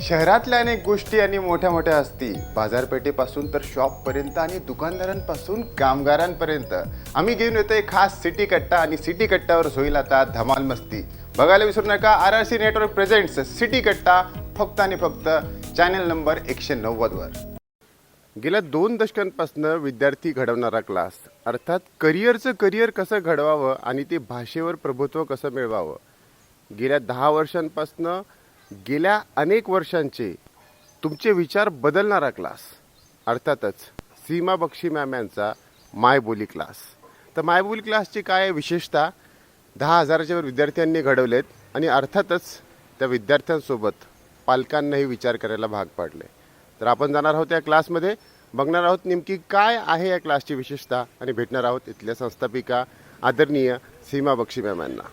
शहरातल्या अनेक गोष्टी आणि मोठ्या मोठ्या हस्ती, बाजारपेठेपासून तर शॉपपर्यंत आणि दुकानदारांपासून कामगारांपर्यंत आम्ही घेऊन येतोय खास सिटी कट्टा. आणि सिटी कट्ट्यावर होईल आता धमाल मस्ती. बघायला विसरू नका. RRC नेटवर्क प्रेझेंट्स सिटी कट्टा, फक्त आणि फक्त चॅनल नंबर 190 वर. गेल्या 2 दशकांपासून विद्यार्थी घडवणारा क्लास, अर्थात करिअर कसं घडवावं आणि ते भाषेवर प्रभुत्व कसं मिळवावं. गेल्या 10 वर्षांपासून गेल्या अनेक वर्षांचे तुमचे विचार बदलणारा क्लास, अर्थातच सीमा बक्षी मॅम यांचा मायबोली क्लास. तर मायबोली क्लासची काय विशेषता, 10,000च्या वर विद्यार्थ्यांनी घडवलेत आणि अर्थातच त्या विद्यार्थ्यांसोबत पालकांनाही विचार करायला भाग पाडले. तर आपण जाणार आहोत या क्लासमध्ये, बघणार आहोत नेमकी काय आहे या क्लासची विशेषता आणि भेटणार आहोत इथल्या संस्थापिका आदरणीय सीमा बक्षी मॅम यांना.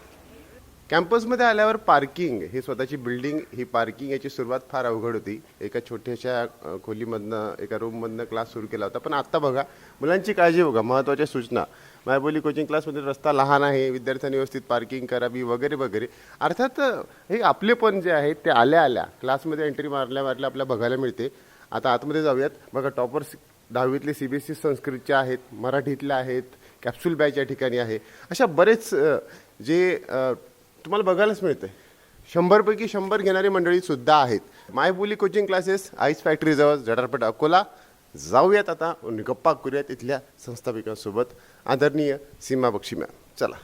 कॅम्पसमध्ये आल्यावर पार्किंग, ही स्वतःची बिल्डिंग, ही पार्किंग याची सुरुवात फार अवघड होती. एका छोट्याशा खोलीमधनं, एका रूममधनं क्लास सुरू केला होता. पण आत्ता बघा, मुलांची काळजी बघा, महत्त्वाच्या सूचना. मायबोली कोचिंग क्लासमध्ये रस्ता लहान आहे, विद्यार्थ्यांनी व्यवस्थित पार्किंग करावी वगैरे वगैरे. अर्थात हे आपलेपण जे आहे ते आल्या क्लासमध्ये एंट्री मारल्या आपल्याला बघायला मिळते. आता आतमध्ये जाऊयात. बघा, टॉपर्स 10वीतले CBSE संस्कृतचे आहेत, मराठीतल्या आहेत, कॅप्सूल बॅच या ठिकाणी आहे. अशा बरेच जे तुम्हाला बघायलाच मिळते. 100 पैकी 100 घेणारी मंडळी सुद्धा आहेत. मायबोली कोचिंग क्लासेस, आईस फॅक्टरीजवळ, जडारपेठ, अकोला. जाऊयात आता गप्पा करूयात इथल्या संस्थापिकांसोबत, आदरणीय सीमा बक्षी मॅम. चला.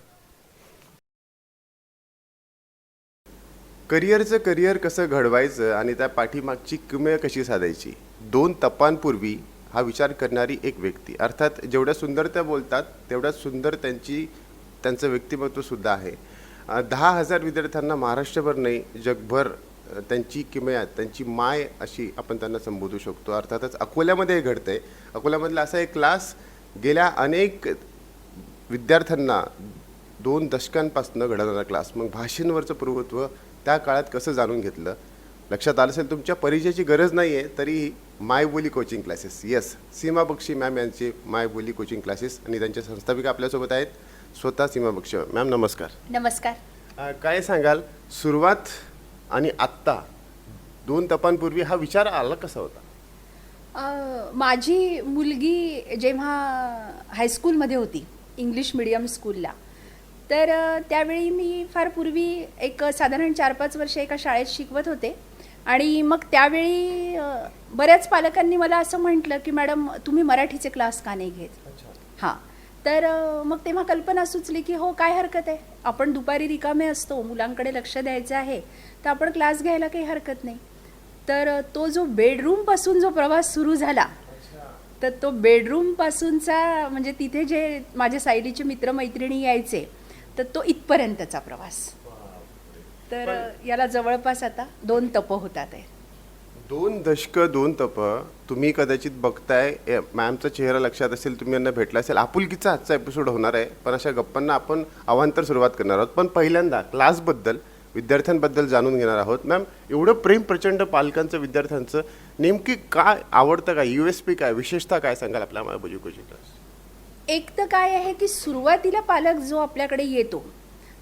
करिअर कसं घडवायचं आणि त्या पाठीमागची किमया कशी साधायची, 2 तपांपूर्वी हा विचार करणारी एक व्यक्ती. अर्थात जेवढ्या सुंदर त्या बोलतात तेवढ्याच सुंदर त्यांचं व्यक्तिमत्व सुद्धा आहे. 10,000 विद्यार्थ्यांना महाराष्ट्रभर नाही, जगभर त्यांची किमया, त्यांची माय अशी आपण त्यांना संबोधू शकतो. अर्थातच अकोल्यामध्ये हे घडतं आहे. अकोल्यामधला असा एक क्लास गेल्या अनेक विद्यार्थ्यांना 2 दशकांपासून घडवणारा क्लास. मग भाषेंवरचं प्रभुत्व त्या काळात कसं जाणून घेतलं, लक्षात आलं असेल. तुमच्या परिचयाची गरज नाही आहे तरीही मायबोली कोचिंग क्लासेस, येस, सीमा बक्षी मॅम यांचे मायबोली कोचिंग क्लासेस आणि त्यांच्या संस्थापिका आपल्यासोबत आहेत, स्वतः सीमा बक्षी मॅम. नमस्कार. नमस्कार. काय सांगाल, सुरुवात आणि आत्ता 2 तपांपूर्वी हा विचार आला कसा होता? माझी मुलगी जेव्हा हायस्कूलमध्ये होती, इंग्लिश मीडियम स्कूलला, तर त्यावेळी मी फार पूर्वी एक साधारण 4-5 वर्ष एका शाळेत शिकवत होते. आणि मग त्यावेळी बऱ्याच पालकांनी मला असं म्हटलं की मॅडम तुम्ही मराठीचे क्लास का नाही घेत. हां, तर मग तेव्हा कल्पना सुचली की हो, काय हरकत आहे, आपण दुपारी रिकामे असतो, मुलांकडे लक्ष द्यायचं आहे, तर आपण क्लास घ्यायला काही हरकत नाही. तर तो जो बेडरूमपासून जो प्रवास सुरू झाला, तर तो बेडरूमपासूनचा म्हणजे तिथे जे माझ्या सायलीचे मित्रमैत्रिणी यायचे, तर तो इथपर्यंतचा प्रवास. तर याला जवळपास आता 2 तप होतात आहे. 2 दशक, 2 तप. तुम्ही कदाचित बघताय, मॅमचा चेहरा लक्षात असेल, तुम्ही यांना भेटला असेल. आपुलकीचा आजचा एपिसोड होणार आहे, पण अशा गप्पांना आपण अवांतर सुरुवात करणार आहोत. पण पहिल्यांदा क्लासबद्दल, विद्यार्थ्यांबद्दल जाणून घेणार आहोत. मॅम, एवढं प्रेम प्रचंड पालकांचं विद्यार्थ्यांचं, नेमकी काय आवडतं, काय USP, काय विशेषता, काय सांगाल आपल्या मायबोली कोचिंग क्लास? एक तर काय आहे की सुरुवातीला पालक जो आपल्याकडे येतो,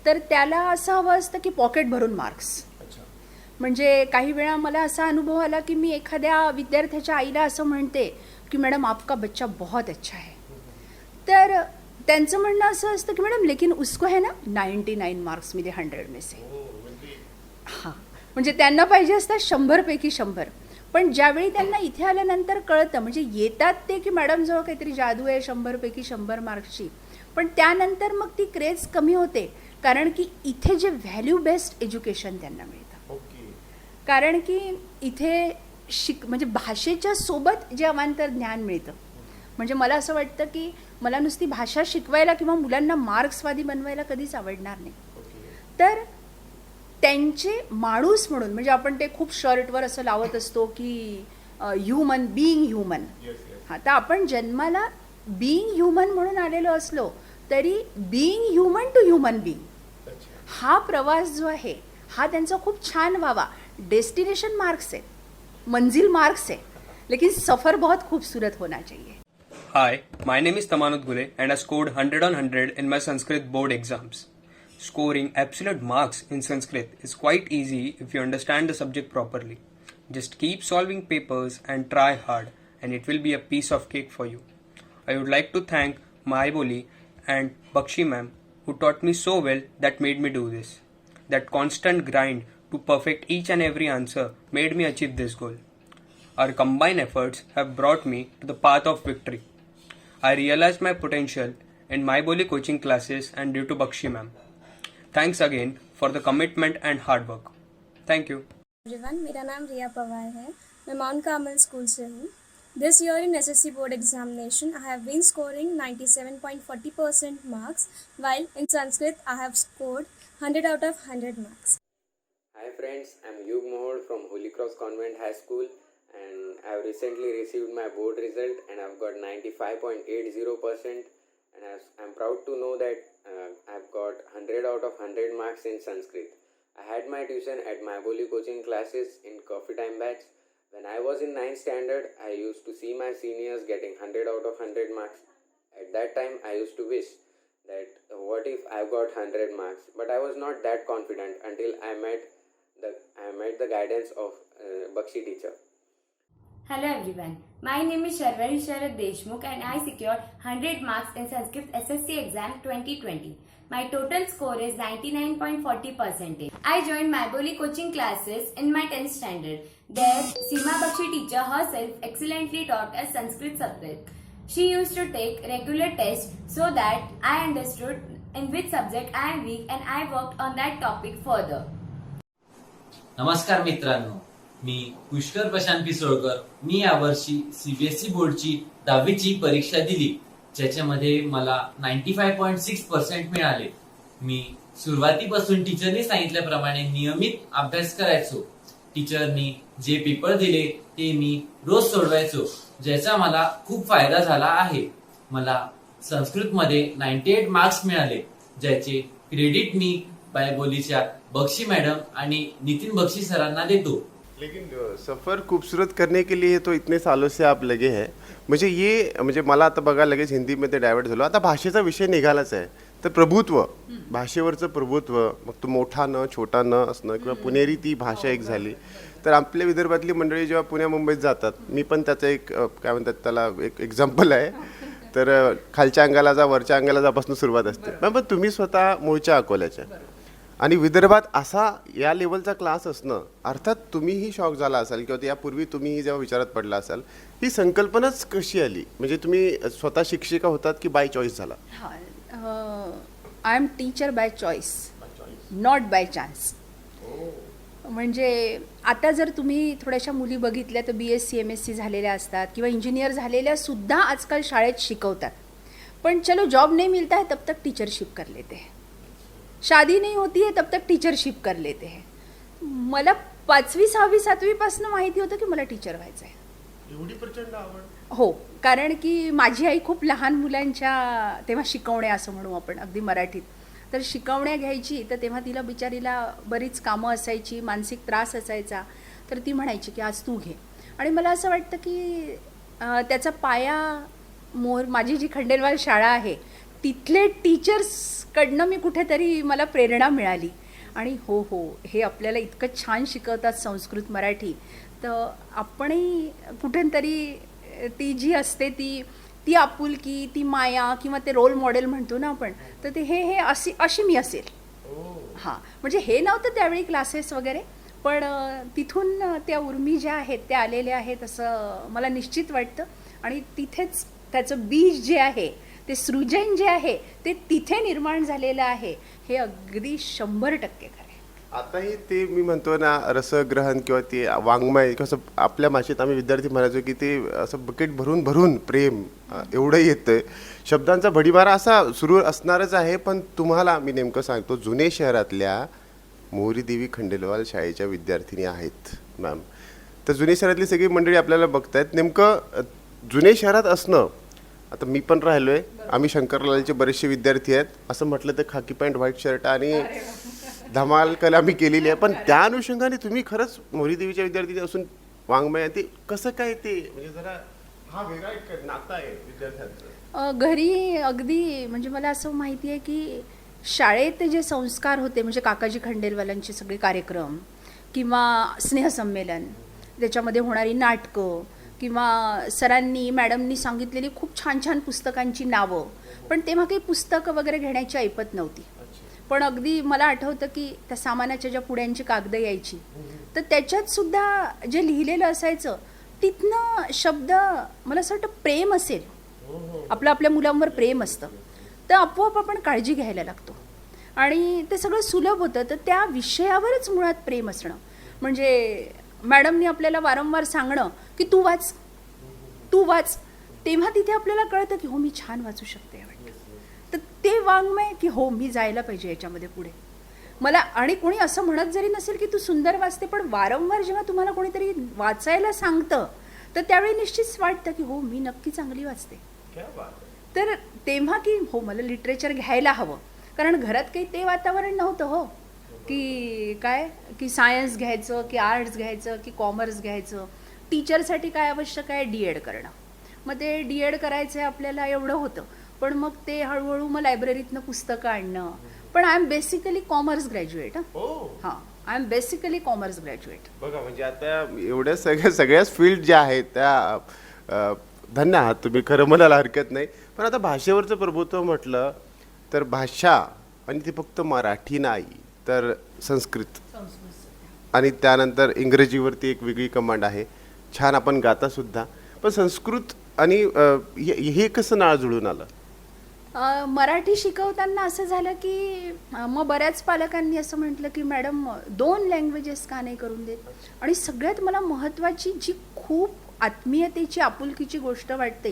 तर त्याला असं हवं असतं की पॉकेट भरून मार्क्स. म्हणजे काही वेळा मला असा अनुभव आला की मी एखाद्या विद्यार्थ्याच्या आईला असं म्हणते की मॅडम आपका बच्चा बहुत अच्छा है, तर त्यांचं म्हणणं असं असतं की मॅडम लेकिन उसको है ना 99 मार्क्स मिले 100 में से. हां, म्हणजे त्यांना पाहिजे असतात 100 पैकी 100. पण ज्यावेळी त्यांना इथे आल्यानंतर कळतं, म्हणजे येतात ते की मॅडमजवळ काहीतरी जादू आहे 100 पैकी 100 मार्क्सची, पण त्यानंतर मग ती क्रेज कमी होते. कारण की इथे जे व्हॅल्यू बेस्ड एज्युकेशन त्यांना मिळतं. कारण की इथे म्हणजे भाषेच्या सोबत जे अवांतर ज्ञान मिळतं. म्हणजे मला असं वाटतं की मला नुसती भाषा शिकवायला किंवा मुलांना मार्क्सवादी बनवायला कधीच आवडणार नाही. तर त्यांचे माणूस म्हणून, म्हणजे आपण ते खूप शर्टवर असं लावत असतो की ह्युमन, बिईंग ह्युमन. हां, तर आपण जन्माला बिईंग ह्युमन म्हणून आलेलो असलो तरी being human to human being, हा प्रवास जो आहे हा त्यांचा खूप छान व्हावा. डेस्टिनेशन मार्क्स है, मंजिल मार्क्स है, लेकिन सफ़र बहुत खूबसूरत होना चाहिए. Hi, my name is Tamanut Gule and I scored 100 on 100 in my Sanskrit board exams. Scoring absolute marks in Sanskrit is quite easy if you understand the subject properly. Just keep solving papers and try hard, and it will be a piece of cake for you. I would like to thank Maiboli and Bakshi ma'am who taught me so well that made me do this. That constant grind to perfect each and every answer made me achieve this goal. Our combined efforts have brought me to the path of victory. I realized my potential in Maiboli coaching classes and due to Bakshi ma'am. Thanks again for the commitment and hard work. Thank you. Everyone, मेरा नाम रिया पवार है। मैं mount Carmel school से हूँ। This year in SSC board examination I have been scoring 97.40% marks, while in Sanskrit I have scored 100 out of 100 marks. Hi friends, I'm Yug Mohod from Holy Cross Convent High School, and I have recently received my board result and I've got 95.80%, and I'm proud to know that I've got 100 out of 100 marks in Sanskrit. I had my tuition at Maiboli coaching classes in coffee time batch. When I was in 9th standard, I used to see my seniors getting 100 out of 100 marks. At that time, I used to wish that what if I got 100 marks? But I was not that confident until I met the guidance of Bakshi teacher. Hello everyone, my name is Sharvari Sharad Deshmukh and I secured 100 marks in Sanskrit SSC exam 2020. My total score is 99.40%. I joined Maiboli coaching classes in my 10th standard. There, Seema Bakshi teacher herself excellently taught us Sanskrit subject. She used to take regular tests so that I understood in which subject I am weak and I worked on that topic further. नमस्कार मित्रांनो, मी पुष्कर प्रशांत पिसोळकर. मी यावर्षी CBSE बोर्डची 10वीची परीक्षा दिली, ज्याच्यामध्ये मला 95.6% मिळाले. मी सुरुवातीपासून टीचरनी सांगितल्याप्रमाणे नियमित अभ्यास करायचो. टीचरनी जे पेपर दिले ते मी रोज सोडवायचो, ज्याचा मला खूप फायदा झाला आहे. मला संस्कृतमध्ये 98 मार्क्स मिळाले, ज्याचे क्रेडिट मी बायबोलीच्या बक्षी मैडम आणि नितिन बक्षी सरांना देतो. लेकिन सफ़र खूबसूरत करने के लिए तो इतने सालों से आप लगे हैं. म्हणजे मला आता बघायला लगेच हिंदीमध्ये डायव्हर्ट झालो. आता भाषेचा विषय निघालाच आहे, तर प्रभुत्व, भाषेवरचं प्रभुत्व, मग तो मोठा न छोटा न असणं किंवा पुणेरी ती भाषा एक झाली. तर आपल्या विदर्भातली मंडळी जेव्हा पुण्या मुंबईत जातात, मी पण त्याचं एक काय म्हणतात त्याला एक एक्झाम्पल आहे. तर खालच्या अंगाला जा वरच्या अंगाला जापासून सुरुवात असते. पण तुम्ही स्वतः मूळच्या अकोल्याच्या आणि विदर्भात असा या लेवलचा क्लास असणं, अर्थात तुम्हीही शॉक झाला असाल किंवा यापूर्वी तुम्हीही जेव्हा विचारात पडला असाल, ही संकल्पनाच कशी आली? म्हणजे तुम्ही स्वतः शिक्षिका होतात की बाय चॉईस झाला? I am teacher bye choice, not by chance. म्हणजे आता जर तुम्ही थोड्याशा मुली बघितल्या तर BSc MSc झालेल्या असतात किंवा इंजिनियर झालेल्या सुद्धा आजकाल शाळेत शिकवतात. पण चलो जॉब नहीं मिलता है तब तक टीचरशिप कर लेते हैं, शादी नहीं होती है तब तक टीचरशिप कर लेते हैं. मला 5वी 6वी 7वी पासून माहिती होतं की मला टीचर व्हायचं आहे. एवढी प्रचंड आवड? हो, कारण की माझी आई खूप लहान मुलांच्या तेव्हा शिकवण्या असं म्हणू आपण अगदी मराठीत, तर शिकवण्या घ्यायची. तर तेव्हा तिला बिचारीला बरीच कामं असायची, मानसिक त्रास असायचा. तर ती म्हणायची की आज तू घे. आणि मला असं वाटतं की त्याचा पाया माझी जी खंडेलवाल शाळा आहे तिथले टीचर्सकडनं मी कुठेतरी मला प्रेरणा मिळाली. आणि हो, हे आपल्याला इतकं छान शिकवतात संस्कृत मराठी, तर आपणही कुठेतरी ती जी असते ती आपुलकी, ती माया किंवा ते रोल मॉडेल म्हणतो ना आपण, तर ते हे अशी मी असेल. हां, म्हणजे हे नव्हतं त्यावेळी क्लासेस वगैरे, पण तिथून त्या उर्मी ज्या आहेत त्या आलेल्या आहेत असं मला निश्चित वाटतं. आणि तिथेच त्याचं बीज जे आहे, ते सृजन जे आहे ते तिथे निर्माण झालेलं आहे, हे अगदी 100% खरं आहे. आताही ते मी म्हणतो ना, रसग्रहण किंवा ते वाङ्मय कसं आपल्या भाषेत आम्ही विद्यार्थी म्हणायचो की ते असं बकेट भरून भरून प्रेम एवढं येतं. शब्दांचा भडीमारा असा सुरू असणारच आहे. पण तुम्हाला मी नेमकं सांगतो, जुने शहरातल्या मोहरी देवी खंडेलवाल शाळेच्या विद्यार्थिनी आहेत मॅम. तर जुने शहरातली सगळी मंडळी आपल्याला बघतायत. नेमकं जुने शहरात असणं, आता मी पण राहिलो आहे, आम्ही शंकरलालचे बरेचसे विद्यार्थी आहेत. असं म्हटलं तर खाकी पॅन्ट व्हाईट शर्ट आणि धमाल कला मी केलेली आहे. पण त्या अनुषंगाने तुम्ही खरंच मोहरी देवीच्या विद्यार्थी असून वाङ्मय ते कसं काय, ते म्हणजे जरा हा वेगळा एक नाता आहे विद्यार्थ्यांचं. घरी अगदी म्हणजे मला असं माहिती आहे की शाळेत जे संस्कार होते, म्हणजे काकाजी खंडेलवालांचे सगळे कार्यक्रम किंवा स्नेहसंमेलन, त्याच्यामध्ये होणारी नाटकं किंवा सरांनी मॅडमनी सांगितलेली खूप छान छान पुस्तकांची नावं, पण तेव्हा काही पुस्तकं वगैरे घेण्याची ऐपत नव्हती. पण अगदी मला आठवतं की त्या सामानाच्या ज्या पुड्यांची कागदं यायची, तर त्याच्यात सुद्धा जे लिहिलेलं असायचं तिथनं शब्द, मला असं वाटतं प्रेम असेल, आपलं आपल्या मुलांवर प्रेम असतं, तर आपोआप आपण काळजी घ्यायला लागतो आणि ते सगळं सुलभ होतं. तर त्या विषयावरच मुळात प्रेम असणं, म्हणजे मॅडमनी आपल्याला वारंवार सांगणं की तू वाच, तू वाच, तेव्हा तिथे आपल्याला कळतं की हो मी छान वाचू शकते यावेळी. तर ते वाङ्मय की हो मी जायला पाहिजे याच्यामध्ये पुढे. मला आणि कोणी असं म्हणत जरी नसेल की तू सुंदर वाचते, पण वारंवार जेव्हा तुम्हाला कोणीतरी वाचायला सांगतं तर त्यावेळी निश्चित वाटतं की हो मी नक्की चांगली वाचते. तर तेव्हा की हो मला लिटरेचर घ्यायला हवं, कारण घरात काही ते वातावरण नव्हतं हो की काय की सायन्स घ्यायचं की आर्ट्स घ्यायचं की कॉमर्स घ्यायचं. टीचरसाठी काय आवश्यक आहे, डी.एड करणं. मग ते डी.एड करायचं आहे आपल्याला एवढं होतं, पण मग ते हळूहळू मग लायब्ररीतनं पुस्तकं आणणं. पण I am basically commerce graduate. हां, I am basically commerce graduate. बघा म्हणजे आता एवढ्या सगळ्याच फील्ड ज्या आहेत त्या धन्य आहात तुम्ही, खरं म्हणायला हरकत नाही. पण आता भाषेवरचं प्रभुत्व म्हटलं तर भाषा, आणि ती फक्त मराठी नाही तर संस्कृत, आणि त्यानंतर इंग्रजीवरती एक वेगळी कमांड आहे. छान आपण गातासुद्धा, पण संस्कृत आणि हे कसं नाळ जुळून आलं? मराठी शिकवताना असं झालं की मग बऱ्याच पालकांनी असं म्हटलं की मॅडम 2 लँग्वेजेस का नाही करून देत. आणि सगळ्यात मला महत्त्वाची जी खूप आत्मीयतेची आपुलकीची गोष्ट वाटते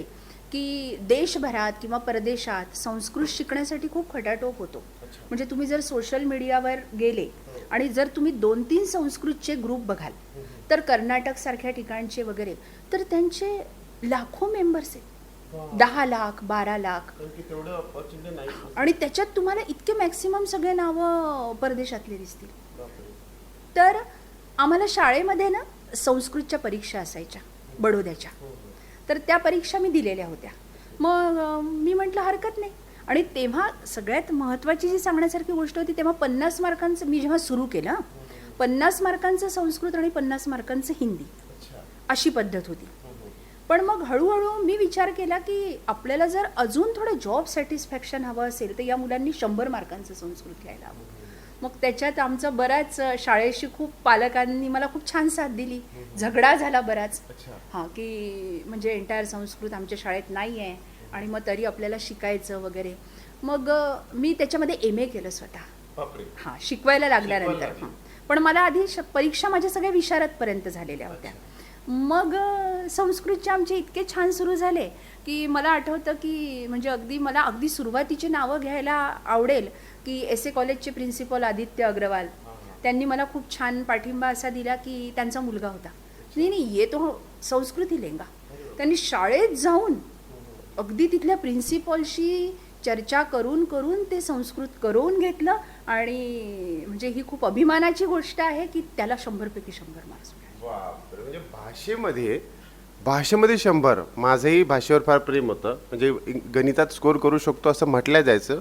की देशभरात किंवा परदेशात संस्कृत शिकण्यासाठी खूप खटाटोप होतो. म्हणजे तुम्ही जर सोशल मीडियावर गेले आणि जर तुम्ही 2-3 संस्कृतचे ग्रुप बघाल, तर कर्नाटकसारख्या ठिकाणचे वगैरे, तर त्यांचे लाखो मेंबर्स आहेत, 10 लाख 12 लाख, आणि त्याच्यात तुम्हाला इतके मॅक्सिमम सगळे नावं परदेशातले दिसतील. तर आम्हाला शाळेमध्ये ना संस्कृतच्या परीक्षा असायच्या बडोद्याच्या, तर त्या परीक्षा मी दिलेल्या होत्या. मग मी म्हटलं हरकत नाही. आणि तेव्हा सगळ्यात महत्त्वाची जी सांगण्यासारखी गोष्ट होती, तेव्हा 50 मार्कांचं मी जेव्हा सुरू केलं, 50 मार्कांचं संस्कृत आणि 50 मार्कांचं हिंदी अशी पद्धत होती. पण मग हळूहळू मी विचार केला की आपल्याला जर अजून थोडं जॉब सॅटिस्फॅक्शन हवं असेल तर या मुलांनी 100 मार्कांचं संस्कृत घ्यायला हवं. मग त्याच्यात आमचं बऱ्याच शाळेशी खूप पालकांनी मला खूप छान साथ दिली. झगडा झाला बराच, हां, की म्हणजे एंटायर संस्कृत आमच्या शाळेत नाही आहे आणि मग तरी आपल्याला शिकायचं वगैरे. मग मी त्याच्यामध्ये MA केलं स्वतः, हां, शिकवायला लागल्यानंतर. हां, पण मला आधी परीक्षा माझ्या सगळ्या विशारदपर्यंत झालेल्या होत्या. मग संस्कृतचे आमचे इतके छान सुरू झाले की मला आठवतं की म्हणजे अगदी मला अगदी सुरुवातीची नावं घ्यायला आवडेल की SA कॉलेजचे प्रिन्सिपल आदित्य अग्रवाल, त्यांनी मला खूप छान पाठिंबा असा दिला की त्यांचा मुलगा होता, नाही ये तो संस्कृती लेंगा. त्यांनी शाळेत जाऊन अगदी तिथल्या प्रिन्सिपलशी चर्चा करून करून ते संस्कृत करून घेतलं. आणि म्हणजे ही खूप अभिमानाची गोष्ट आहे की त्याला 100 पैकी 100 मार्क्स मिळाले. म्हणजे भाषेमध्ये 100. माझंही भाषेवर फार प्रेम होतं, म्हणजे गणितात स्कोर करू शकतो असं म्हटलं जायचं.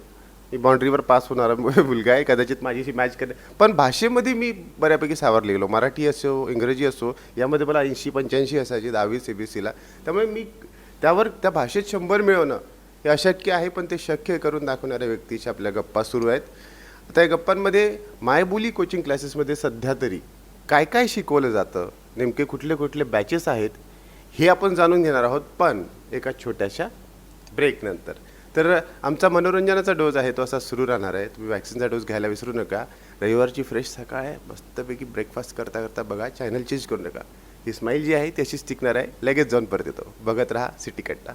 मी बाउंड्रीवर पास होणारा मुलगा आहे, कदाचित माझ्याशी मॅच करेल. पण भाषेमध्ये मी बऱ्यापैकी सावरले गेलो. मराठी असो इंग्रजी असो, यामध्ये मला 80-85 असायचे 10वी CBSEला. त्यामुळे मी त्या भाषेत 100 मिळवणं हे अशक्य आहे, पण ते शक्य करून दाखवणाऱ्या व्यक्तीच्या आपल्या गप्पा सुरू आहेत. आता या गप्पांमध्ये मायबोली कोचिंग क्लासेसमध्ये सध्या तरी काय काय शिकवलं जातं, नेमके कुठले कुठले बॅचेस आहेत, हे आपण जाणून घेणार आहोत, पण एका छोट्याशा ब्रेकनंतर. तर आमचा मनोरंजनाचा डोस आहे तो असा सुरू राहणार आहे. तुम्ही वॅक्सिनचा डोस घ्यायला विसरू नका. रविवारची फ्रेश सकाळ आहे, मस्तपैकी ब्रेकफास्ट करता करता बघा, चॅनल चेंज करू नका. ही स्माईल जी आहे ती अशीच टिकणार आहे. लगेच जाऊन परत येतो. बघत राहा सिटी कट्टा.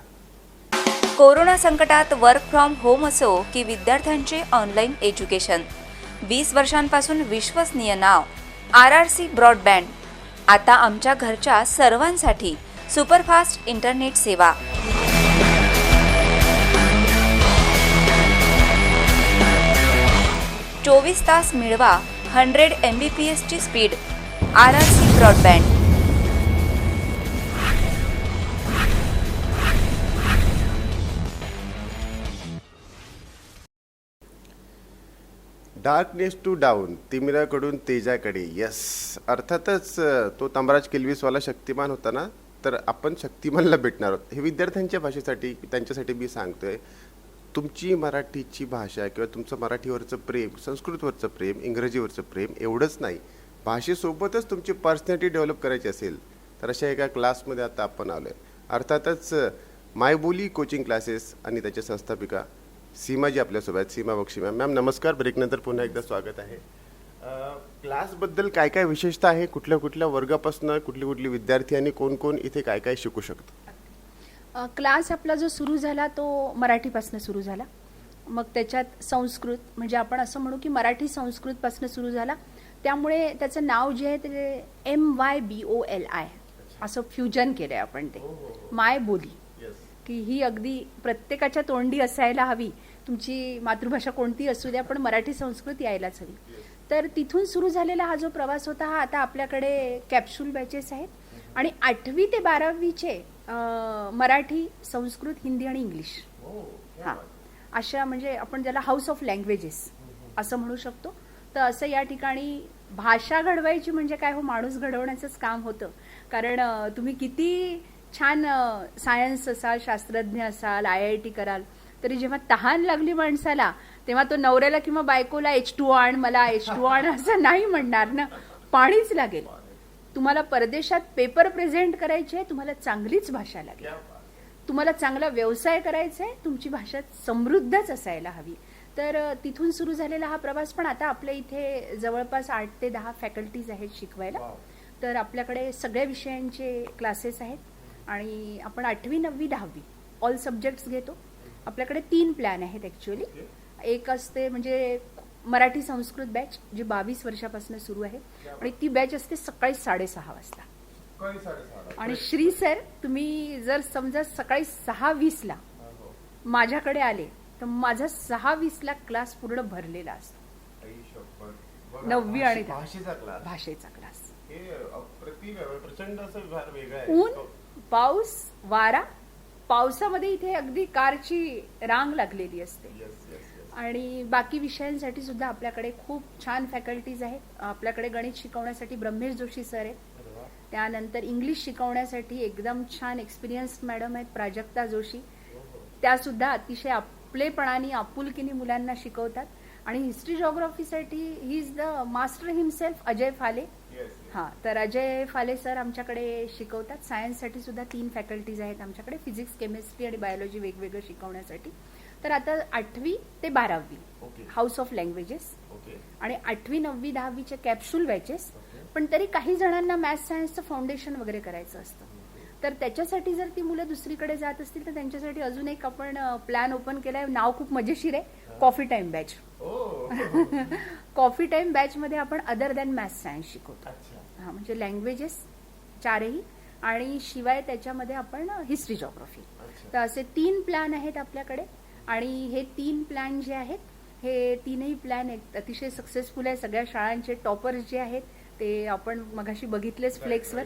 कोरोना संकटात वर्क फ्रॉम होम असो की विद्यार्थ्यांचे ऑनलाईन एज्युकेशन, 20 वर्षांपासून विश्वसनीय नाव RRC ब्रॉडबँड. आता आमच्या घरच्या सर्वांसाठी सुपरफास्ट इंटरनेट सेवा. चोवीस तास मिळवा 100 Mbps ची स्पीड. RRC broadband. Darkness to dawn, तिमिराकडून तेजाकडे. यस, अर्थातच तो तमराज किल्वीसवाला शक्तिमान होता ना, तर आपण शक्तिमानला भेटणार आहोत. हे विद्यार्थ्यांच्या भाषेसाठी, त्यांच्यासाठी मी सांगतोय. तुमची मराठीची भाषा किंवा तुमचं मराठीवरचं प्रेम, संस्कृतवरचं प्रेम, इंग्रजीवरचं प्रेम एवढंच नाही, भाषेसोबतच तुमची पर्सनॅलिटी डेव्हलप करायची असेल तर अशा एका क्लासमध्ये आता आपण आलो आहे. अर्थातच मायबोली कोचिंग क्लासेस आणि त्याच्या संस्थापिका सीमाजी आपल्यासोबत आहेत. सीमा बक्षी मॅम. मॅम नमस्कार. ब्रेकनंतर पुन्हा एकदा स्वागत आहे. क्लासबद्दल काय काय विशेषता आहे, कुठल्या कुठल्या वर्गापासून कुठली कुठली विद्यार्थी आणि कोण कोण इथे काय काय शिकू शकतो? क्लास आपला जो सुरू झाला तो मराठीपासून सुरू झाला. मग त्याच्यात संस्कृत, म्हणजे आपण असं म्हणू की मराठी संस्कृतपासून सुरू झाला. त्यामुळे त्याचं नाव जे आहे ते MYBOLI असं फ्युजन केलं आहे आपण. ते माय बोली, की ही अगदी प्रत्येकाच्या तोंडी असायला हवी. तुमची मातृभाषा कोणती असू द्या, पण मराठी संस्कृत यायलाच हवी. तर तिथून सुरू झालेला हा जो प्रवास होता, हा आता आपल्याकडे कॅप्सूल बॅचेस आहेत आणि 8वी ते 12वीचे मराठी, संस्कृत, हिंदी आणि इंग्लिश, हां, अशा म्हणजे आपण ज्याला हाऊस ऑफ लँग्वेजेस असं म्हणू शकतो. तर असं या ठिकाणी भाषा घडवायची म्हणजे काय हो, माणूस घडवण्याचंच काम होतं. कारण तुम्ही किती छान सायन्स असाल, शास्त्रज्ञ असाल, IIT कराल, तरी जेव्हा तहान लागली माणसाला तेव्हा तो नवऱ्याला किंवा बायकोला H2 आण, मला H2 आण असं नाही म्हणणार ना, पाणीच लागेल. तुम्हाला परदेशात पेपर प्रेझेंट करायचे, तुम्हाला चांगलीच भाषा लागेल. तुम्हाला चांगला व्यवसाय करायचा आहे, तुमची भाषा समृद्धच असायला हवी. तर तिथून सुरू झालेला हा प्रवास. पण आता आपल्या इथे जवळपास 8 ते 10 फॅकल्टीज आहेत शिकवायला. तर आपल्याकडे सगळ्या विषयांचे क्लासेस आहेत आणि आपण 8वी, 9वी, 10वी ऑल सब्जेक्ट्स घेतो. आपल्याकडे 3 प्लॅन आहेत ॲक्च्युअली. एक असते म्हणजे मराठी संस्कृत बॅच, जी 22 वर्षापासून सुरू आहे आणि ती बॅच असते सकाळी 6:30 वाजता. आणि श्री सर, तुम्ही जर समजा सकाळी 6:20ला माझ्याकडे आले तर माझा 6:20ला क्लास पूर्ण भरलेला असतो. 9वी आणि भाषेचा क्लास. प्रचंड असं वेगळं आहे. ऊन, पाऊस, वारा, पावसामध्ये इथे अगदी कारची रांग लागलेली असते. आणि बाकी विषयांसाठी सुद्धा आपल्याकडे खूप छान फॅकल्टीज आहेत. आपल्याकडे गणित शिकवण्यासाठी ब्रह्मेश जोशी सर आहेत. त्यानंतर इंग्लिश शिकवण्यासाठी एकदम छान एक्सपिरियन्स्ड मॅडम आहेत प्राजक्ता जोशी. त्या सुद्धा अतिशय आपलेपणाने, आपुलकीने मुलांना शिकवतात. आणि हिस्ट्री जॉग्राफीसाठी he is the master himself Ajay Phale. हां, तर अजय फाले सर आमच्याकडे शिकवतात. सायन्ससाठी सुद्धा 3 फॅकल्टीज आहेत आमच्याकडे, फिजिक्स, केमिस्ट्री आणि बायोलॉजी वेगवेगळं शिकवण्यासाठी. तर आता 8वी ते 12वी हाऊस ऑफ लँग्वेजेस आणि 8वी, 9वी, 10वीचे कॅप्सूल बॅचेस. पण तरी काही जणांना मॅथ्स सायन्सचं फाउंडेशन वगैरे करायचं असतं. तर त्याच्यासाठी जर ती मुलं दुसरीकडे जात असतील तर त्यांच्यासाठी अजून एक आपण प्लॅन ओपन केलाय. नाव खूप मजेशीर आहे, coffee time batch. Coffee time बॅचमध्ये आपण अदर दॅन मॅथ्स सायन्स शिकवतो. हां, म्हणजे लँग्वेजेस 4ही आणि शिवाय त्याच्यामध्ये आपण हिस्ट्री जॉग्राफी. तर असे 3 प्लॅन आहेत आपल्याकडे. आणि हे 3 प्लॅन जे आहेत, हे 3ही प्लॅन अतिशय सक्सेसफुल आहे. सगळ्या शाळांचे टॉपर्स जे आहेत ते आपण मगाशी बघितलेच फ्लेक्सवर,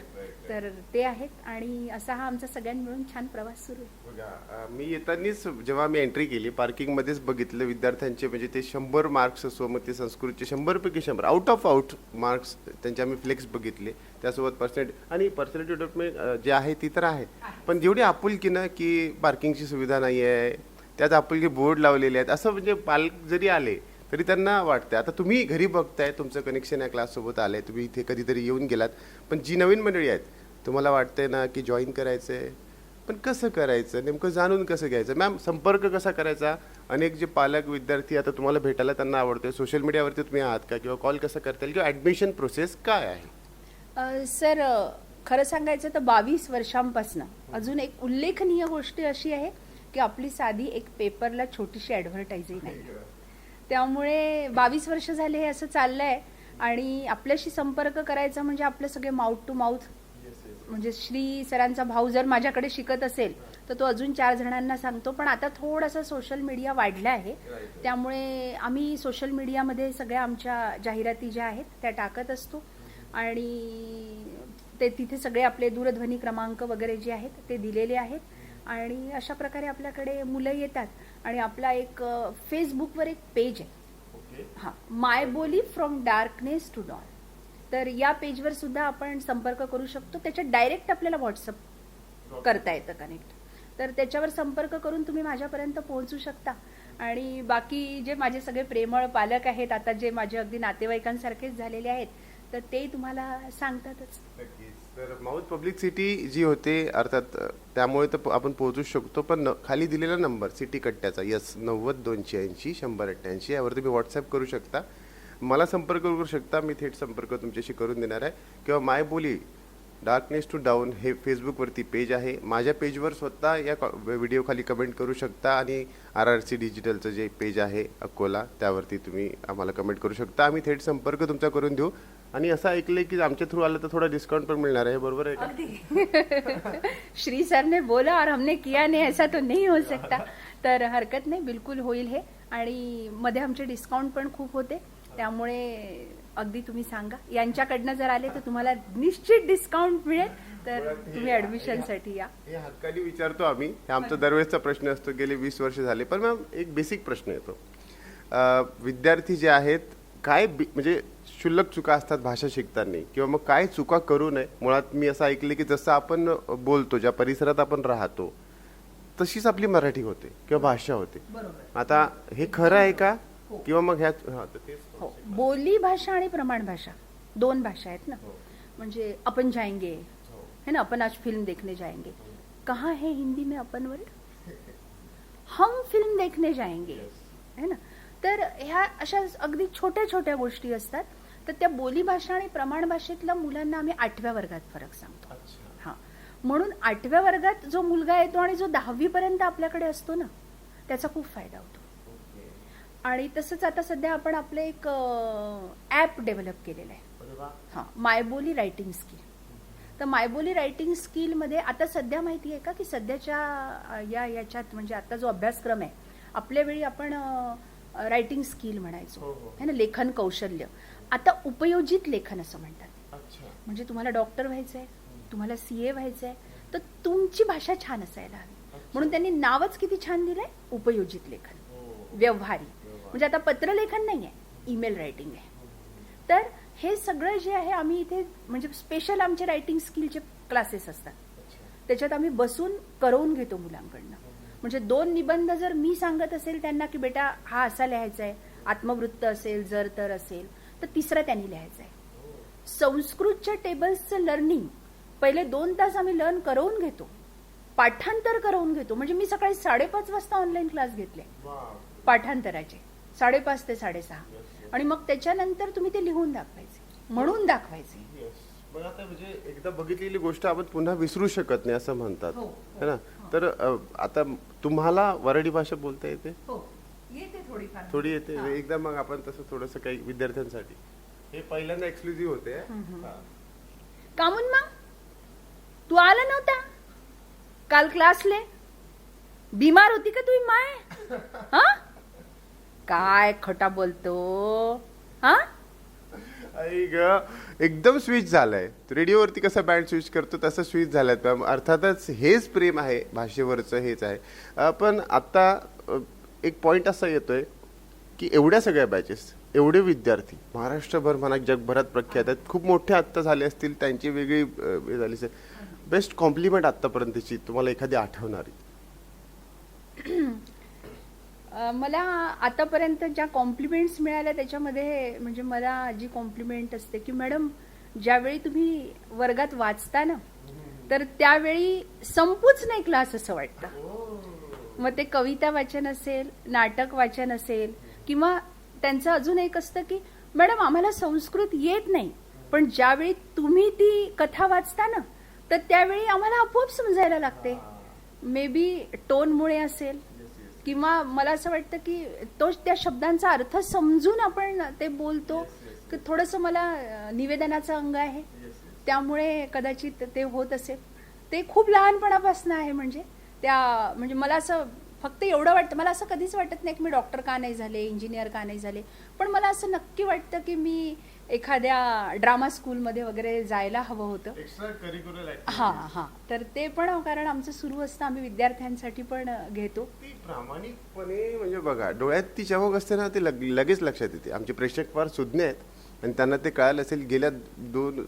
तर ते आहेत. आणि असा हा आमचा सगळ्यांनी मिळून छान प्रवास सुरू आहे. बघा, मी येतानीच जेव्हा मी एंट्री केली पार्किंगमध्येच बघितलं विद्यार्थ्यांचे, म्हणजे ते 100 मार्क्स असो, मग ते संस्कृतचे 100पैकी 100 आउट ऑफ आउट मार्क्स त्यांचे आम्ही फ्लेक्स बघितले. त्यासोबत पर्सनॅलिटी डेव्हलपमेंट जे आहे ती तर आहे, पण जेवढी आपुलकी ना की पार्किंगची सुविधा नाही आहे, त्यात आपुलकी बोर्ड लावलेले आहेत, असं म्हणजे पालक जरी आले तरी त्यांना वाटतं. आता तुम्ही घरी बघताय, तुमचं कनेक्शन या क्लाससोबत आलंय, तुम्ही इथे कधीतरी येऊन गेलात, पण जी नवीन मंडळी आहेत तुम्हाला वाटतंय ना की जॉईन करायचं आहे, पण कसं करायचं, नेमकं जाणून कसं घ्यायचं? मॅम, संपर्क कसा करायचा? अनेक जे पालक, विद्यार्थी आता तुम्हाला भेटायला त्यांना आवडतं, सोशल मीडियावरती तुम्ही आहात का, किंवा कॉल कसा करता येईल, किंवा ॲडमिशन प्रोसेस काय आहे? सर, खरं सांगायचं तर 22 वर्षांपासून अजून एक उल्लेखनीय गोष्ट अशी आहे की आपली साधी एक पेपरला छोटीशी ॲडव्हर्टायझिंग नाही. त्यामुळे 22 वर्ष झाले हे असं चाललंय. आणि आपल्याशी संपर्क करायचा म्हणजे आपलं सगळे माउथ टू माउथ. म्हणजे श्री सरांचा भाऊ जर माझ्याकडे शिकत असेल तर तो अजून 4 जणांना सांगतो. पण आता थोडासा सोशल मीडिया वाढला आहे, त्यामुळे आम्ही सोशल मीडियामध्ये सगळ्या आमच्या जाहिराती ज्या आहेत त्या टाकत असतो. आणि ते तिथे सगळे आपले दूरध्वनी क्रमांक वगैरे जे आहेत ते दिलेले आहेत. आणि अशा प्रकारे आपल्याकडे मुलं येतात. आणि आपला एक फेसबुकवर एक पेज आहे हां, माय बोली फ्रॉम डार्कनेस टू डॉन. तर या पेजवर सुद्धा आपण संपर्क करू शकतो. त्याच्यात डायरेक्ट आपल्याला व्हॉट्सअप करता येतं कनेक्ट. तर त्याच्यावर संपर्क करून तुम्ही माझ्यापर्यंत पोहोचू शकता. आणि बाकी जे माझे सगळे प्रेमळ पालक आहेत, आता जे माझे अगदी नातेवाईकांसारखेच झालेले आहेत, तर ते तुम्हाला सांगतातच. तर माउथ पब्लिसिटी जी होते अर्थात त्यामुळे तर आपण पोहोचू शकतो. पण खाली दिलेला नंबर सिटी कट्ट्याचा 90-280-100-88 यावर तुम्ही व्हॉट्सअप करू शकता, मला संपर्क करू शकता. मी थेट संपर्क तुमच्याशी करून देणार आहे. किंवा माय बोली डार्कनेस टू डाऊन हे फेसबुकवरती पेज आहे. माझ्या पेजवर स्वतः या व्हिडिओ खाली कमेंट करू शकता आणि RRC डिजिटलचं जे पेज आहे अकोला त्यावरती तुम्ही आम्हाला कमेंट करू शकता. आम्ही थेट संपर्क तुमचा करून देऊ. आणि असं ऐकलंय की आमच्या थ्रू आलं तर थोडा डिस्काउंट पण मिळणार आहे, बरोबर आहे का? श्री सर ने बोला और हमने किया नहीं, ऐसा तो नहीं हो सकता. तर हरकत नाही, बिलकुल होईल हे. आणि मध्ये आमचे डिस्काउंट पण खूप होते, त्यामुळे अगदी तुम्ही सांगा. यांच्याकडनं जर आले तर तुम्हाला निश्चित डिस्काउंट मिळेल. तर तुम्ही ऍडमिशनसाठी या. हे हक्काने विचारतो आम्ही, हे आमचा दरवेळेसचा प्रश्न असतो. गेले 20 वर्ष झाले. पण मॅम एक बेसिक प्रश्न येतो, विद्यार्थी जे आहेत काय म्हणजे क्षुल्लक चुका असतात भाषा शिकताना, किंवा मग काय चुका करू नये. मुळात मी असं ऐकले की जसं आपण बोलतो, ज्या परिसरात आपण राहतो तशीच आपली मराठी होते किंवा भाषा होते. आता हे खरं आहे का? किंवा मग ह्या हो, बोली भाषा आणि प्रमाण भाषा 2 भाषा आहेत ना. म्हणजे अपन जाएंगे है ना, अपन आज फिल्म देखने जाएंगे. कहाँ है हिंदी में अपन वर्ड? हम फिल्म देखने जाएंगे है ना. तर ह्या अशा अगदी छोट्या छोट्या गोष्टी असतात. तर त्या बोली भाषा आणि प्रमाण भाषेतल्या मुलांना आम्ही 8व्या वर्गात फरक सांगतो. हां, म्हणून 8व्या वर्गात जो मुलगा येतो आणि जो 10वी पर्यंत आपल्याकडे असतो ना, त्याचा खूप फायदा होतो. आणि तसंच आता सध्या आपण आपलं एक ॲप डेव्हलप केलेलं आहे. हां, मायबोली रायटिंग स्किल. तर मायबोली रायटिंग स्किलमध्ये आता सध्या माहिती आहे का की सध्याच्या याच्यात म्हणजे आता जो अभ्यासक्रम आहे, आपल्या वेळी आपण रायटिंग स्किल म्हणायचो है ना, लेखन कौशल्य. आता उपयोजित लेखन असं म्हणतात. म्हणजे तुम्हाला डॉक्टर व्हायचंय, तुम्हाला CA व्हायचंय, तर तुमची भाषा छान असायला हवी. म्हणून त्यांनी नावच किती छान दिलंय, उपयोजित लेखन, व्यवहारी. म्हणजे आता पत्रलेखन नाही आहे, ईमेल रायटिंग आहे. तर हे सगळं जे आहे आम्ही इथे म्हणजे स्पेशल आमचे रायटिंग स्किलचे क्लासेस असतात. त्याच्यात आम्ही बसून करवून घेतो मुलांकडनं. म्हणजे 2 निबंध जर मी सांगत असेल त्यांना की बेटा हा असा लिहायचा आहे, आत्मवृत्त असेल, जर तर असेल, तर 3रा त्यांनी लिहायचा आहे. संस्कृतच्या टेबल्सचं लर्निंग पहिले 2 तास आम्ही लर्न करवून घेतो, पाठांतर करवून घेतो. म्हणजे मी सकाळी 5:30 वाजता ऑनलाईन क्लास घेतले पाठांतराचे, 5:30 ते 6:30. आणि मग त्याच्यानंतर तुम्ही ते लिहून दाखवायचे, म्हणून दाखवायचे. पण आता म्हणजे एकदा बघितलेली गोष्ट आपण पुन्हा विसरू शकत नाही असं म्हणतात है ना. तर आता तुम्हाला वराडी भाषा बोलता येते? येते थोडीफार, थोडी येते. एकदा मग आपण तसं थोडंसं काही विद्यार्थ्यांसाठी हे पहिल्यांदा एक्सक्लुझिव्ह होते. का म्हणून मग तू आला नव्हता काल क्लासले? बिमार होती का तुझी माय? हा, काय खोटा बोलतो हा. एकदम स्विच झालाय. रेडिओवरती कसा बँड स्विच करतो तसं स्विच झालाय. अर्थातच हेच प्रेम आहे भाषेवरचं, हेच आहे. पण आता एक पॉइंट असा येतोय की एवढ्या सगळ्या बॅचेस, एवढे विद्यार्थी महाराष्ट्रभर म्हणा, जगभरात प्रख्यात आहेत, खूप मोठे आत्ता झाले असतील, त्यांची वेगळी झाली. बेस्ट कॉम्प्लिमेंट आतापर्यंतची तुम्हाला एखादी आठवणारी? मला आतापर्यंत ज्या कॉम्प्लिमेंट्स मिळाल्या त्याच्यामध्ये म्हणजे मला जी कॉम्प्लिमेंट असते की मॅडम ज्यावेळी तुम्ही वर्गात वाचता ना, तर त्यावेळी संपूच नाही क्लास असं वाटतं. मग ते कविता वाचन असेल, नाटक वाचन असेल, किंवा त्यांचं अजून एक असतं की मॅडम आम्हाला संस्कृत येत नाही, पण ज्यावेळी तुम्ही ती कथा वाचता ना, तर त्यावेळी आम्हाला आपोआप समजायला लागते. मे बी टोनमुळे असेल, किंवा मला असं वाटतं की तो त्या शब्दांचा अर्थ समजून आपण ते बोलतो. की थोडंसं मला निवेदनाचं अंग आहे, त्यामुळे कदाचित ते होत असेल. ते खूप लहानपणापासून आहे. म्हणजे मला असं फक्त एवढं वाटतं, मला असं कधीच वाटत नाही की मी डॉक्टर का नाही झाले, इंजिनियर का नाही झाले, पण मला असं नक्की वाटतं की मी एखाद्या ड्रामा स्कूलमध्ये वगैरे जायला हवं होतं. एक्स्ट्रा करिक्युलर हां, तर ते पण कारण आमचं सुरू असतं, आम्ही विद्यार्थ्यांसाठी पण घेतो. ती प्रामाणिकपणे म्हणजे बघा, डोळ्यात ती चमक असते ना, ती लगेच लक्षात येते. आमचे प्रेक्षक फार सुज्ञ आहेत आणि त्यांना ते कळालं असेल गेल्या 2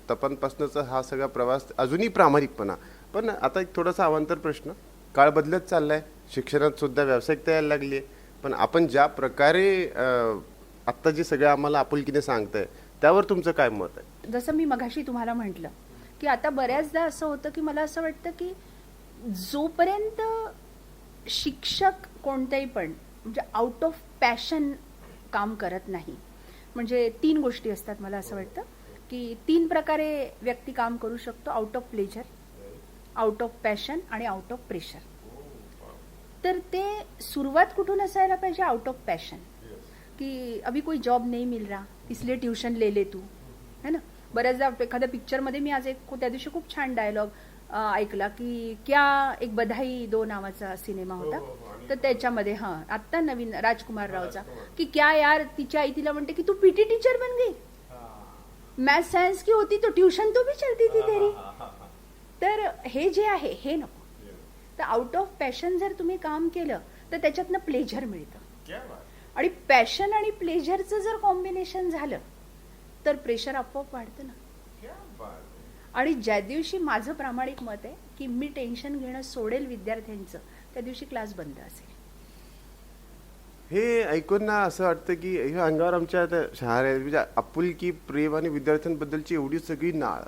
तपांपासूनचा हा सगळा प्रवास, अजूनही प्रामाणिकपणा. पण आता एक थोडासा अवांतर प्रश्न, काळ बदलत चाललाय, शिक्षणात सुद्धा व्यावसायिकता यायला लागली आहे, पण आपण ज्या प्रकारे आत्ता जे सगळं आम्हाला आपुलकीने सांगताय त्यावर तुमचं काय मत आहे? जसं मी मगाशी तुम्हाला म्हटलं की आता बऱ्याचदा असं होतं की मला असं वाटतं की जोपर्यंत शिक्षक कोणतेही पण म्हणजे आउट ऑफ पॅशन काम करत नाही, म्हणजे 3 गोष्टी असतात मला असं वाटतं की 3 प्रकारे व्यक्ती काम करू शकतो, out of pleasure, out of passion आणि आउट ऑफ प्रेशर. तर ते सुरुवात कुठून असायला पाहिजे? आउट ऑफ पॅशन, कि अभी कोई जॉब नहीं मिल रहा इसलिए ट्यूशन ले ले तू, है ना. बऱ्याचदा एखाद्या पिक्चरमध्ये मी आज त्या दिवशी खूप छान डायलॉग ऐकला की क्या एक बधाई 2 नावाचा सिनेमा होता, तर त्याच्यामध्ये आत्ता नवीन राजकुमार रावचा की क्या यार, तिची आई तिला म्हणते की तू पीटी टीचर बन गई, मैथ सायन्स की होती तो ट्यूशन तो भी चलती थी तेरी. तर हे जे आहे हे नको. तर आउट ऑफ पॅशन जर तुम्ही काम केलं तर त्याच्यातनं प्लेजर मिळतं, आणि पॅशन आणि प्लेजरचं जर कॉम्बिनेशन झालं तर प्रेशर आपोआप वाढतं ना. आणि ज्या दिवशी माझं प्रामाणिक मत आहे की मी टेन्शन घेणं सोडेल विद्यार्थ्यांचं, त्या दिवशी क्लास बंद असेल. हे ऐकून ना असं वाटतं की हे अंगावर आमच्या आता शहर म्हणजे आपुलकी, प्रेम आणि विद्यार्थ्यांबद्दलची एवढी सगळी नाळ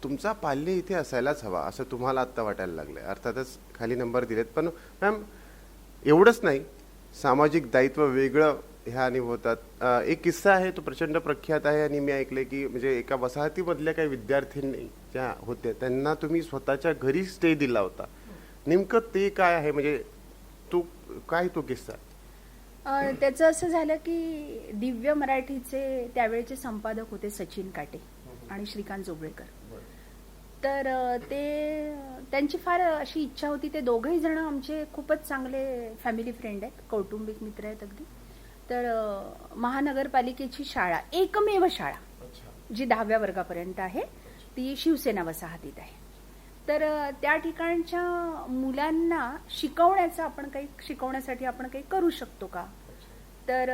तुमचा पाल्य इथे असायलाच हवा असं तुम्हाला आत्ता वाटायला लागलंय. अर्थातच खाली नंबर दिलेत, पण मॅम एवढंच नाही, सामाजिक दायित्व वेगळं ह्या निभवतात. एक किस्सा आहे, तो प्रचंड प्रख्यात आहे आणि मी ऐकलंय की म्हणजे एका वसाहतीमधल्या काही विद्यार्थ्यांनी ज्या होत्या त्यांना तुम्ही स्वतःच्या घरी स्टे दिला होता. नेमकं ते काय आहे, म्हणजे तो किस्सा? त्याचं असं झालं की दिव्य मराठीचे त्यावेळेचे संपादक होते सचिन काटे आणि श्रीकांत जोगळेकर. तर त्यांची फार अशी इच्छा होती, ते दोघंही जण आमचे खूपच चांगले फॅमिली फ्रेंड आहेत, कौटुंबिक मित्र आहेत अगदी. तर महानगरपालिकेची शाळा, एकमेव शाळा जी 10व्या वर्गापर्यंत आहे, ती शिवसेना वसाहतीत आहे. तर त्या ठिकाणच्या मुलांना शिकवण्यासाठी आपण काही करू शकतो का? तर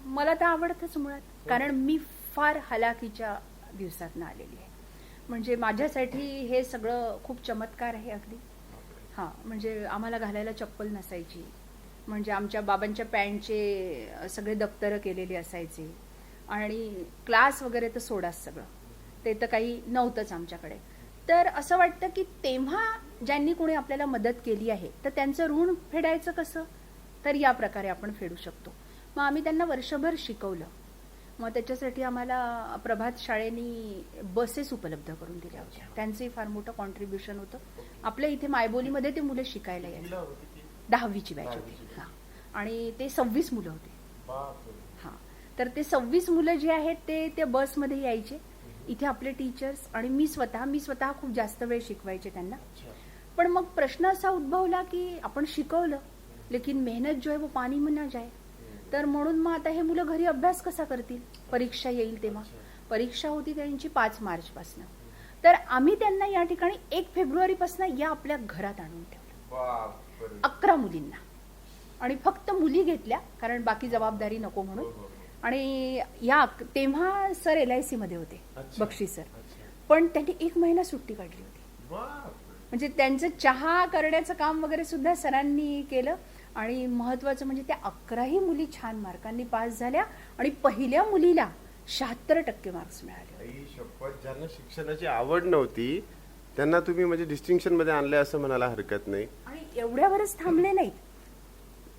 मला तर आवडतंच मुळात, कारण मी फार हलाखीच्या दिवसातनं आलेली आहे. म्हणजे माझ्यासाठी हे सगळं खूप चमत्कार आहे अगदी. म्हणजे आम्हाला घालायला चप्पल नसायची, म्हणजे आमच्या बाबांच्या पॅन्टचे सगळे दप्तरं केलेले असायचे, आणि क्लास वगैरे तर सोडाच, सगळं ते तर काही नव्हतंच आमच्याकडे. तर असं वाटतं की तेव्हा ज्यांनी कोणी आपल्याला मदत केली आहे तर त्यांचं ऋण फेडायचं कसं, तर या प्रकारे आपण फेडू शकतो. मग आम्ही त्यांना वर्षभर शिकवलं. मग त्याच्यासाठी आम्हाला प्रभात शाळेनी बसेस उपलब्ध करून दिल्या होत्या, त्यांचंही फार मोठं कॉन्ट्रीब्युशन होतं. आपल्या इथे मायबोलीमध्ये ते मुलं शिकायला यायचे, 10वीची बॅच होती. आणि ते 26 मुलं होते. तर ते 26 मुलं जे आहेत ते त्या बसमध्ये यायचे. इथे आपले टीचर्स आणि मी स्वतः खूप जास्त वेळ शिकवायचे त्यांना. पण मग प्रश्न असा उद्भवला की आपण शिकवलं, लेकिन मेहनत जो आहे वो पाणी में ना जाए. तर म्हणून मग आता हे मुलं घरी अभ्यास कसा करतील, परीक्षा येईल तेव्हा. परीक्षा होती त्यांची 5 मार्चपासून. तर आम्ही त्यांना या ठिकाणी 1 फेब्रुवारीपासून या आपल्या घरात आणून ठेवलं, 11 मुलींना. आणि फक्त मुली घेतल्या कारण बाकी जबाबदारी नको म्हणून. आणि तेव्हा सर LIC मध्ये होते, बक्षी सर. पण त्यांनी 1 महिना सुट्टी काढली होती. म्हणजे त्यांचं चहा करण्याचं काम वगैरे सुद्धा सरांनी केलं. आणि महत्वाचं म्हणजे त्या 11ही मुली छान मार्कांनी पास झाल्या आणि पहिल्या मुलीला 76% मार्क्स मिळाले. ज्यांना शिक्षणाची आवड नव्हती त्यांना तुम्ही म्हणजे डिस्टिंक्शन मध्ये आणले असं म्हणायला हरकत नाही. आणि एवढ्यावरच थांबले नाहीत.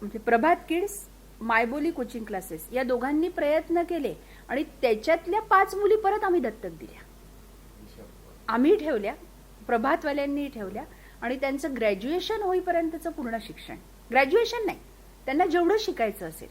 म्हणजे प्रभात किड्स, मायबोली कोचिंग क्लासेस या दोघांनी प्रयत्न केले आणि त्याच्यातल्या 5 मुली परत आम्ही दत्तक दिल्या, आम्ही ठेवल्या, प्रभातवाल्यांनी ठेवल्या. आणि त्यांचं ग्रॅज्युएशन होईपर्यंतचं पूर्ण शिक्षण, ग्रॅज्युएशन नाही, त्यांना जेवढं शिकायचं असेल.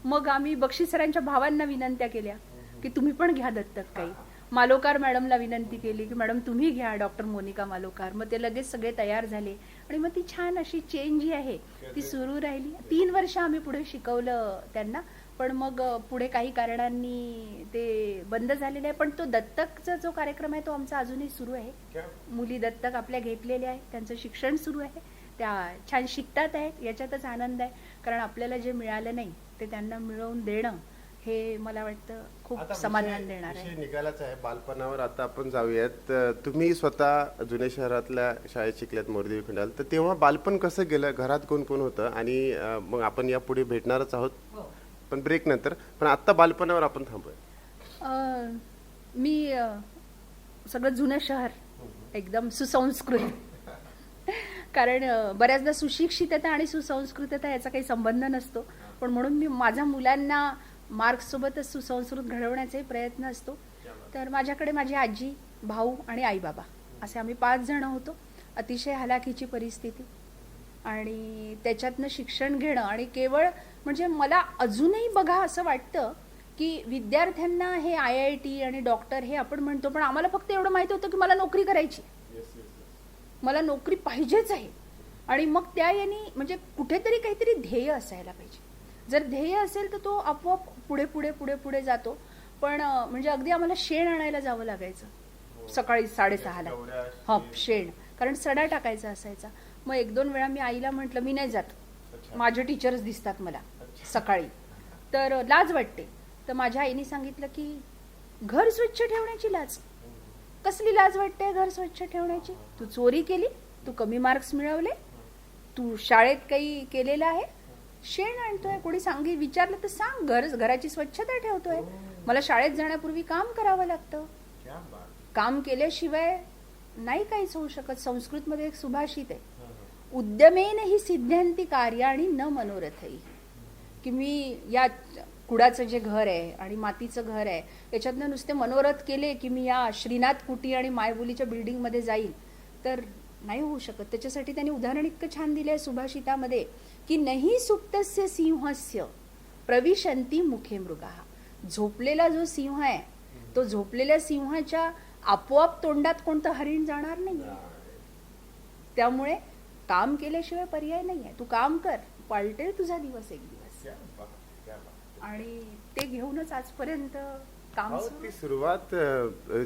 मग आम्ही बक्षी सरांच्या भावांना विनंत्या केल्या की तुम्ही पण घ्या दत्तक काही. मालोकार मॅडमला विनंती केली की मॅडम तुम्ही घ्या, डॉक्टर मोनिका मालोकार. मग ते लगेच सगळे तयार झाले आणि मग ती छान अशी चेन जी आहे ती सुरू राहिली. 3 वर्ष आम्ही पुढे शिकवलं त्यांना. पण मग पुढे काही कारणांनी ते बंद झालेलं आहे. पण तो दत्तकचा जो कार्यक्रम आहे तो आमचा अजूनही सुरू आहे. मुली दत्तक आपल्या घेतलेल्या आहेत, त्यांचं शिक्षण सुरू आहे, त्या छान शिकतात आहेत, याच्यातच आनंद आहे. कारण आपल्याला जे मिळालं नाही ते त्यांना मिळवून देणं हे मला वाटतं खूप आता समाधान देणार विषय आहे. निघालाच आहे बालपणावर. आता आपण जाऊयात. तुम्ही स्वतः जुन्या शहरातल्या शाळेत शिकल्यात मोरदेवी खंडाल, तर तेव्हा बालपण कसं गेलं, घरात कोण कोण होतं, आणि मग आपण यापुढे भेटणारच आहोत पण ब्रेक नंतर. पण आता बालपणावर आपण थांबूया. मी सगळं जुनं शहर एकदम सुसंस्कृत, कारण बऱ्याचदा सुशिक्षितता आणि सुसंस्कृतता याचा काही संबंध नसतो, पण म्हणून मी माझ्या मुलांना मार्क्ससोबतच सुसंस्कृत घडवण्याचाही प्रयत्न असतो. तर माझ्याकडे माझी आजी, भाऊ आणि आईबाबा असे आम्ही 5 जण होतो. अतिशय हलाखीची परिस्थिती आणि त्याच्यातनं शिक्षण घेणं. आणि केवळ म्हणजे मला अजूनही बघा असं वाटतं की विद्यार्थ्यांना हे IIT आणि डॉक्टर हे आपण म्हणतो, पण आम्हाला फक्त एवढं माहिती होतं की मला नोकरी करायची, मला नोकरी पाहिजेच आहे. आणि मग त्या यांनी म्हणजे कुठेतरी काहीतरी ध्येय असायला पाहिजे. जर ध्येय असेल तर तो आपोआप पुढे पुढे पुढे पुढे जातो. पण म्हणजे अगदी आम्हाला शेण आणायला जावं लागायचं सकाळी 6:30ला. हा, शेण, कारण सडा टाकायचा असायचा. मग 1-2 वेळा मी आईला म्हटलं मी नाही जात, माझे टीचर्स दिसतात मला सकाळी, तर लाज वाटते. तर माझ्या आईने सांगितलं की घर स्वच्छ ठेवण्याची लाज, कसली लाज वाटते घर स्वच्छ ठेवण्याची? तू चोरी केली, तू कमी मार्क्स मिळवले, तू शाळेत काही केलेलं आहे, शेण आणतोय, कोणी विचारलं तर सांग, घराची स्वच्छता ठेवतोय. मला शाळेत जाण्यापूर्वी काम करावं लागतं, काम केल्याशिवाय नाही काहीच होऊ शकत. संस्कृतमध्ये एक सुभाषित आहे, उद्यमेन ही सिद्ध्यंती कार्याणि न मनोरथई, की मी या कुडाचं जे घर आहे आणि मातीचं घर आहे याच्यातनं नुसते मनोरथ केले की मी या श्रीनाथ कुटी आणि मायबोलीच्या बिल्डिंगमध्ये जाईल, तर नाही होऊ शकत. त्याच्यासाठी त्यांनी उदाहरण इतकं छान दिलं आहे सुभाषितामध्ये की नाही सुप्तस्य सिंहस्य प्रविशंती मुखे मृगाः. झोपलेला जो सिंह आहे तो झोपलेल्या सिंहाच्या आपोआप तोंडात कोणतं हरिण जाणार नाही. त्यामुळे काम केल्याशिवाय पर्याय नाही आहे. तू काम कर, पालटेल तुझा दिवस एक दिवस. आणि ते घेऊनच आजपर्यंत काम ती सुरुवात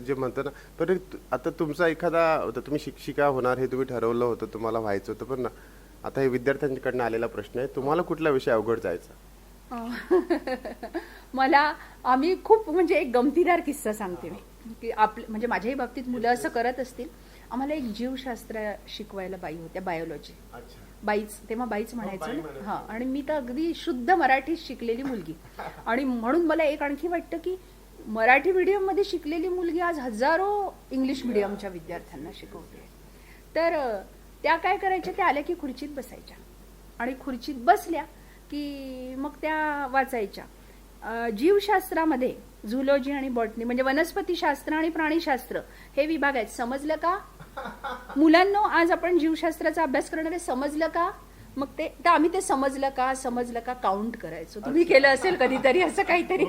जे म्हणतो ना. पण आता तुमचा एखादा तुम्ही शिक्षिका होणार हे तुम्ही ठरवलं होतं, तुम्हाला व्हायचं होतं, पण आता हे विद्यार्थ्यांकडनं आलेला प्रश्न आहे, तुम्हाला कुठला विषय अवघड जायचा? मला आम्ही खूप म्हणजे एक गमतीदार किस्सा सांगते मी की म्हणजे माझ्याही बाबतीत मुलं असं करत असतील. आम्हाला एक जीवशास्त्र शिकवायला बाई होत्या, बायोलॉजी बाईच, तेव्हा बाईच म्हणायचं ना. हा, आणि मी तर अगदी शुद्ध मराठीत शिकलेली मुलगी, आणि म्हणून मला एक आणखी वाटतं की मराठी मीडियम मध्ये शिकलेली मुलगी आज हजारो इंग्लिश मीडियमच्या विद्यार्थ्यांना शिकवते. तर त्या काय करायच्या, त्या आल्या की खुर्चीत बसायच्या आणि खुर्चीत बसल्या की मग त्या वाचायच्या. जीवशास्त्रामध्ये झुलॉजी आणि बॉटनी म्हणजे वनस्पतीशास्त्र आणि प्राणीशास्त्र हे विभाग आहेत. समजलं का मुलांनो? आज आपण जीवशास्त्राचा अभ्यास करणारे, समजलं का? मग ते तर आम्ही ते समजलं का काउंट करायचो. तुम्ही केलं असेल कधीतरी असं काहीतरी.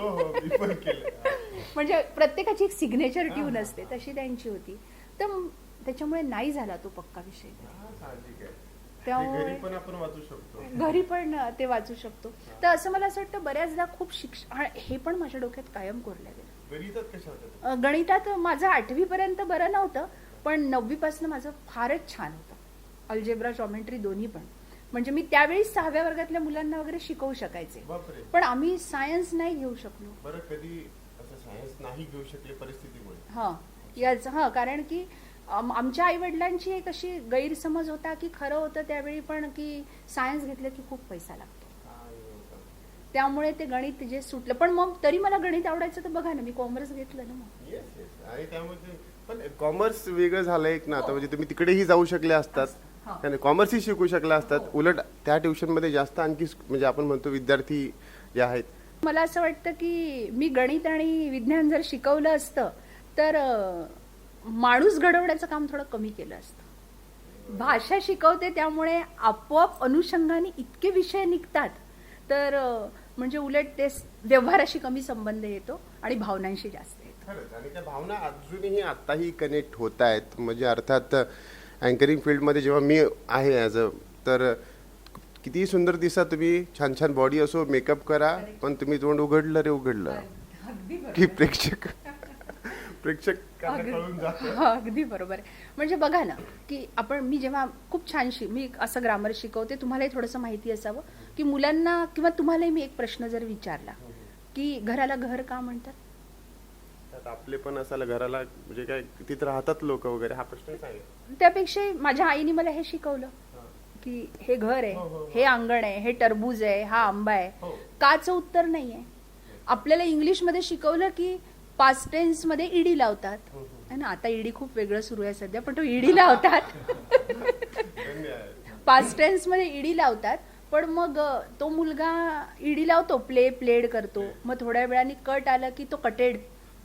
म्हणजे प्रत्येकाची एक सिग्नेचर ट्यून असते, तशी त्यांची होती. तर त्याच्यामुळे नाही झाला तो पक्का विषय. त्यामुळे घरी पण ते वाचू शकतो. तर असं मला असं वाटतं बऱ्याचदा खूप शिक्षण हे पण माझ्या डोक्यात कायम कोरल्या गेलं. गणितात माझं 8वी पर्यंत बरं नव्हतं, पण 9वी पासून माझं फारच छान होतं. अल्जेब्रा, जॉमेट्री दोन्ही पण. म्हणजे मी त्यावेळी 6व्या वर्गातल्या मुलांना वगैरे शिकवू शकायचे, पण आम्ही सायन्स नाही घेऊ शकलो. बरं, कधी असं सायन्स नाही घेऊ शकले परिस्थितीमुळे? हा, कारण की आमच्या आई वडिलांची एक अशी गैरसमज होता की खरं होतं त्यावेळी पण की सायन्स घेतलं की खूप पैसा लागतो, त्यामुळे ते गणित जे सुटलं. पण मग तरी मला गणित आवडायचं, तर बघा ना मी कॉमर्स घेतलं ना मग. आणि त्यामध्ये पण कॉमर्स वेगळं झालं एक ना. आता म्हणजे तुम्ही तिकडेही जाऊ शकले असतात, कॉमर्सही शिकू शकला असतात. उलट त्या ट्युशन मध्ये जास्त आणखी म्हणजे आपण म्हणतो विद्यार्थी जे आहेत. मला असं वाटतं की मी गणित आणि विज्ञान जर शिकवलं असतं तर माणूस घडवण्याचं काम थोडं कमी केलं असतं. भाषा शिकवते त्यामुळे आपोआप अनुषंगाने इतके विषय निघतात, तर म्हणजे उलट ते व्यवहाराशी कमी संबंध येतो आणि भावनांशी जास्त येतो. आणि त्या भावना अजूनही आताही कनेक्ट होत आहेत. म्हणजे अर्थात अँकरिंग फील्डमध्ये जेव्हा मी आहे तर किती सुंदर दिसा तुम्ही, छान छान बॉडी असो, मेकअप करा, पण तुम्ही तोंड उघडलं रे उघडलं की प्रेक्षक कळून जातं. अगदी बरोबर आहे. म्हणजे बघा ना की मी जेव्हा खूप छान मी असं ग्रामर शिकवते, तुम्हालाही थोडंसं माहिती असावं की मुलांना किंवा तुम्हालाही मी एक प्रश्न जर विचारला की घराला घर का म्हणतात, त्यात आपले पण असायला घराला म्हणजे काय तिथे राहतात लोक वगैरे, हा प्रश्नच आहे. त्यापेक्षा माझ्या आईने मला हे शिकवलं की हे घर आहे, हे अंगण आहे, हे टरबूज आहे, हा आंबा आहे. काचं उत्तर नाहीये. आपल्याला इंग्लिशमध्ये शिकवलं की पास्ट टेन्स मध्ये ईडी लावतात है ना. आता ईडी खूप वेगळं सुरू आहे सध्या, पण तो ईडी लावतात. पास्ट टेन्स मध्ये ईडी लावतात, पण मग तो मुलगा ईडी लावतो, प्लेड करतो, मग थोड्या वेळाने कट आलं की तो कटेड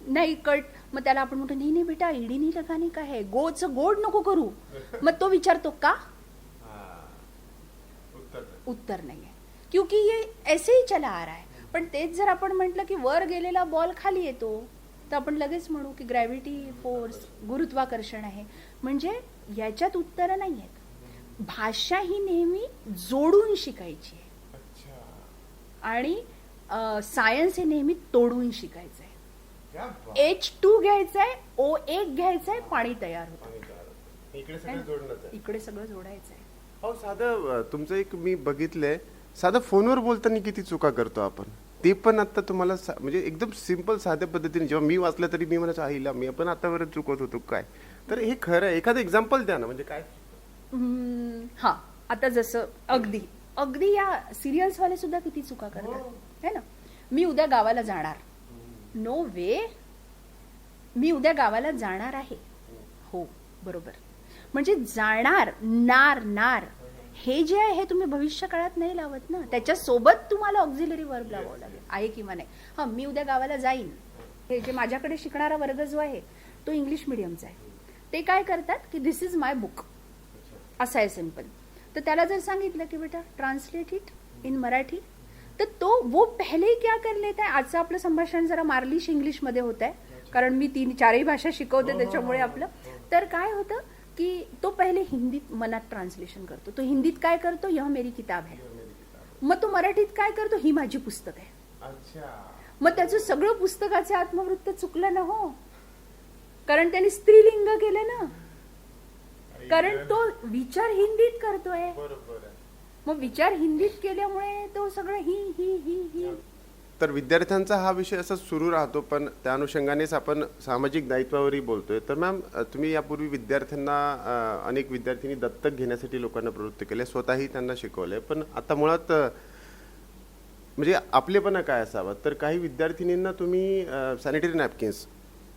नाही कट, मग त्याला आपण म्हणतो नाही बेटा ईडी नाही लगाने का है, गोचं गोड नको करू. मग तो विचारतो का, उत्तर नाहीये, क्योंकि ये ऐसे ही चला आ रहा है. पण तेच जर आपण म्हटलं की वर गेलेला बॉल खाली येतो, तर आपण लगेच म्हणू की ग्रॅव्हिटी फोर्स, गुरुत्वाकर्षण आहे. म्हणजे याच्यात उत्तरं नाही आहेत. भाषा ही नेहमी जोडून शिकायची आहे आणि सायन्स हे नेहमी तोडून शिकायचं आहे. H2 घ्यायचंय, O1 घ्यायचंय, पाणी तयार होतं. इकडे सगळं जोडायचं आहे. हो, साधं तुमचं एक मी बघितलंय, साधं फोनवर बोलताना किती चुका करतो आपण, ते पण आता तुम्हाला म्हणजे एकदम सिंपल साध्या पद्धतीने जेव्हा मी वाचलं तरी मी म्हणायचं आईला मी पण आतापर्यंत चुकत होतो काय. तर हे खरं आहे, एखादं एक्झाम्पल द्या ना. म्हणजे काय हा, आता जसं अगदी या सिरियल्स वाले सुद्धा किती चुका करतात है ना. मी उद्या गावाला जाणार, नो वे, मी उद्या गावाला जाणार आहे. हो बरोबर, म्हणजे जाणार, नार हे जे आहे हे तुम्ही भविष्य काळात नाही लावत ना, त्याच्या सोबत तुम्हाला ऑक्झिलरी वर्ब लावावं लागेल, आहे किंवा नाही. हा, मी उद्या गावाला जाईन. हे जे माझ्याकडे शिकणारा वर्ग जो आहे तो इंग्लिश मिडियमचा आहे. ते काय करतात की दिस इज माय बुक, असं आहे सिंपल. तर त्याला जर सांगितलं की बेटा ट्रान्सलेट इट इन मराठी, तर तो वो पहले क्या कर लेता है. आजचं आपलं संभाषण जरा मार्लिश इंग्लिश मध्ये होत आहे, कारण मी 3-4 भाषा शिकवते त्याच्यामुळे आपलं. तर काय होतं की तो पहिले हिंदीत मनात ट्रान्सलेशन करतो. तो हिंदीत काय करतो, यह मेरी किताब है. मग तो मराठीत काय करतो, ही माझी पुस्तक आहे. मग त्याचं सगळं पुस्तकाचे आत्मवृत्त चुकलं ना हो, कारण त्याने स्त्रीलिंग केलं ना, कारण तो विचार हिंदीत करतोय. मग विचार हिंदीत केल्यामुळे तो सगळं ही. तर विद्यार्थ्यांचा हा विषय असा सुरू राहतो, पण त्या अनुषंगानेच आपण सामाजिक दायित्वावरही बोलतोय. तर मॅम, तुम्ही यापूर्वी विद्यार्थ्यांना अनेक विद्यार्थ्यांनी दत्तक घेण्यासाठी लोकांना प्रवृत्त केले, स्वतःही त्यांना शिकवले. पण आता मुळात म्हणजे आपलेपणा काय असावा, तर काही विद्यार्थिनींना तुम्ही सॅनिटरी नॅपकिन्स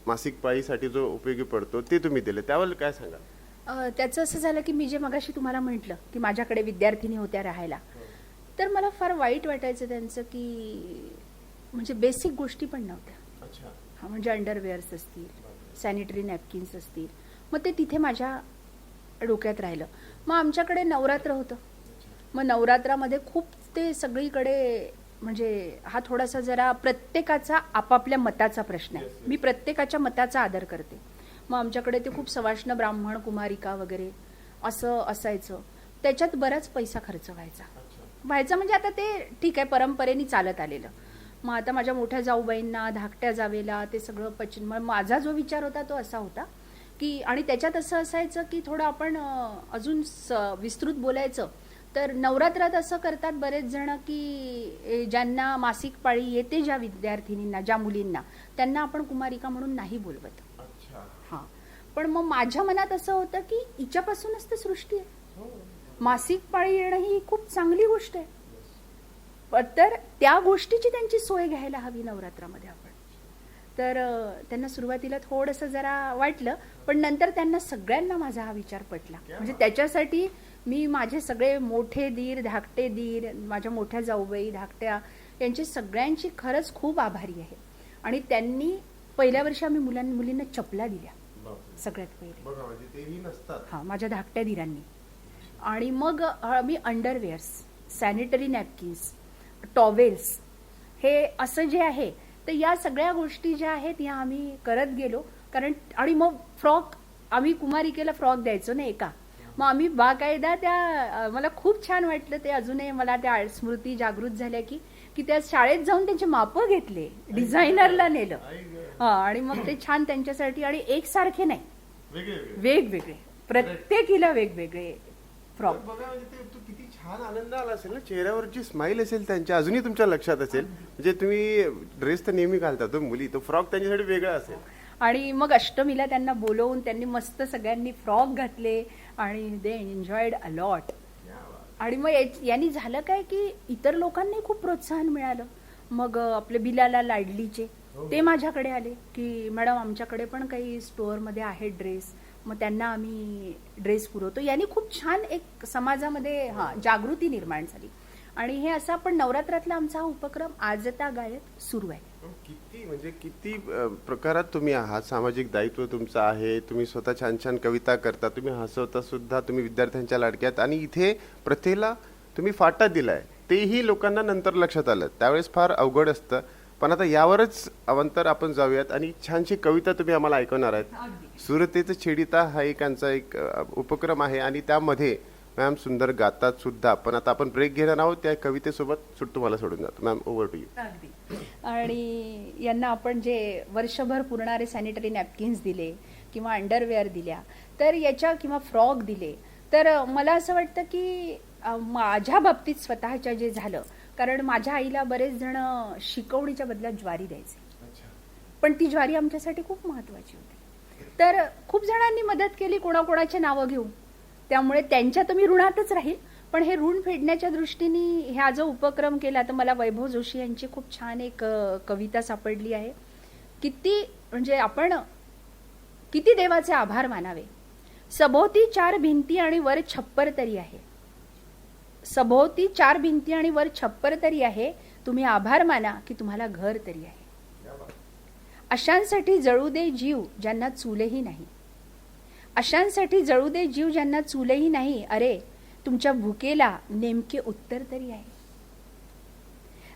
मासिक पाळीसाठी जो उपयोगी पडतो ते तुम्ही दिले, त्यावर काय सांगाल. त्याचं असं झालं की मी जे मगाशी तुम्हाला म्हटलं की माझ्याकडे विद्यार्थिनी होत्या राहायला, तर मला फार वाईट वाटायचं त्यांचं की म्हणजे बेसिक गोष्टी पण नव्हत्या. हा, म्हणजे अंडरवेअर्स असतील, सॅनिटरी नॅपकिन्स असतील, मग ते तिथे माझ्या डोक्यात राहिलं. मग आमच्याकडे नवरात्र होतं, मग नवरात्रामध्ये खूप ते सगळीकडे म्हणजे हा थोडासा जरा प्रत्येकाचा आपापल्या मताचा प्रश्न आहे. मी प्रत्येकाच्या मताचा आदर करते. मग आमच्याकडे ते खूप सवाष्ण ब्राह्मण कुमारिका वगैरे असं असायचं. त्याच्यात बराच पैसा खर्च व्हायचा म्हणजे आता ते ठीक आहे, परंपरेने चालत आलेलं. मग आता माझ्या मोठ्या जाऊबाईंना, धाकट्या जावेला ते सगळं पचन. मग माझा जो विचार होता तो असा होता की, आणि त्याच्यात असं असायचं की थोडं आपण अजून विस्तृत बोलायचं तर नवरात्रात असं करतात बरेच जण की ज्यांना मासिक पाळी येते, ज्या विद्यार्थिनींना, ज्या मुलींना, त्यांना आपण कुमारिका म्हणून नाही बोलवत. हा, पण मग माझ्या मनात असं होतं की हिच्यापासूनच तर सृष्टी आहे. मासिक पाळी येणं ही खूप चांगली गोष्ट आहे, तर त्या गोष्टीची त्यांची सोय घ्यायला हवी नवरात्रामध्ये आपण. तर त्यांना सुरुवातीला थोडंसं जरा वाटलं, पण नंतर त्यांना सगळ्यांना माझा हा विचार पटला. म्हणजे त्याच्यासाठी मी माझे सगळे मोठे दीर, धाकटे दीर, माझ्या मोठ्या जाऊबाई, धाकट्या, यांची सगळ्यांची खरंच खूप आभारी आहे. आणि त्यांनी पहिल्या वर्षी आम्ही मुलींना चपला दिल्या सगळ्यात पहिले, हा, माझ्या धाकट्या दीरांनी. आणि मग आम्ही अंडरवेअर्स, सॅनिटरी नॅपकिन्स, टॉवेल्स, हे असं जे आहे, तर या सगळ्या गोष्टी ज्या आहेत या आम्ही करत गेलो. कारण आणि मग फ्रॉक, आम्ही कुमारिकेला फ्रॉक द्यायचो ना एका, मग आम्ही बाकायदा त्या मला खूप छान वाटलं ते. अजूनही मला त्या स्मृती जागृत झाल्या की त्या शाळेत जाऊन त्यांचे मापं घेतले, डिझायनरला नेलं. आणि मग ते छान त्यांच्यासाठी, आणि एकसारखे नाही, वेगवेगळे, प्रत्येकीला वेगवेगळे फ्रॉक. बघा म्हणजे तो किती छान आनंद आला असेल ना, चेहऱ्यावरची स्माईल असेल त्यांच्या, अजूनही तुमच्या लक्षात असेल. म्हणजे तुम्ही ड्रेस तर नेहमी घालता, तो मुली, तो फ्रॉक त्यांच्यासाठी वेगळा असेल. आणि मग अष्टमीला त्यांना बोलवून त्यांनी मस्त सगळ्यांनी फ्रॉक घातले आणि दे एन्जॉयड अलॉट. आणि मग यांनी झालं काय की इतर लोकांनी खूप प्रोत्साहन मिळालं. मग आपले बिलाला लाडलीचे ते माझ्याकडे आले की मॅडम आमच्याकडे पण काही स्टोअरमध्ये आहेत ड्रेस, मग त्यांना आम्ही ड्रेस पुरवतो. यांनी खूप छान एक समाजामध्ये जागृती निर्माण झाली. आणि हे असं आपण नवरात्रातला आमचा हा उपक्रम आजतागायत सुरू आहे. किती म्हणजे किती प्रकारात तुम्ही आहात, सामाजिक दायित्व तुमचं आहे, तुम्ही स्वतः छान छान कविता करता, तुम्ही हसवता सुद्धा, तुम्ही विद्यार्थ्यांच्या लाडक्यात, आणि इथे प्रथेला तुम्ही फाटा दिलाय, तेही लोकांना नंतर लक्षात आलं. त्यावेळेस फार अवघड असतं. पण आता यावरच अवंतर आपण जाऊयात आणि छानशी कविता तुम्ही आम्हाला ऐकवणार आहेत. सुरतेचं छेडिता हा एक उपक्रम आहे आणि त्यामध्ये मॅम सुंदर गातात सुद्धा. पण आता आपण ब्रेक घेणार आहोत, त्या कवितेसोबत तुम्हाला सोडून जातो. Ma'am, over to you. आणि यांना आपण जे वर्षभर पुरणारे सॅनिटरी नॅपकिन्स दिले किंवा अंडरवेअर दिल्या तर याच्या, किंवा फ्रॉक दिले, तर मला असं वाटतं की माझ्या बाबतीत स्वतःच्या जे झालं, कारण माझ्या आईला बरेच जण शिकवणीच्या बदल्यात ज्वारी द्यायचे, पण ती ज्वारी आमच्यासाठी खूप महत्वाची होती. तर खूप जणांनी मदत केली, कोणाकोणाचे नावं घेऊ, त्यामुळे त्यांच्या तर मी ऋणातच राहील. पण हे ऋण फेडण्याच्या दृष्टीने हा जो उपक्रम केला, तर मला वैभव जोशी यांची खूप छान एक कविता सापडली आहे. म्हणजे आपण किती देवाचे आभार मानावे. सभोवती 4 भिंती आणि वर छप्पर तरी आहे. सभोवती 4 भिंती आणि वर छप्पर तरी आहे, तुम्ही आभार माना की तुम्हाला घर तरी आहे. अशांसाठी जळू दे जीव ज्यांना चूलही नाही. अशांसाठी जळू दे जीव ज्यांना चूलही नाही. अरे तुमच्या भुकेला नेमके उत्तर तरी आहे.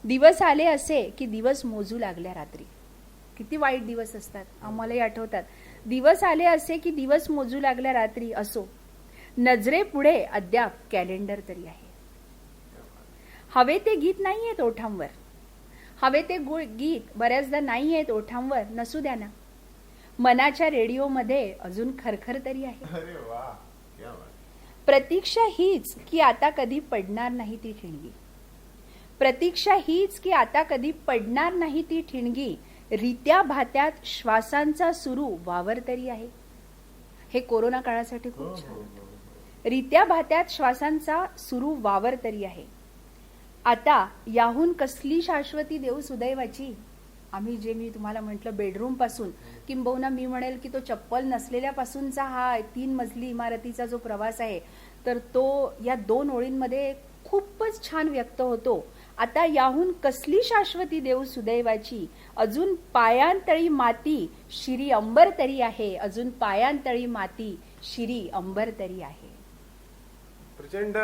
दिवस आले असे की दिवस मोजू लागल्या रात्री. किती वाईट दिवस असतात, आम्हालाही आठवतात. दिवस आले असे की दिवस मोजू लागल्या रात्री. असो नजरे पुढे अद्याप कॅलेंडर तरी आहे. हवे ते गीत नाही आहेत ओठांवर, हवे ते गीत बऱ्याचदा नाही आहेत ओठांवर. नसू द्या ना, मनाच्या रेडिओमध्ये अजून खरखर तरी आहे. प्रतीक्षा हीच की आता कधी पडणार नाही ती ठिणगी. प्रतीक्षा हीच की आता कधी पडणार नाही ती ठिणगी. रित्या भात्यात श्वासांचा सुरू वावर तरी आहे. हे कोरोना काळासाठी खूप छान होतं. रित्या भात्यात श्वासांचा सुरू वावर तरी आहे. आता याहून कसली शाश्वती देऊ सुदैवाची. मी तुम्हाला म्हटलं बेडरूम पासून, किंबहुना मी म्हणेल की तो चप्पल नसलेल्यापासूनचा हा 3 मजली इमारतीचा जो प्रवास आहे, तर तो या 2 ओळींमध्ये खूपच छान व्यक्त होतो. आता याहून कसली शाश्वती देऊ सुदैवाची. अजून पायांतळी माती शिरी अंबर तरी आहे. अजून पायांतळी माती शिरी अंबर तरी आहे. प्रचंड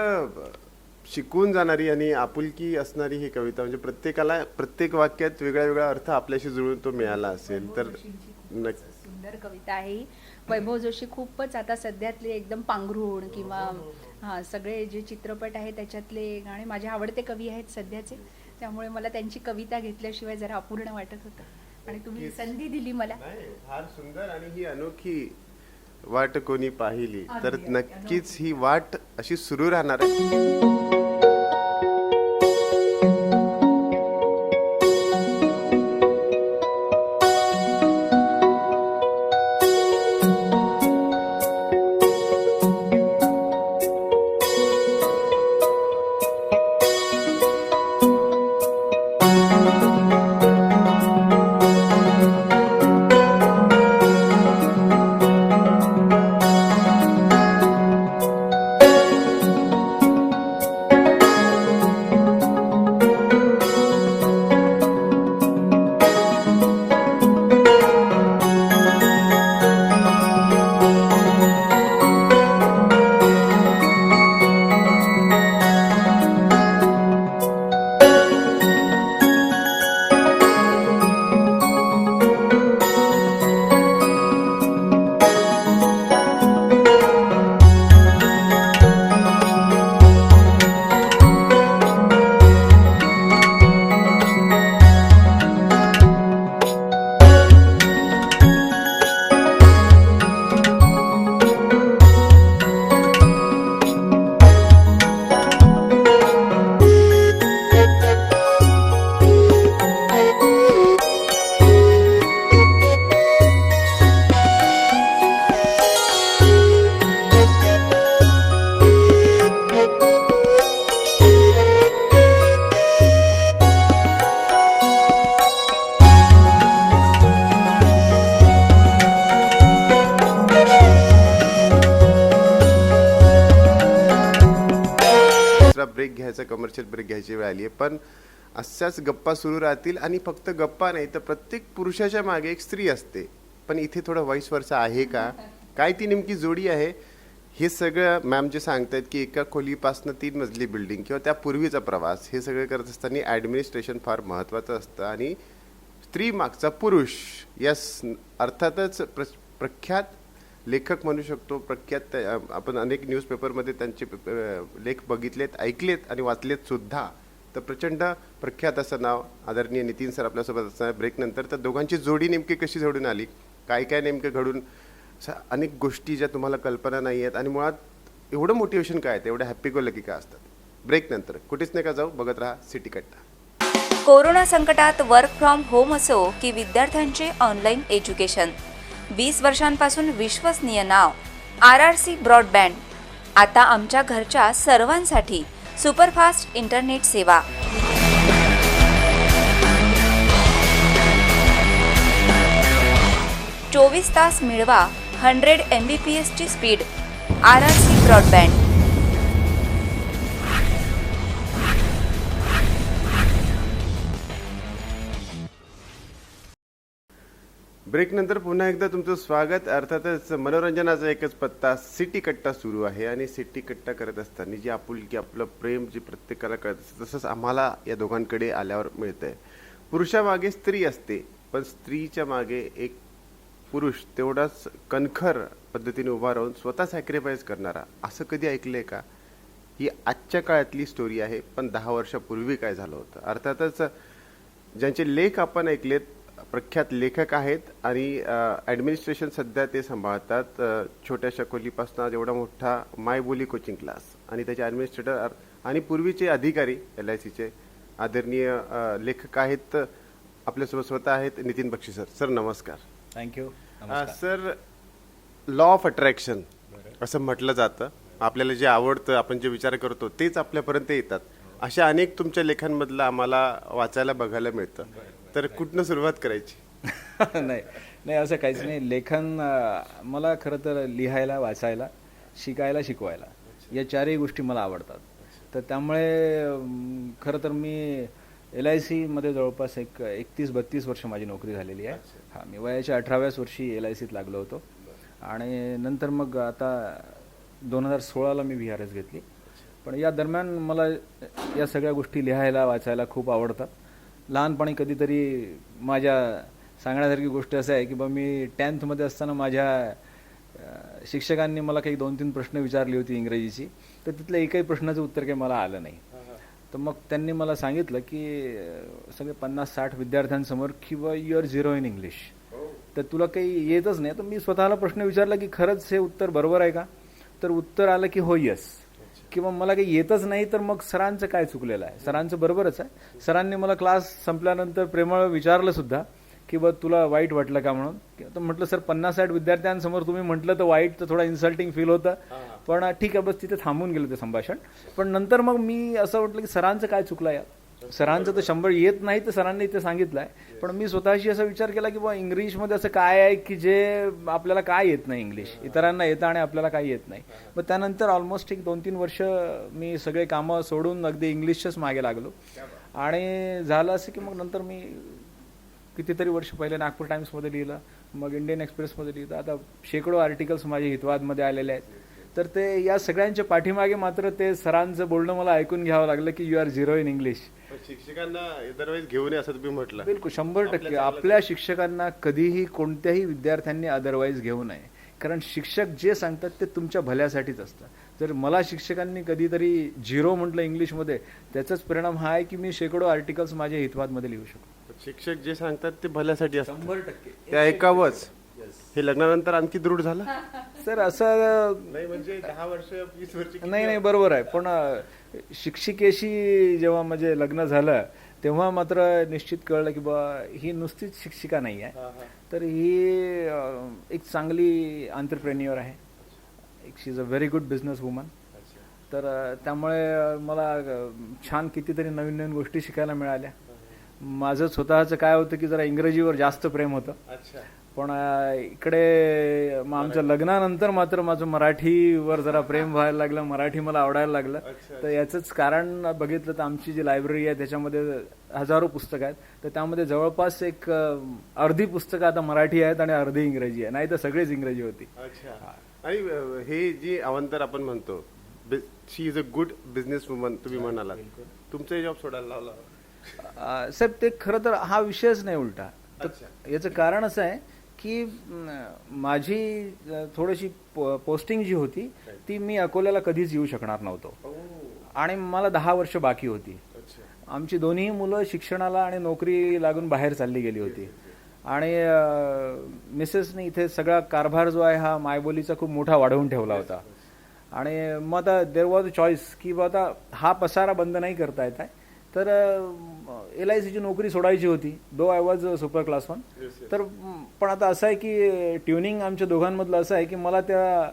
शिकून जाणारी आणि आपुलकी असणारी ही कविता. म्हणजे प्रत्येकाला प्रत्येक वाक्यात वेगळा वेगळा अर्थ आपल्याशी जुळून तो मिळाला असेल तर सुंदर कविता आहे. वैभव जोशी खूपच आता सध्यातले एकदम पांघरुण किंवा सगळे जे चित्रपट आहेत त्याच्यातले गाणे माझे आवडते कवी आहेत सध्याचे, त्यामुळे मला त्यांची कविता घेतल्याशिवाय जरा अपूर्ण वाटत होतं आणि तुम्ही संधी दिली मला. फार सुंदर. आणि ही अनोखी वाट कोणी पाहिली तर नक्कीच ही वाट अशी सुरू राहणार आहे. ब्रेक घ्यायचा, कमर्शियल ब्रेक घ्यायची वेळ आली आहे. पण अशाच गप्पा सुरू राहतील आणि फक्त गप्पा नाही तर प्रत्येक पुरुषाच्या मागे एक स्त्री असते. पण इथे थोडं वाईस वर्षा आहे का, काय ती नेमकी जोडी आहे, हे सगळं मॅम जे सांगतायत की एका खोलीपासनं 3 मजली बिल्डिंग किंवा त्यापूर्वीचा प्रवास, हे सगळं करत असताना ॲडमिनिस्ट्रेशन फार महत्त्वाचं असतं. आणि स्त्री मागचा पुरुष, यस, अर्थातच प्रख्यात लेखक म्हणू शकतो. प्रख्यात आपण अनेक न्यूजपेपरमध्ये त्यांचे लेख बघितलेत, ऐकलेत आणि वाचलेत सुद्धा. तर प्रचंड प्रख्यात असं नाव आदरणीय नितीन सर आपल्यासोबत असणार ब्रेकनंतर. तर दोघांची जोडी नेमकी कशी जोडून आली, काय काय नेमकं घडून, अनेक गोष्टी ज्या तुम्हाला कल्पना नाही आहेत आणि मुळात एवढं मोटिवेशन काय आहे, एवढं हॅपी गो लकी का असतात. ब्रेकनंतर कुठेच नका जाऊ, बघत राहा सिटी कट्टा. कोरोना संकटात वर्क फ्रॉम होम असो की विद्यार्थ्यांचे ऑनलाईन एज्युकेशन, 20 वर्षांपासून विश्वसनीय नाव RRC ब्रॉडबँड. आता आमच्या घरच्या सर्वांसाठी सुपरफास्ट इंटरनेट सेवा. चोवीस तास मिळवा 100 Mbps ची स्पीड. RRC broadband. ब्रेकनंतर पुन्हा एकदा तुमचं स्वागत. अर्थातच मनोरंजनाचा एकच पत्ता सिटी कट्टा सुरू आहे. आणि सिटी कट्टा करत असताना जी आपुलकी, आपलं प्रेम जे प्रत्येकाला कळत असतं, तसंच आम्हाला या दोघांकडे आल्यावर मिळतंय. पुरुषामागे स्त्री असते, पण स्त्रीच्या मागे एक पुरुष तेवढाच कणखर पद्धतीने उभा राहून स्वतः सॅक्रिफाईस करणारा. असं कधी ऐकलंय का? ही आजच्या काळातली स्टोरी आहे, पण 10 वर्षापूर्वी काय झालं होतं. अर्थातच ज्यांचे लेख आपण ऐकलेत, प्रख्यात लेखक आहेत आणि ॲडमिनिस्ट्रेशन सध्या ते सांभाळतात. छोट्याशा खोलीपासून आज एवढा मोठा मायबोली कोचिंग क्लास आणि त्याचे ॲडमिनिस्ट्रेटर आणि पूर्वीचे अधिकारी LICचे आदरणीय लेखक आहेत. आपल्यासोबत स्वतः आहेत नितीन बक्षी सर. सर नमस्कार. Thank you. Sir, law of attraction असं म्हटलं जातं. आपल्याला जे आवडतं, आपण जे विचार करतो तेच आपल्यापर्यंत येतात. अशा अनेक तुमच्या लेखांमधलं आम्हाला वाचायला बघायला मिळतं. तर कुठनं सुरुवात करायची? नाही नाही, असं काहीच नाही. लेखन मला खरं तर लिहायला, वाचायला, शिकायला, शिकवायला या चारही गोष्टी मला आवडतात. तर त्यामुळे खरं तर मी LICमध्ये जवळपास 31-32 वर्ष माझी नोकरी झालेली आहे. हां, मी वयाच्या 18व्याच वर्षी LICत लागलो होतो आणि नंतर मग आता 2016ला मी VRS घेतली. पण या दरम्यान मला या सगळ्या गोष्टी लिहायला, वाचायला खूप आवडतात. लहानपणी कधीतरी माझ्या सांगण्यासारखी गोष्ट असं आहे की बा, मी 10thमध्ये असताना माझ्या शिक्षकांनी मला काही 2-3 प्रश्न विचारली होती इंग्रजीची. तर तिथल्या एकही प्रश्नाचं उत्तर काही मला आलं नाही. तर मग त्यांनी मला सांगितलं की सगळे 50-60 विद्यार्थ्यांसमोर की बा, you are zero in English, तर तुला काही येतच नाही. तर मी स्वतःला प्रश्न विचारला की खरंच हे उत्तर बरोबर आहे का? तर उत्तर आलं की हो, यस. किंवा मला काही येतच नाही, तर मग सरांचं काय चुकलेलं आहे? सरांचं बरोबरच आहे. सरांनी मला क्लास संपल्यानंतर प्रेमळ विचारलं सुद्धा की बा, तुला वाईट वाटलं का म्हणून. तर म्हटलं सर, 50-60 विद्यार्थ्यांसमोर तुम्ही म्हटलं तर वाईट, तर थोडा इन्सल्टिंग फील होतं. पण ठीक आहे, बस तिथे थांबून गेलं ते संभाषण. पण नंतर मग मी असं म्हटलं की सरांचं काय चुकलं यार? सरांचं तर 100 येत नाही, तर सरांनी ते सांगितलं आहे. पण मी स्वतःशी असा विचार केला की बा, इंग्लिशमध्ये असं काय आहे की जे आपल्याला काय येत नाही इंग्लिश, इतरांना येतं आणि आपल्याला काही येत नाही. मग त्यानंतर ऑलमोस्ट 2-3 वर्ष मी सगळे कामं सोडून अगदी इंग्लिशच्याच मागे लागलो. आणि झालं असं की मग नंतर मी कितीतरी वर्ष पहिले नागपूर टाइम्समध्ये लिहिलं, मग इंडियन एक्सप्रेसमध्ये लिहिलं. आता शेकडो आर्टिकल्स माझे हितवादमध्ये आलेले आहेत. तर ते या सगळ्यांच्या पाठीमागे मात्र ते सरांचं बोलणं मला ऐकून घ्यावं लागलं की you are zero in English. शिक्षकांना अदरवाईज घेऊन असं तुम्ही म्हटलं. बिलकुल 100%. आपल्या शिक्षकांना कधीही कोणत्याही विद्यार्थ्यांनी अदरवाईज घेऊ नये. कारण शिक्षक जे सांगतात ते तुमच्या भल्यासाठीच असतं. जर मला शिक्षकांनी कधीतरी झिरो म्हटलं इंग्लिशमध्ये, त्याचाच परिणाम हा आहे की मी शेकडो आर्टिकल्स माझ्या हितवादमध्ये लिहू शकतो. शिक्षक जे सांगतात ते भल्यासाठी असतं. 100%. ते ऐकावंच. हे लग्नानंतर आणखी दृढ झालं सर. असं नाही, म्हणजे 10 वर्ष 20 वर्ष नाही, बरोबर आहे. पण शिक्षिकेशी जेव्हा म्हणजे लग्न झालं तेव्हा मात्र निश्चित कळलं की बा, ही नुसतीच शिक्षिका नाही आहे, तर ही एक चांगली एंटरप्रेन्युअर आहे. She is a very good business woman. तर त्यामुळे मला छान कितीतरी नवीन नवीन गोष्टी शिकायला मिळाल्या. माझं स्वतःचं काय होतं की जरा इंग्रजीवर जास्त प्रेम होतं. पण इकडे मग आमच्या लग्नानंतर मात्र माझं मराठीवर जरा प्रेम व्हायला लागलं, मराठी मला आवडायला लागलं. तर याचंच कारण बघितलं तर आमची जी लायब्ररी आहे त्याच्यामध्ये हजारो पुस्तकं आहेत. तर त्यामध्ये जवळपास एक अर्धी पुस्तकं आता मराठी आहेत आणि अर्धी इंग्रजी आहे, नाही तर सगळीच इंग्रजी होती. अच्छा. आणि हे जी अवंतर आपण म्हणतो, she is a good business woman तुम्ही म्हणालात, तुमचा जॉब सोडायला लावला? साहेब ते खरं तर हा विषयच नाही उलटा. तर याचं कारण असं आहे की माझी थोडीशी पोस्टिंग जी होती ती मी अकोल्याला कधीच येऊ शकणार नव्हतो आणि मला 10 वर्ष बाकी होती. आमची दोन्ही मुलं शिक्षणाला आणि नोकरी लागून बाहेर चालली गेली होती आणि मिसेसने इथे सगळा कारभार जो आहे हा मायबोलीचा खूप मोठा वाढवून ठेवला होता. आणि मग आता देअर वॉज अ चॉईस की बा आता हा पसारा बंद नाही करता येत आहे, तर LICची नोकरी सोडायची होती. दो आय वॉज सुपर क्लास 1. तर पण आता असं आहे की ट्युनिंग आमच्या दोघांमधलं असं आहे की मला त्या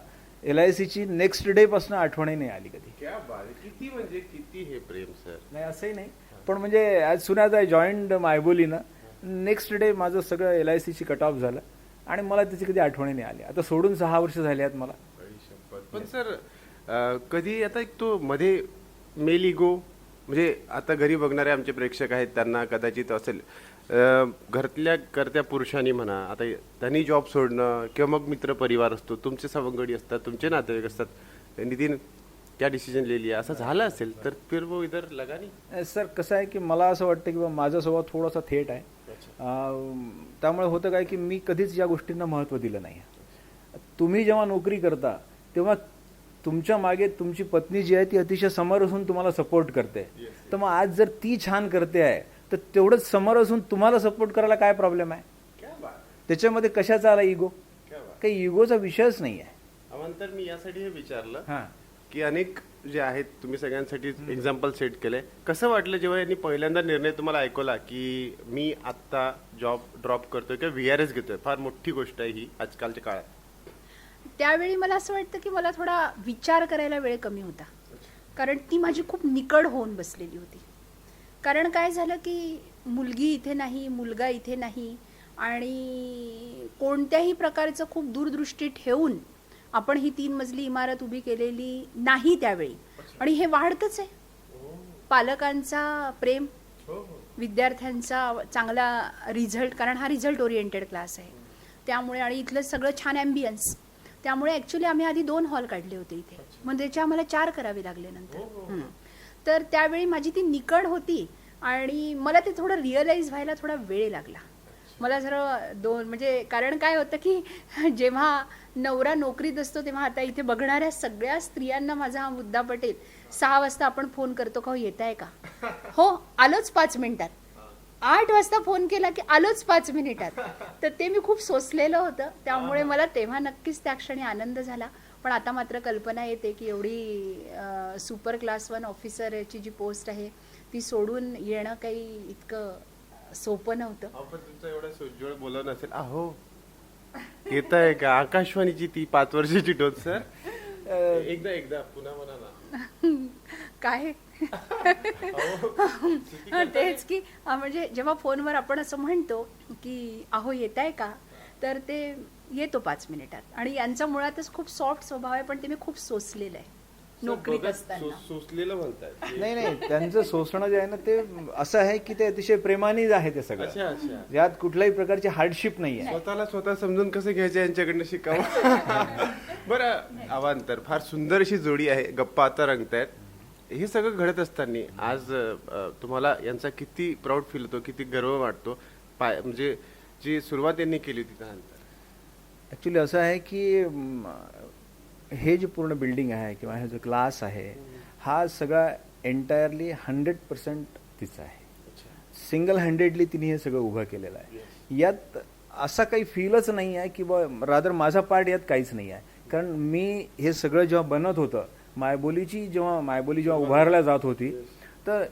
LICची नेक्स्ट डे पासून आठवणही नाही आली कधी. किती म्हणजे किती हे प्रेम सर. नाही असंही नाही, पण म्हणजे as soon as I joined मायबोलीनं नेक्स्ट डे माझं सगळं LICची कट ऑफ झालं आणि मला त्याची कधी आठवणी नाही आली. आता सोडून 6 वर्ष झाली आहेत मला. पण सर कधी आता एक तो मध्ये मेल इगो, म्हणजे आता घरी बघणारे आमचे प्रेक्षक आहेत त्यांना कदाचित असेल, घरातल्या करत्या पुरुषांनी म्हणा, आता त्यांनी जॉब सोडणं किंवा मग मित्र परिवार असतो, तुमचे सवंगडी असतात, तुमचे नातेवाईक असतात, नितीन क्या डिसिजन ले लिया, असं झालं असेल तर फिर वो इधर लगा नाही? सर कसं आहे की मला असं वाटतं की माझा स्वभाव थोडासा थेट आहे. त्यामुळे होतं काय की मी कधीच या गोष्टींना महत्त्व दिलं नाही. तुम्ही जेव्हा नोकरी करता तेव्हा तुमच्या मागे तुमची पत्नी जी आहे ती अतिशय समोर असून तुम्हाला सपोर्ट करते. तर मग आज जर ती छान करते आहे तर तेवढंच समोर असून तुम्हाला सपोर्ट करायला काय प्रॉब्लेम आहे? त्याच्यामध्ये कशाचा आला इगो? काही इगोचा विषयच नाही आहे. अवंतर मी यासाठी हे विचारलं की अनेक जे आहेत तुम्ही सगळ्यांसाठी एक्झाम्पल सेट केलंय, कसं वाटलं जेव्हा यांनी पहिल्यांदा निर्णय तुम्हाला ऐकवला की मी आत्ता जॉब ड्रॉप करतोय किंवा VRS घेतोय? फार मोठी गोष्ट आहे ही आजकालच्या काळात. त्यावेळी मला असं वाटतं की मला थोडा विचार करायला वेळ कमी होता, कारण ती माझी खूप निकड होऊन बसलेली होती. कारण काय झालं की मुलगी इथे नाही, मुलगा इथे नाही आणि कोणत्याही प्रकारचं खूप दूरदृष्टी ठेवून आपण ही 3 मजली इमारत उभी केलेली नाही त्यावेळी. आणि हे वाढतच आहे. पालकांचा प्रेम, विद्यार्थ्यांचा चांगला रिझल्ट, कारण हा रिझल्ट ओरिएंटेड क्लास आहे त्यामुळे, आणि इथलं सगळं छान ॲम्बियन्स, त्यामुळे ॲक्च्युली आम्ही आधी 2 हॉल काढले होते इथे, मग त्याच्या आम्हाला 4 करावे लागले नंतर. तर त्यावेळी माझी ती निकड होती आणि मला ते थोडं रिअलाईज व्हायला थोडा वेळ लागला. मला जरा म्हणजे कारण काय होतं की जेव्हा नवरा नोकरीत असतो तेव्हा आता इथे बघणाऱ्या सगळ्या स्त्रियांना माझा हा मुद्दा पटेल. 6 वाजता आपण फोन करतो का, हो येत आहे का, हो आलोच 5 मिनिटात. 8 वाजता फोन केला की आलोच 5 मिनिटात. तर ते मी खूप सोसलेलं होतं, त्यामुळे मला तेव्हा नक्कीच त्या क्षणी आनंद झाला. पण आता मात्र कल्पना येते की एवढी सुपर क्लास 1 ऑफिसर याची जी पोस्ट आहे ती सोडून येणं काही इतकं सोपं नव्हतं. पण तुमचं एवढं सोज्वळ बोलणं नसेल. अहो येत आहे का आकाशवाणीची ती 5 वर्षाची डोस सर? एकदा पुन्हा म्हणा ना. काय तेच की म्हणजे जेव्हा फोनवर आपण असं म्हणतो की अहो येत आहे का, तर ते येतो 5 मिनिटात. आणि यांचा मुळातच खूप सॉफ्ट स्वभाव आहे, पण ते मी खूप सोसलेलं आहे नोकरीत असताना. सोसलेलं म्हणतात? नाही, त्यांचं सोसणं जे आहे ना ते असं आहे की ते अतिशय प्रेमानेच आहे ते सगळं. यात कुठल्याही प्रकारची हार्डशिप नाही आहे. स्वतःला स्वतः समजून कसं घ्यायचं यांच्याकडनं शिकावं. बरं अवांतर, फार सुंदर अशी जोडी आहे, गप्पा आता रंगतायत. हे सगळं घडत असताना आज तुम्हाला यांचा किती प्राऊड फील होतो, किती गर्व वाटतो? म्हणजे जी सुरुवात यांनी केली होती त्यानंतर? ॲक्च्युली असं आहे की हे जे पूर्ण बिल्डिंग आहे किंवा हे जो क्लास आहे हा सगळा एंटायरली 100% तिचा आहे. सिंगल हँडेडली तिने हे सगळं उभं केलेलं आहे. यात असा काही फीलच नाही आहे की बा रादर माझा पार्ट यात काहीच नाही आहे. कारण मी हे सगळं जेव्हा बनत होतं, मायबोली जेव्हा उभारल्या जात होती, तर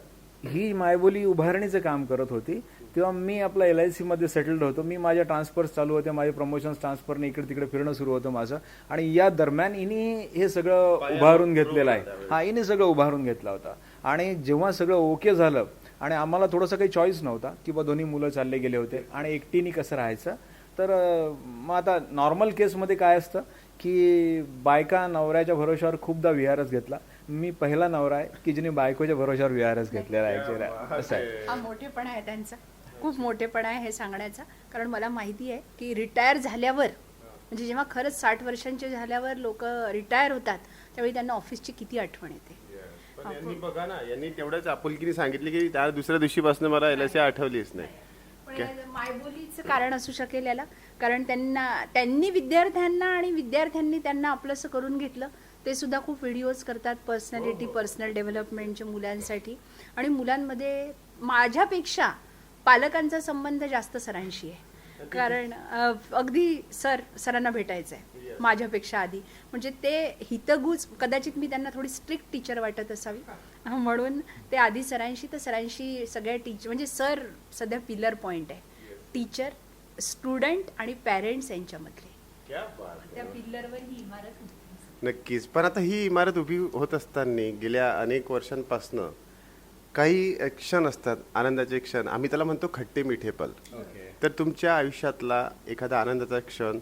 ही मायबोली उभारणीचं काम करत होती तेव्हा मी आपला LIC मध्ये सेटल्ड होतो. मी माझ्या ट्रान्सफर्स चालू होते, माझे प्रमोशन्स ट्रान्सफरने इकडे तिकडे फिरणं सुरू होतं माझं. आणि या दरम्यान हिने हे सगळं उभारून घेतलेलं आहे. हिने सगळं उभारून घेतला होता. आणि जेव्हा सगळं ओके झालं आणि आम्हाला थोडंसं काही चॉईस नव्हता की बा दोन्ही मुलं चालले गेले होते आणि एकटीने कसं राहायचं, तर मग आता नॉर्मल केसमध्ये काय असतं की बायका नवऱ्याच्या भरोश्यावर खूपदा विहारच घेतला. मी पहिला नवरा आहे की जिने बायकोच्या भरोश्यावर विहारच घेतलेला आहे. असं आहे. हा मोठेपणा आहे त्यांचा, खूप मोठेपणा आहे हे सांगण्याचा. कारण मला माहिती आहे की रिटायर झाल्यावर, म्हणजे जेव्हा खरंच 60 वर्षांचे झाल्यावर लोक रिटायर होतात त्यावेळी त्यांना ऑफिसची किती आठवण येते. पण यांनी बघा ना, यांनी तेवढ्याच आपुलकीने सांगितले की त्या दुसऱ्या दिवशीपासून मला LSE आठवलीच नाही. पण मायबोलीचं कारण असू शकेल याला, कारण त्यांनी विद्यार्थ्यांना आणि विद्यार्थ्यांनी त्यांना आपलंसं करून घेतलं. ते सुद्धा खूप व्हिडिओज करतात पर्सनॅलिटी, पर्सनल डेव्हलपमेंटच्या मुलांसाठी. आणि मुलांमध्ये माझ्यापेक्षा पालकांचा संबंध जास्त सरांशी आहे. कारण अगदी सरांना भेटायचं आहे माझ्यापेक्षा आधी. म्हणजे ते हितगुज, कदाचित मी त्यांना थोडी स्ट्रिक्ट टीचर वाटत असावी म्हणून ते आधी सरांशी, तर सरांशी सगळ्या टीचर, म्हणजे सर सध्या पिलर पॉइंट आहे. टीचर, स्टुडंट आणि पॅरेंट्स यांच्यामधले त्या पिल्लरवर ही इमारत होती. नक्कीच. पण आता ही इमारत उभी होत असताना गेल्या अनेक वर्षांपासनं काही क्षण असतात, आनंदाचे क्षण, आम्ही त्याला म्हणतो खट्टे मिठे पल. तर तुमच्या आयुष्यातला एखादा आनंदाचा क्षण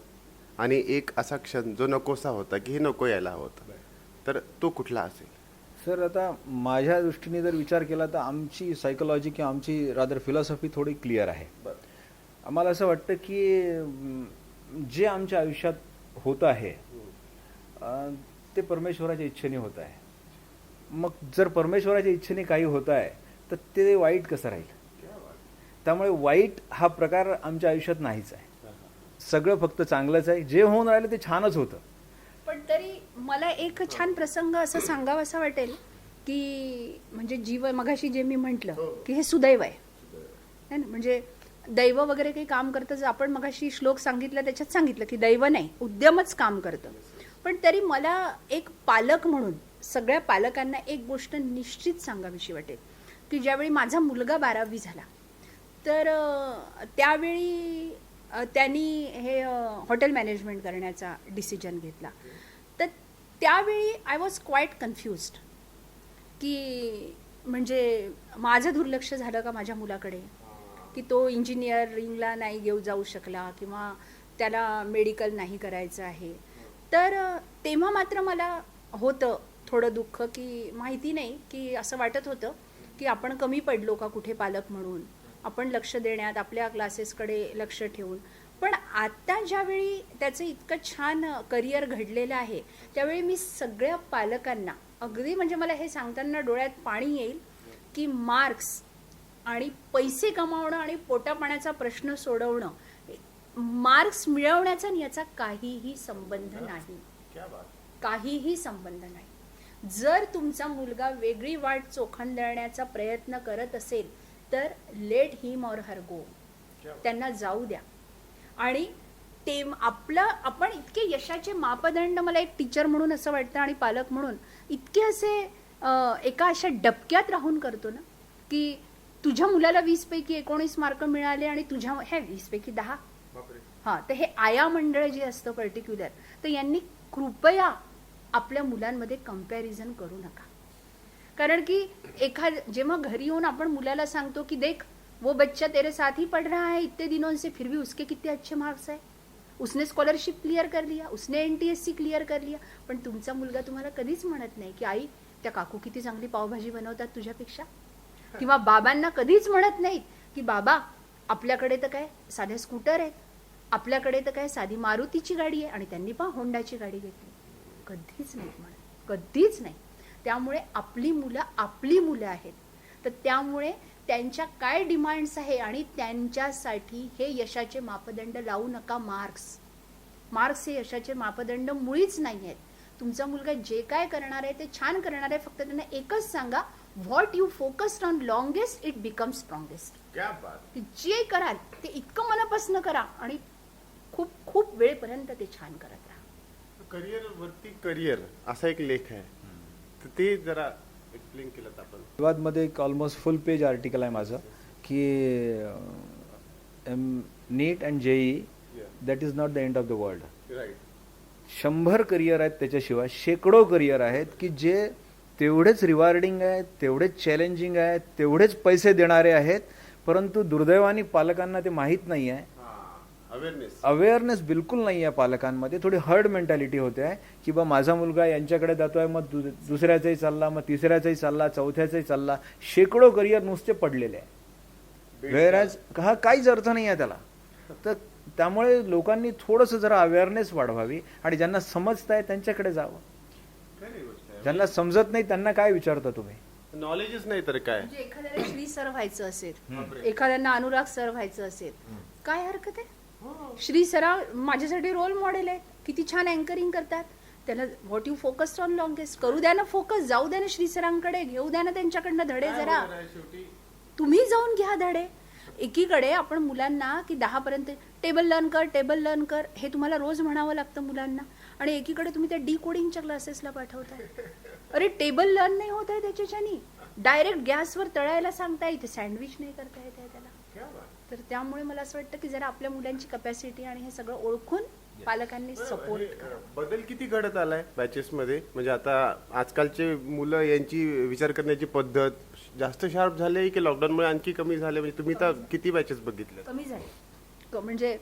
आणि एक असा क्षण जो नकोसा होता की हे नको यायला होता, तर तो कुठला असेल? सर आता माझ्या दृष्टीने जर विचार केला तर आमची सायकोलॉजी किंवा आमची रादर फिलॉसॉफी थोडी क्लिअर आहे. आम्हाला असं वाटतं की जे आमच्या आयुष्यात होतं आहे ते परमेश्वराच्या इच्छेने होत आहे. मग जर परमेश्वराच्या इच्छेने काही होत आहे तर ते वाईट कसं राहील? त्यामुळे वाईट हा प्रकार आमच्या आयुष्यात नाहीच आहे. सगळं फक्त चांगलंच आहे. जे होऊन राहिलं ते छानच होतं. पण तरी मला एक छान प्रसंग असं सांगावा असं वाटेल की म्हणजे जीव, मगाशी जे मी म्हटलं की हे सुदैव आहे है ना. म्हणजे दैव वगैरे काही काम करतं, आपण मगाशी श्लोक सांगितला त्याच्यात सांगितलं की दैव नाही, उद्यमच काम करतं. पण तरी मला एक पालक म्हणून सगळ्या पालकांना एक गोष्ट निश्चित सांगावीशी वाटेल की ज्यावेळी माझा मुलगा 12वी झाला तर त्यावेळी त्यांनी हे हॉटेल मॅनेजमेंट करण्याचा डिसिजन घेतला. तर त्यावेळी आय वॉज क्वाईट कन्फ्युज्ड की म्हणजे माझं दुर्लक्ष झालं का माझ्या मुलाकडे, की तो इंजिनिअरिंगला नाही घेऊ जाऊ शकला किंवा त्याला मेडिकल नाही करायचं आहे. तर तेव्हा मात्र मला होतं थोडं दुःख की माहिती नाही की असं वाटत होतं की आपण कमी पडलो का कुठे पालक म्हणून, आपण लक्ष देण्यात, आपल्या क्लासेसकडे लक्ष ठेवून. पण आता ज्यावेळी त्याचं इतकं छान करिअर घडलेलं आहे त्यावेळी मी सगळ्या पालकांना अगदी, म्हणजे मला हे सांगताना डोळ्यात पाणी येईल की मार्क्स आणि पैसे कमावणं आणि पोटापाण्याचा प्रश्न सोडवणं, मार्क्स मिळवण्याचा याचा काहीही संबंध नाही, काहीही संबंध नाही. जर तुमचा मुलगा वेगळी वाट चोखंदळण्याचा प्रयत्न करत असेल तर लेट हिम ऑर हर गो, त्यांना जाऊ द्या. आणि ते आपण इतके यशाचे मापदंड, मला एक टीचर म्हणून असं वाटतं आणि पालक म्हणून इतके असे एका अशा डबक्यात राहून करतो ना की तुझ्या मुलाला 20 पैकी 19 मार्क मिळाले आणि तुझ्या हे 20 पैकी 10. हां, तर हे आया मंडळ जे असतं पर्टिक्युलर, तर यांनी कृपया आपल्या मुलांमध्ये कंपॅरिझन करू नका. कारण की जेव्हा घरी येऊन आपण मुलाला सांगतो की देख वो बच्चा तेरे साथ ही पढ़ रहा है इतने दिनों से, फिर भी उसके कितने अच्छे मार्क्स है, उसने स्कॉलरशिप क्लियर कर लिया, उसने NTSC क्लियर कर लिया. पण तुमचा मुलगा तुम्हाला कधीच म्हणत नाही की आई त्या काकू किती चांगली पावभाजी बनवतात तुझ्यापेक्षा, किंवा बाबांना कधीच म्हणत नाहीत की बाबा आपल्याकडे तर काय साध्या स्कूटर आहेत, आपल्याकडे तर काय साधी मारुतीची गाडी आहे आणि त्यांनी पण होंडाची गाडी घेतली. कधीच नाही म्हणत, कधीच नाही. त्यामुळे आपली मुलं आहेत, तर त्यामुळे त्यांच्या काय डिमांड्स आहे आणि त्यांच्यासाठी हे यशाचे मापदंड लावू नका. मार्क्स हे यशाचे मापदंड मुळीच नाही आहेत. तुमचा मुलगा जे काय करणार आहे ते छान करणार आहे, फक्त त्यांना एकच सांगा, what you focused on longest it becomes strongest. जे कराल ते इतकं मनापासून करा आणि खूप खूप वेळपर्यंत ते छान करत राहा. करिअर वरती करिअर असा एक लेख आहे, तर ते जरा एक्सप्लेन केलं आपण. विवादमध्ये एक ऑलमोस्ट फुल पेज आर्टिकल आहे माझं की NEET and JEE that is not the end of the world. 100 career आहेत, त्याच्याशिवाय शेकडो करिअर आहेत की जे तेवढेच रिवॉर्डिंग आहेत, तेवढेच चॅलेंजिंग आहेत, तेवढेच पैसे देणारे आहेत, परंतु दुर्दैवाने पालकांना ते माहीत नाही आहे अवेअरनेस बिलकुल नाही आहे पालकांमध्ये. थोडी हर्ड मेंटॅलिटी होते आहे की बा माझा मुलगा यांच्याकडे जातोय, मग दुसऱ्याचाही चालला, मग तिसऱ्याचाही चालला, चौथ्याचाही चालला. शेकडो करिअर नुसते पडलेले आहे. वेअरॅज हा काहीच अर्थ नाही आहे त्याला. तर त्यामुळे लोकांनी थोडंसं जरा अवेअरनेस वाढवावी आणि ज्यांना समजताय त्यांच्याकडे जावं. ज्यांना समजत नाही त्यांना काय विचारता तुम्ही? नॉलेजच नाही तर काय. म्हणजे एखाद्याला श्री सर व्हायचं असेल, एखाद्यांना अनुराग सर व्हायचं असेल, काय हरकत आहे? श्री सरा माझ्यासाठी रोल मॉडेल आहे. किती छान अँकरिंग करतात. त्याला what you focused on longest करू द्या ना, फोकस जाऊ द्या ना श्री सरांकडे, घेऊ द्या ना त्यांच्याकडनं धडे. जरा तुम्ही जाऊन घ्या धडे. एकीकडे आपण मुलांना की 10 पर्यंत टेबल लर्न कर हे तुम्हाला रोज म्हणावं लागतं मुलांना, आणि एकीकडे तुम्ही त्या डिकोडिंगच्या क्लासेसला पाठवताय. अरे टेबल लर्न नाही होत आहे त्याच्याच्यानी, डायरेक्ट गॅसवर तळायला सांगताय, इथे सँडविच नाही करता येत आहे त्याला. तर त्यामुळे मला असं वाटतं की जरा आपल्या मुलांची कपॅसिटी आणि हे सगळं ओळखून पालकांनी सपोर्ट करा. बदल किती घडत आलाय बॅचेस मध्ये. म्हणजे आता आजकालचे मुलं यांची विचार करण्याची पद्धत जास्त शार्प झाले की लॉकडाऊनमुळे आणखी कमी झाले? म्हणजे तुम्ही तर किती बॅचेस बघितले? कमी झाले. म्हणजे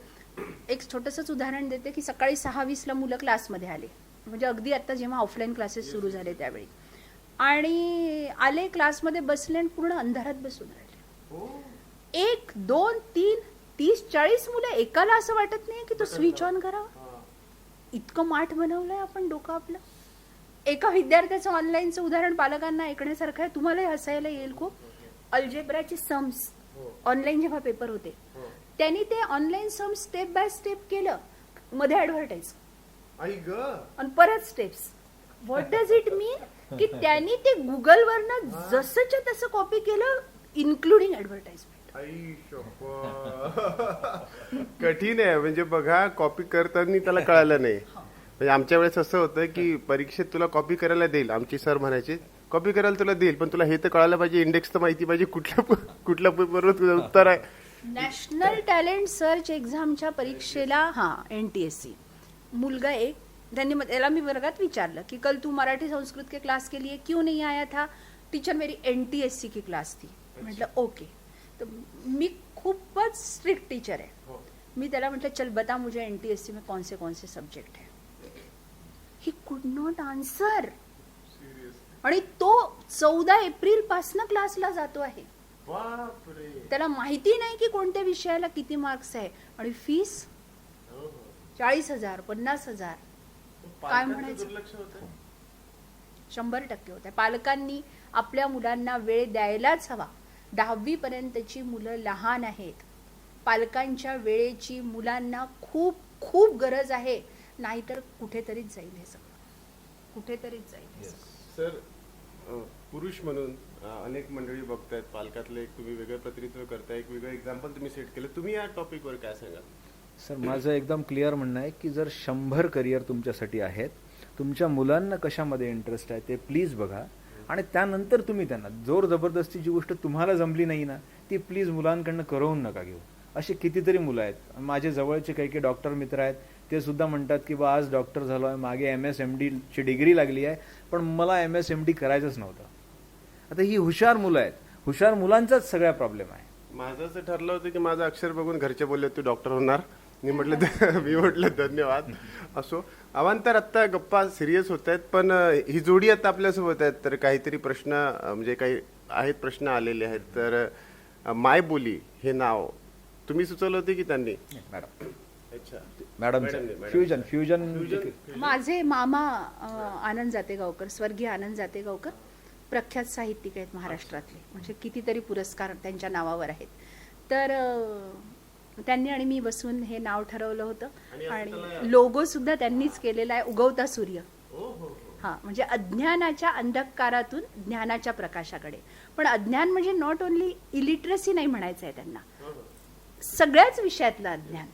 एक छोटंसंच उदाहरण देते की सकाळी 6:20 मुलं क्लासमध्ये आले, म्हणजे अगदी आता जेव्हा ऑफलाईन क्लासेस सुरू झाले त्यावेळी, आणि आले क्लासमध्ये बसले आणि पूर्ण अंधारात बसून राहिले. 1, 2, 3, 30, 40 मुलं. एकाला असं वाटत नाही की तो स्विच ऑन करावा. इतकं माठ बनवलंय आपण डोकं आपलं. एका विद्यार्थ्याचं ऑनलाईनचं उदाहरण पालकांना ऐकण्यासारखं आहे. तुम्हालाही हसायला येईल खूप. अल्जेब्राचे सम्स ऑनलाईन जेव्हा पेपर होते, त्यांनी ते online sums step by step केलं, मध्ये ऍडव्हर्टाईज आणि परत स्टेप्स. व्हॉट डज इट मीन? की त्यांनी ते गुगलवरनं जसंच्या तसं कॉपी केलं, इन्क्लुडिंग ऍडव्हर्टाइजमेंट. कठीण आहे. म्हणजे बघा, कॉपी करताना त्याला कळालं नाही. म्हणजे आमच्या वेळेस असं होतं की परीक्षेत तुला कॉपी करायला देईल, आमची सर म्हणायचे कॉपी करायला तुला देईल, पण तुला हे तर कळायला पाहिजे, इंडेक्स तर माहिती पाहिजे, कुठल्या पेपरवर तुझं उत्तर आहे. नॅशनल टॅलेंट सर्च एक्झामच्या परीक्षेला NTSC मुलगा एक, त्यांनी त्याला मी वर्गात विचारलं की कल तू मराठी संस्कृत के क्लास के लिए क्यों नहीं आया था? टीचर मेरी NTSC की क्लास थी. म्हटलं ओके. तर मी खूपच स्ट्रिक्ट टीचर आहे. मी त्याला म्हटलं चल बता मुझे NTSC में कौन से सब्जेक्ट है. He could not answer. आणि तो 14 एप्रिल पासून क्लासला जातो आहे. त्याला माहिती नाही की कोणत्या विषयाला किती मार्क्स आहे, आणि फीस 40,000 50,000. काय म्हणायचं? 100% होत आहे. पालकांनी आपल्या मुलांना वेळ द्यायलाच हवा. 10वी पर्यंतची मुलं लहान आहेत. पालकांच्या वेळेची मुलांना खूप खूप गरज आहे, नाहीतर कुठेतरीच जाईल हे सगळं, कुठेतरीच जाईल. सर, पुरुष म्हणून अनेक मंडळी बघतायत, पालकातले एक तुम्ही वेगळं प्रतिनिधित्व करताय, एक वेगळं एक्झाम्पल तुम्ही सेट केलं. तुम्ही या टॉपिकवर काय सांगाल? सर, माझं एकदम क्लिअर म्हणणं आहे की जर 100 करिअर तुमच्यासाठी आहेत, तुमच्या मुलांना कशामध्ये इंटरेस्ट आहे ते प्लीज बघा, आणि त्यानंतर तुम्ही त्यांना जोर जबरदस्तीची गोष्ट तुम्हाला जमली नाही ना, ती प्लीज मुलांकडनं करवून नका घेऊ. असे कितीतरी मुलं आहेत. माझे जवळचे काही डॉक्टर मित्र आहेत, ते सुद्धा म्हणतात की बा आज डॉक्टर झालो आहे, मागे MSMD ची डिग्री लागली आहे, पण मला MSMD करायचंच नव्हतं. आता ही हुशार मुलं आहेत. हुशार मुलांचाच सगळा प्रॉब्लेम आहे. माझं असं ठरलं होतं की माझं अक्षर बघून घरचे बोलले तू डॉक्टर होणार. मी म्हटलं धन्यवाद. असो, अवांतर आत्ता गप्पा सिरियस होत आहेत, पण ही जोडी आता आपल्यासोबत आहेत, तर काहीतरी प्रश्न म्हणजे काही आहेत प्रश्न आलेले आहेत. तर माय बोली हे नाव तुम्ही सुचवलं होते की त्यांनी? मॅडम अच्छा, मॅडम फ्युजन. माझे मामा आनंद जातेगावकर, स्वर्गीय आनंद जातेगावकर प्रख्यात साहित्यिक आहेत महाराष्ट्रातले. म्हणजे कितीतरी पुरस्कार त्यांच्या नावावर आहेत. तर त्यांनी आणि मी बसून हे नाव ठरवलं होतं, आणि लोगो सुद्धा त्यांनीच केलेला आहे, उगवता सूर्य. हा, म्हणजे अज्ञानाच्या अंधकारातून ज्ञानाच्या प्रकाशाकडे. पण अज्ञान म्हणजे नॉट ओनली इलिटरसी नाही म्हणायचं आहे त्यांना, सगळ्याच विषयातलं अज्ञान.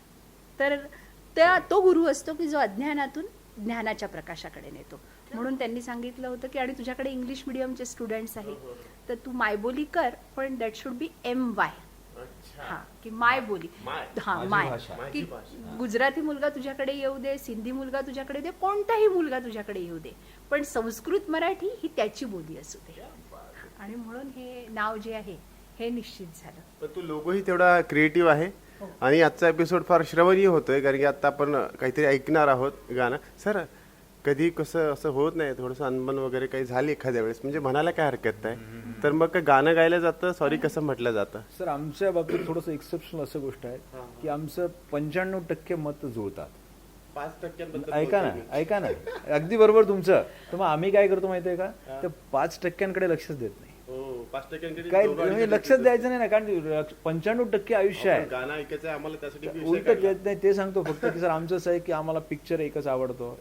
तर तो गुरु असतो की जो अज्ञानातून ज्ञानाच्या प्रकाशाकडे नेतो. म्हणून त्यांनी सांगितलं होतं की आणि तुझ्याकडे इंग्लिश मिडियमचे स्टुडंट्स आहेत, तर तू मायबोली कर, पण दॅट शुड बी MY. हा, की माय बोली. हा, माय की गुजराती मुलगा तुझ्याकडे येऊ दे, सिंधी मुलगा तुझ्याकडे दे, कोणताही मुलगा तुझ्याकडे येऊ दे, पण संस्कृत मराठी ही त्याची बोली असू दे. आणि म्हणून हे नाव जे आहे हे निश्चित झालं. पण तो लोगोही तेवढा क्रिएटिव्ह आहे. आणि आजचा एपिसोड फार श्रवणीय होतोय कारण की आता आपण काहीतरी ऐकणार आहोत गाणं. सर कधी कसं असं होत नाही थोडंसं अनबन वगैरे काही झाली एखाद्या वेळेस म्हणजे म्हणायला काय हरकत नाही, तर मग काय गाणं गायलं जातं, सॉरी कसं म्हटलं जातं? सर आमच्या बाबतीत थोडंसं एक्सेप्शनल असं गोष्ट आहे की आमचं 95% मत जुळतात. 5% ऐका ना अगदी बरोबर तुमचं. तर मग आम्ही काय करतो माहितीये का, तर 5%कडे लक्षच देत नाही. 5% काय म्हणजे लक्षच द्यायचं नाही ना, कारण 95% आयुष्य आहे. गाणं ऐकायचं आम्हाला त्यासाठी उलट देत नाही. ते सांगतो फक्त की सर आमचं असं आहे की आम्हाला पिक्चर एकच आवडतो,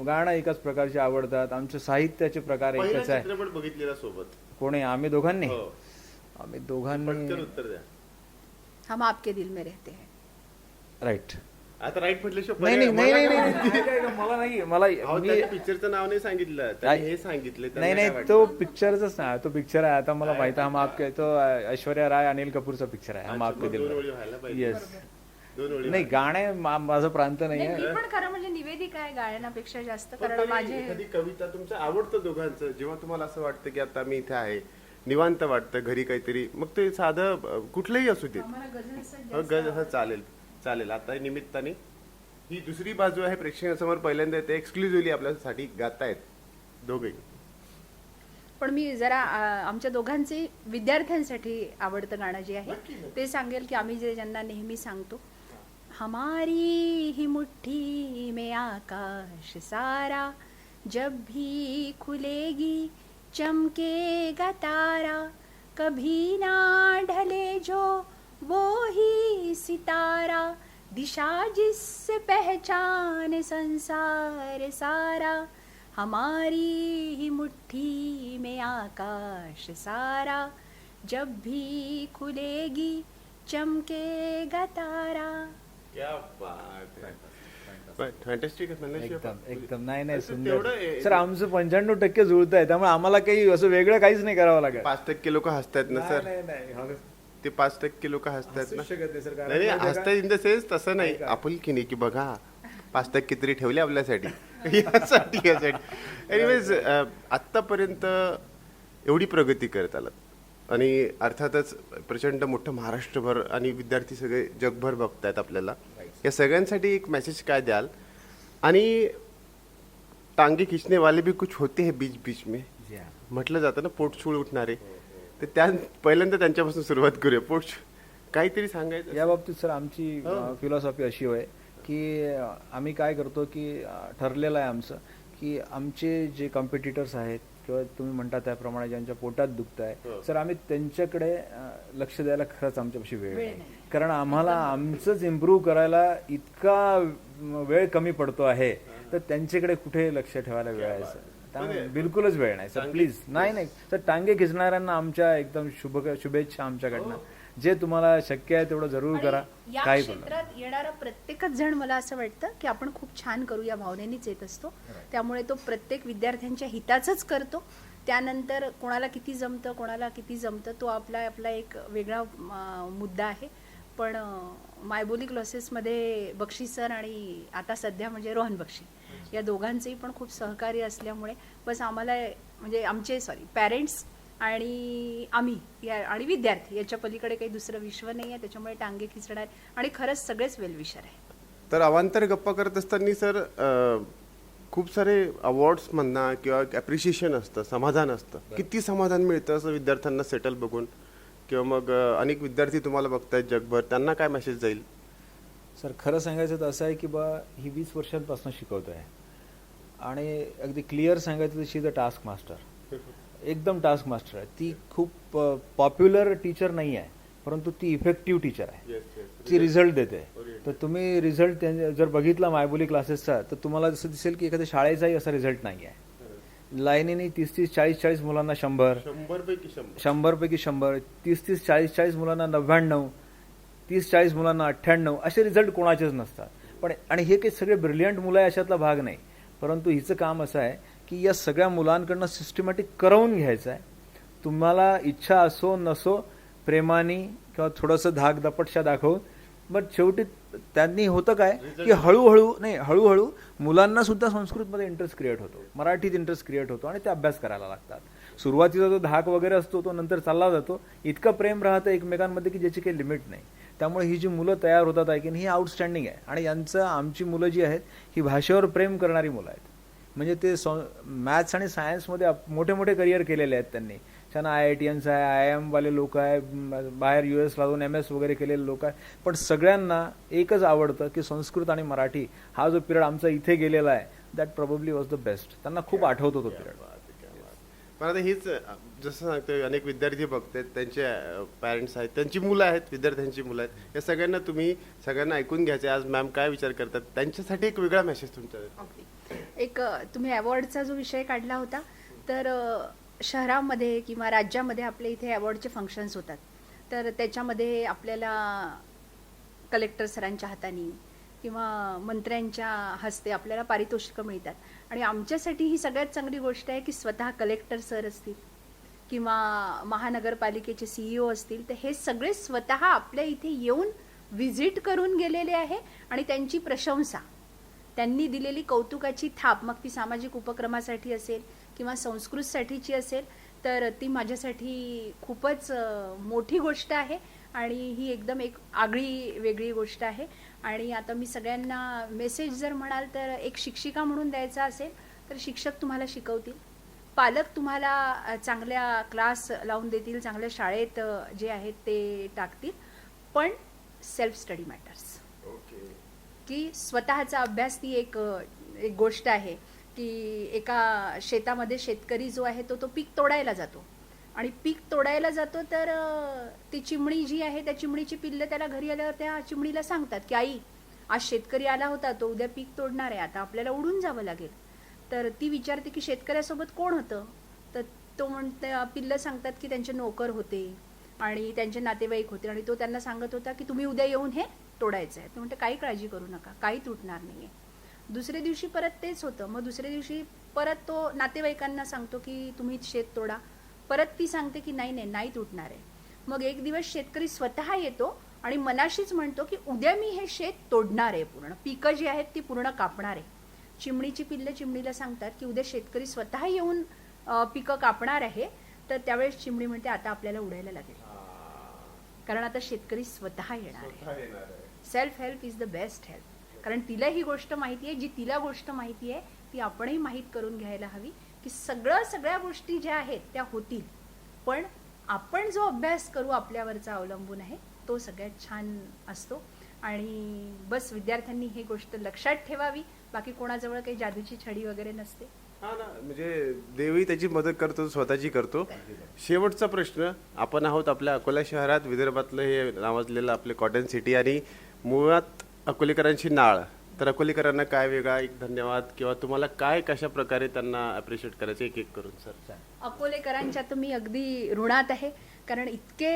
गाणं एकाच प्रकारचे आवडतात, आमचे साहित्याचे प्रकार एकच आहे. चित्रपट बघितलेला सोबत कोणी आम्ही दोघांनी उत्तर द्या. हम आपके दिल में रहते हैं. राईट. आता राईट नाही मला नाही मला पिक्चरचं नाव नाही सांगितलं, त्यांनी हे सांगितलं. नाही तो पिक्चरच ना, तो पिक्चर आहे. आता मला माहिती आहे हम आपके, तो ऐश्वर्या राय अनिल कपूरचा पिक्चर आहे हम आपके दिल. येस. नाही गाणे माझं प्रांत नाही मी आहे. पण खरं म्हणजे निवेदिका आहे गायनापेक्षा जास्त, कारण माझे एखादी कविता तुमचं आवडतं दोघांचं, जेव्हा तुम्हाला असं वाटतं की आता मी इथे आहे, निवांत वाटतं घरी काहीतरी, मग ते साधं कुठलंही असू देत. गज चालेल. आता निमित्ताने ही दुसरी बाजू आहे प्रेक्षकांसमोर पहिल्यांदा येते, एक्सक्लुझिव्हली आपल्यासाठी गातायत दोघेही. पण मी जरा आमच्या दोघांचे विद्यार्थ्यांसाठी आवडतं गाणं जे आहे ते सांगेल की आम्ही ज्यांना नेहमी सांगतो, हमारी ही मुट्ठी में आकाश सारा, जब भी खुलेगी चमकेगा तारा, कभी ना ढले जो वो ही सितारा, दिशा जिससे पहचान संसार सारा, हमारी ही मुट्ठी में आकाश सारा, जब भी खुलेगी चमकेगा तारा. क्या बात आहे. फॅन्टॅस्टिक एकदम नाही सुंदर. सर आमचं 95% जुळत आहे, त्यामुळे आम्हाला काही असं वेगळं काहीच नाही करावं लागेल. 5% लोक हसतात ना सर, ते 5% लोक हसतात ना. नाही हसतात इन द सेन्स तसं नाही, आपुलकी नाही की बघा 5% तरी ठेवले आपल्यासाठी. यासाठी एनिवेज आत्तापर्यंत एवढी प्रगती करत आलात आणि अर्थातच प्रचंड मोठं महाराष्ट्रभर आणि विद्यार्थी सगळे जगभर बघतायत आपल्याला. या सगळ्यांसाठी एक मेसेज काय द्याल? आणि टांगे खिचणे वाले भी कुछ होते हैं बीच बीच में म्हटलं जातं ना, पोटछूळ उठणारे. तर त्या पहिल्यांदा त्यांच्यापासून सुरुवात करूया. काहीतरी सांगायचं या बाबतीत सर आमची फिलॉसॉफी अशी आहे की आम्ही काय करतो की ठरलेलं आहे आमचं की आमचे जे कॉम्पिटिटर्स आहेत किंवा तुम्ही म्हणता त्याप्रमाणे ज्यांच्या पोटात दुखत आहे सर, आम्ही त्यांच्याकडे लक्ष द्यायला खरंच आमच्यापाशी वेळ नाही. कारण आम्हाला आमचंच इम्प्रूव्ह करायला इतका वेळ कमी पडतो आहे, तर त्यांच्याकडे कुठे लक्ष ठेवायला वेळ आहे सर? त्यामुळे बिलकुलच वेळ नाही सर. प्लीज नाही सर, टांगे खिचणाऱ्यांना आमच्या एकदम शुभेच्छा आमच्याकडनं. जे तुम्हाला शक्य आहे तेवढं जरूर करा. या काही क्षेत्रात येणारा प्रत्येकच जण मला असं वाटतं की आपण खूप छान करू या भावनेनेच येत असतो. त्यामुळे तो प्रत्येक विद्यार्थ्यांच्या हिताचंच करतो. त्यानंतर कोणाला किती जमतं तो आपला एक वेगळा मुद्दा आहे. पण मायबोली क्लासेसमध्ये बक्षी सर आणि आता सध्या म्हणजे रोहन बक्षी या दोघांचंही पण खूप सहकार्य असल्यामुळे बस आम्हाला म्हणजे आमचे पॅरेंट्स आणि आम्ही आणि विद्यार्थी याच्या पलीकडे काही दुसरं विश्व नाही आहे. त्याच्यामुळे टांगे खिचणार आणि खरंच सगळेच वेलविशर आहे. तर अवांतर गप्पा करत असताना सर खूप सारे अवॉर्ड्स म्हणा किंवा ॲप्रिशिएशन असतं, समाधान असतं. किती समाधान मिळतं असं विद्यार्थ्यांना सेटल बघून? किंवा मग अनेक विद्यार्थी तुम्हाला बघतायत जगभर, त्यांना काय मेसेज जाईल? सर खरं सांगायचं तर असं आहे की ही 20 वर्षांपासून शिकवतो आहे आणि अगदी क्लिअर सांगायचं तर शी इज अ टास्क मास्टर. एकदम टास्क मास्टर आहे ती. खूप पॉप्युलर टीचर नाही आहे, परंतु ती इफेक्टिव्ह टीचर आहे. ती रिझल्ट देते. तर तुम्ही रिझल्ट जर बघितला मायबोली क्लासेसचा तर तुम्हाला जसं दिसेल की एखाद्या शाळेचाही असा रिझल्ट नाही आहे. लाईनीने 30-30, 40-40 मुलांना 100, 100पैकी 100, 30-30, 40-40 मुलांना 99, 30-40 मुलांना 98 असे रिझल्ट कोणाचेच नसतात. पण आणि हे काही सगळे ब्रिलियंट मुलं आहे अशातला भाग नाही, परंतु हिचं काम असं आहे की या सगळ्या मुलांकडनं सिस्टमॅटिक करवून घ्यायचं आहे. तुम्हाला इच्छा असो नसो, प्रेमाने किंवा थोडंसं धाकदपटशा दाखवून, बट शेवटी त्यांनी होतं काय की हळूहळू मुलांना सुद्धा संस्कृतमध्ये इंटरेस्ट क्रिएट होतो, मराठीत इंटरेस्ट क्रिएट होतो आणि ते अभ्यास करायला लागतात. सुरुवातीचा जो धाक वगैरे असतो तो नंतर चालला जातो. इतकं प्रेम राहतं एकमेकांमध्ये की ज्याची काही लिमिट नाही. त्यामुळे ही जी मुलं तयार होतात आहे की नाही, ही आउटस्टँडिंग आहे. आणि यांचं आमची मुलं जी आहेत ही भाषेवर प्रेम करणारी मुलं आहेत. म्हणजे ते मॅथ्स आणि सायन्समध्ये मोठे मोठे करिअर केलेले आहेत त्यांनी. त्यांना IITians आहे, IIM वाले लोक आहे, बाहेर US ला जाऊन MS वगैरे केलेले लोक आहे. पण सगळ्यांना एकच आवडतं की संस्कृत आणि मराठी हा जो पिरियड आमचा इथे गेलेला आहे, that probably was the best. त्यांना खूप आठवतो तो पिरियड. पण आता हीच जसं सांगतोय, अनेक विद्यार्थी बघतात, त्यांचे पॅरेंट्स आहेत, त्यांची मुलं आहेत, विद्यार्थ्यांची मुलं आहेत, या सगळ्यांना तुम्ही सगळ्यांना ऐकून घ्यायचे. आज मॅम काय विचार करतात त्यांच्यासाठी एक वेगळा मेसेज तुमच्या. एक तुम्ही अवॉर्डचा जो विषय काढला होता, तर शहरामध्ये किंवा राज्यामध्ये आपल्या इथे अवॉर्डचे फंक्शन्स होतात. तर त्याच्यामध्ये आपल्याला कलेक्टर सरांच्या हाताने किंवा मंत्र्यांच्या हस्ते आपल्याला पारितोषिकं मिळतात. आणि आमच्यासाठी ही सगळ्यात चांगली गोष्ट आहे की स्वतः कलेक्टर सर असतील किंवा महानगरपालिकेचे CEO असतील, तर हे सगळे स्वतः आपल्या इथे येऊन व्हिजिट करून गेलेले आहे. आणि त्यांची प्रशंसा, त्यांनी दिलेली कौतुकाची थाप, मग ती सामाजिक उपक्रमासाठी असेल किंवा संस्कृतसाठीची असेल, तर ती माझ्यासाठी खूपच मोठी गोष्ट आहे. आणि ही एकदम एक आगळी वेगळी गोष्ट आहे. आणि आता मी सगळ्यांना मेसेज जर म्हणाल तर एक शिक्षिका म्हणून द्यायचा असेल तर शिक्षक तुम्हाला शिकवतील, पालक तुम्हाला चांगल्या क्लास लावून देतील, चांगल्या शाळेत जे आहेत ते टाकतील, पण सेल्फ स्टडी मॅटर्स. की स्वतःचा अभ्यास ती एक गोष्ट आहे की एका शेतामध्ये शेतकरी जो आहे तो पीक तोडायला जातो. आणि पीक तोडायला जातो तर ती चिमणी जी आहे, त्या चिमणीची पिल्लं त्याला घरी आल्यावर त्या चिमणीला सांगतात की आई, आज शेतकरी आला होता, तो उद्या पीक तोडणार आहे, आता आपल्याला उडून जावं लागेल. तर ती विचारते की शेतकऱ्यासोबत कोण होतं, तर तो म्हणते, पिल्लं सांगतात की त्यांचे नोकर होते आणि त्यांचे नातेवाईक होते. आणि तो त्यांना सांगत होता की तुम्ही उद्या येऊन हे तोडायचं आहे. तो म्हणते काही काळजी करू नका, काही तुटणार नाही आहे. दुसऱ्या दिवशी परत तेच होतं. मग दुसऱ्या दिवशी परत तो नातेवाईकांना सांगतो की तुम्ही शेत तोडा. परत ती सांगते की नाही तुटणार आहे. मग एक दिवस शेतकरी स्वतः येतो आणि मनाशीच म्हणतो की उद्या मी हे शेत तोडणार आहे, पूर्ण पिकं जी आहेत ती पूर्ण कापणार आहे. चिमणीची पिल्लं चिमणीला सांगतात की उद्या शेतकरी स्वतः येऊन पिकं कापणार आहे. तर त्यावेळेस चिमणी म्हणते आता आपल्याला उडायला लागेल, कारण आता शेतकरी स्वतः येणार आहे. Self help is the best help. कारण तिला ही गोष्ट माहिती आहे, जी तिला गोष्ट माहिती आहे ती आपणही माहीत करून घ्यायला हवी की सगळ्या गोष्टी ज्या आहेत त्या होतील, पण आपण जो अभ्यास करू आपल्यावरचा अवलंबून आहे तो सगळ्यात छान असतो. आणि बस विद्यार्थ्यांनी ही गोष्ट लक्षात ठेवावी. बाकी कोणाजवळ काही जादूची छडी वगैरे नसते. हा ना, म्हणजे देवही त्याची मदत करतो, स्वतःची करतो. शेवटचा प्रश्न, आपण आहोत आपल्या अकोला शहरात, विदर्भातलं हे नावाजलेलं आपले कॉटन सिटी आणि मुळात अकोलेकरांची नाळ. तर अकोलेकरांना काय वेगळा एक धन्यवाद किंवा तुम्हाला काय कशा प्रकारे त्यांना अप्रिशिएट करायचं एक करून सर? अकोलेकरांच्या तर मी अगदी ऋणात आहे, कारण इतके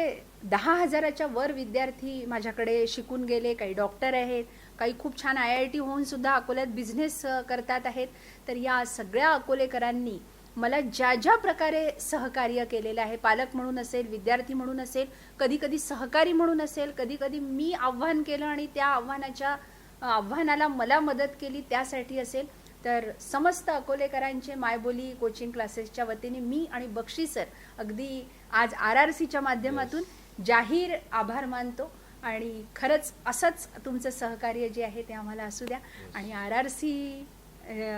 10,000च्या वर विद्यार्थी माझ्याकडे शिकून गेले. काही डॉक्टर आहेत, काही खूप छान IIT होऊन सुद्धा अकोल्यात बिझनेस करतात आहेत. तर या सगळ्या अकोलेकरांनी मला ज्या प्रकारे सहकार्य केलेलं आहे, पालक म्हणून असेल, विद्यार्थी म्हणून असेल, कधी कधी सहकारी म्हणून असेल, कधी कधी मी आव्हान केलं आणि त्या आव्हानाला मला मदत केली त्यासाठी असेल, तर समस्त अकोलेकरांचे मायबोली कोचिंग क्लासेसच्या वतीने मी आणि बक्षी सर अगदी आज RRCच्या माध्यमातून जाहीर आभार मानतो. आणि खरंच असंच तुमचं सहकार्य जे आहे ते आम्हाला असू द्या. आणि RRC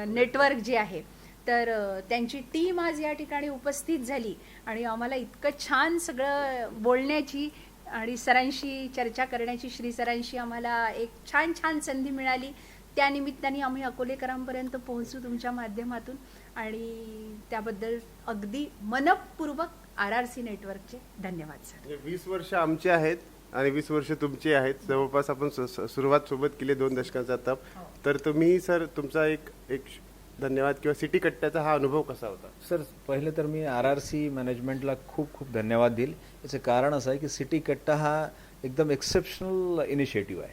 नेटवर्क जे आहे तर त्यांची टीम आज या ठिकाणी उपस्थित झाली आणि आम्हाला इतकं छान सगळं बोलण्याची आणि सरांशी चर्चा करण्याची, श्री सरांशी आम्हाला एक छान संधी मिळाली. त्या निमित्ताने आम्ही अकोलेकरांपर्यंत पोहोचू तुमच्या माध्यमातून. आणि त्याबद्दल अगदी मनपूर्वक RRC नेटवर्कचे धन्यवाद सर. 20 वर्ष आमचे आहेत आणि 20 वर्ष तुमचे आहेत. जवळपास आपण सुरुवात सोबत केली 2 दशकांचा तप. तर तुम्ही सर तुमचा एक धन्यवाद किंवा सिटी कट्ट्याचा हा अनुभव कसा होता? सर, पहिले तर मी RRC मॅनेजमेंटला खूप धन्यवाद देईल. याचं कारण असं आहे की सिटी कट्टा हा एकदम एक्सेप्शनल इनिशिएटिव्ह आहे.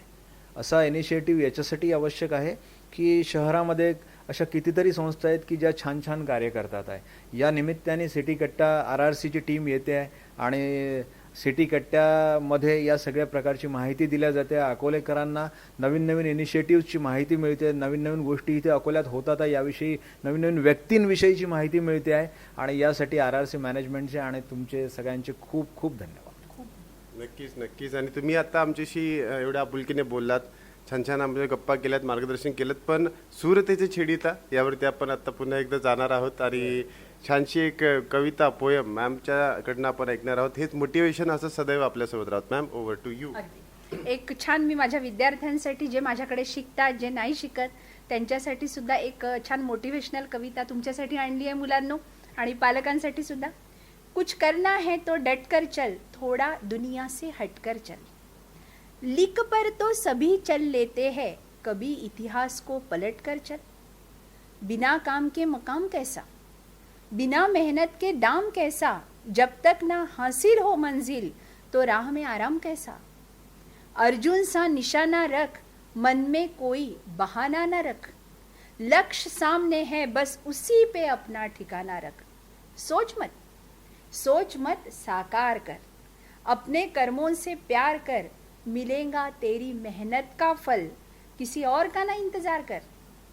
असा इनिशिएटिव्ह याच्यासाठी आवश्यक आहे की शहरामध्ये अशा कितीतरी संस्था आहेत की ज्या छान कार्य करतात आहे. या निमित्ताने सिटी कट्टा RRCची टीम येते आहे आणि सिटी कट्ट्यामध्ये या सगळ्या प्रकारची माहिती दिल्या जाते. अकोलेकरांना नवीन इनिशिएटिव्हची माहिती मिळते, नवीन गोष्टी इथे अकोल्यात होतात आहे याविषयी, नवीन व्यक्तींविषयीची माहिती मिळते आहे. आणि यासाठी RRC मॅनेजमेंटचे आणि तुमचे सगळ्यांचे खूप धन्यवाद. नक्कीच नक्कीच. आणि तुम्ही आता आमच्याशी एवढ्या आपुलकीने बोललात, छान छान आमच्या गप्पा केल्यात, मार्गदर्शन केलं. पण सूरतेचे छेडिता यावरती आपण आता पुन्हा एकदा जाणार आहोत आणि छानशी एक कविता पोयम मॅमच्याकडनं आपण ऐकणार आहोत. हेच मोटिवेशन असं सदैव आपल्यासोबत राहत. Ma'am, over to you. एक छान मी माझ्या विद्यार्थ्यांसाठी, जे माझ्याकडे शिकतात, जे नाही शिकत, त्यांच्यासाठी सुद्धा एक छान मोटिवेशनल कविता तुमच्यासाठी आणली आहे मुलांनो, आणि पालकांसाठी सुद्धा. कुछ करना है तो डट कर चल, थोड़ा दुनिया से हटकर चल. लिख पर तो सभी चल लेते हैं, कभी इतिहास को पलट कर चल. बिना काम के मकाम कैसा, बिना मेहनत के दाम कैसा. जब तक ना हासिल हो मंजिल, तो राह में आराम कैसा. अर्जुन सा निशाना रख, मन में कोई बहाना न रख. लक्ष्य सामने है, बस उसी पे अपना ठिकाना रख. सोच मत साकार कर, अपने कर्मों से प्यार कर. मिलेगा तेरी मेहनत का फल, किसी और का ना इंतजार कर.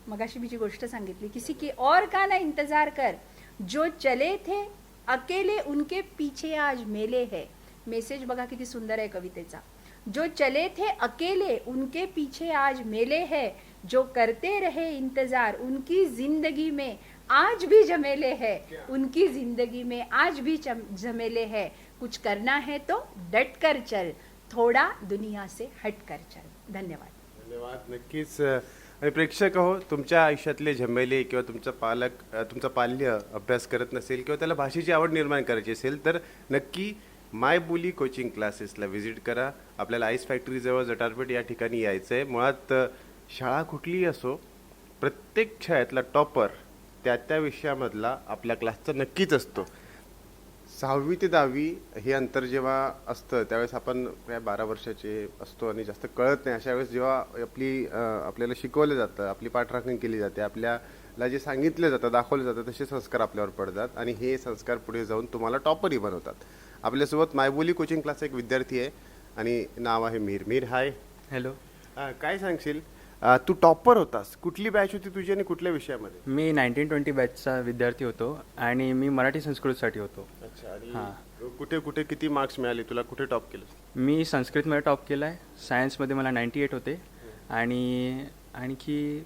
मगाशी मी जी गोष्ट सांगितली, किसी की और का ना इंतजार कर. जो चले थे अकेले, उनके पीछे आज मेले है. मेसेज बघा किती सुंदर आहे कवितेचा. जो चले थे अकेले, उनके पीछे आज मेले है. जो करते रहे इंतजार, उनकी जिंदगी में आज भी झमेले है. उनकी जिंदगी में आज भी झमेले है. कुछ करना है तो डट कर चल, थोड़ा दुनिया से हट कर चल. धन्यवाद. धन्यवाद. नक्कीच. आणि प्रेक्षक हो, तुमच्या आयुष्यातले झमेले किंवा तुमचा पाल्य अभ्यास करत नसेल किंवा त्याला भाषेची आवड निर्माण करायची असेल, तर नक्की माय बोली कोचिंग क्लासेसला व्हिजिट करा. आपल्याला आईस फॅक्टरीजवळ जटारपेठ या ठिकाणी यायचं आहे. मुळात शाळा कुठलीही असो, प्रत्येक शाळेतला टॉपर त्या विषयामधला आपल्या क्लासचा नक्कीच असतो. 6वी ते 10वी हे अंतर जेव्हा असतं त्यावेळेस आपण काय 12 वर्षाचे असतो आणि जास्त कळत नाही. अशा वेळेस जेव्हा आपल्याला शिकवलं जातं, आपली पाठराखण केली जाते, आपल्याला जे सांगितलं जातं, दाखवलं जातं, तसे संस्कार आपल्यावर पडतात आणि हे संस्कार पुढे जाऊन तुम्हाला टॉपरही बनवतात. आपल्यासोबत मायबोली कोचिंग क्लासचा एक विद्यार्थी आहे आणि नाव आहे मीर. मीर, हाय. हॅलो. काय सांगशील, तू टॉपर होतास, कुठली बॅच होती तुझी आणि कुठल्या विषयामध्ये? मी 1920 बॅचचा विद्यार्थी होतो आणि मी मराठी संस्कृतसाठी होतो. अच्छा. आणि कुठे कुठे किती मार्क्स मिळाले तुला, कुठे टॉप केलं? मी संस्कृतमध्ये टॉप केला आहे. सायन्समध्ये मला 98 होते आणि आणखी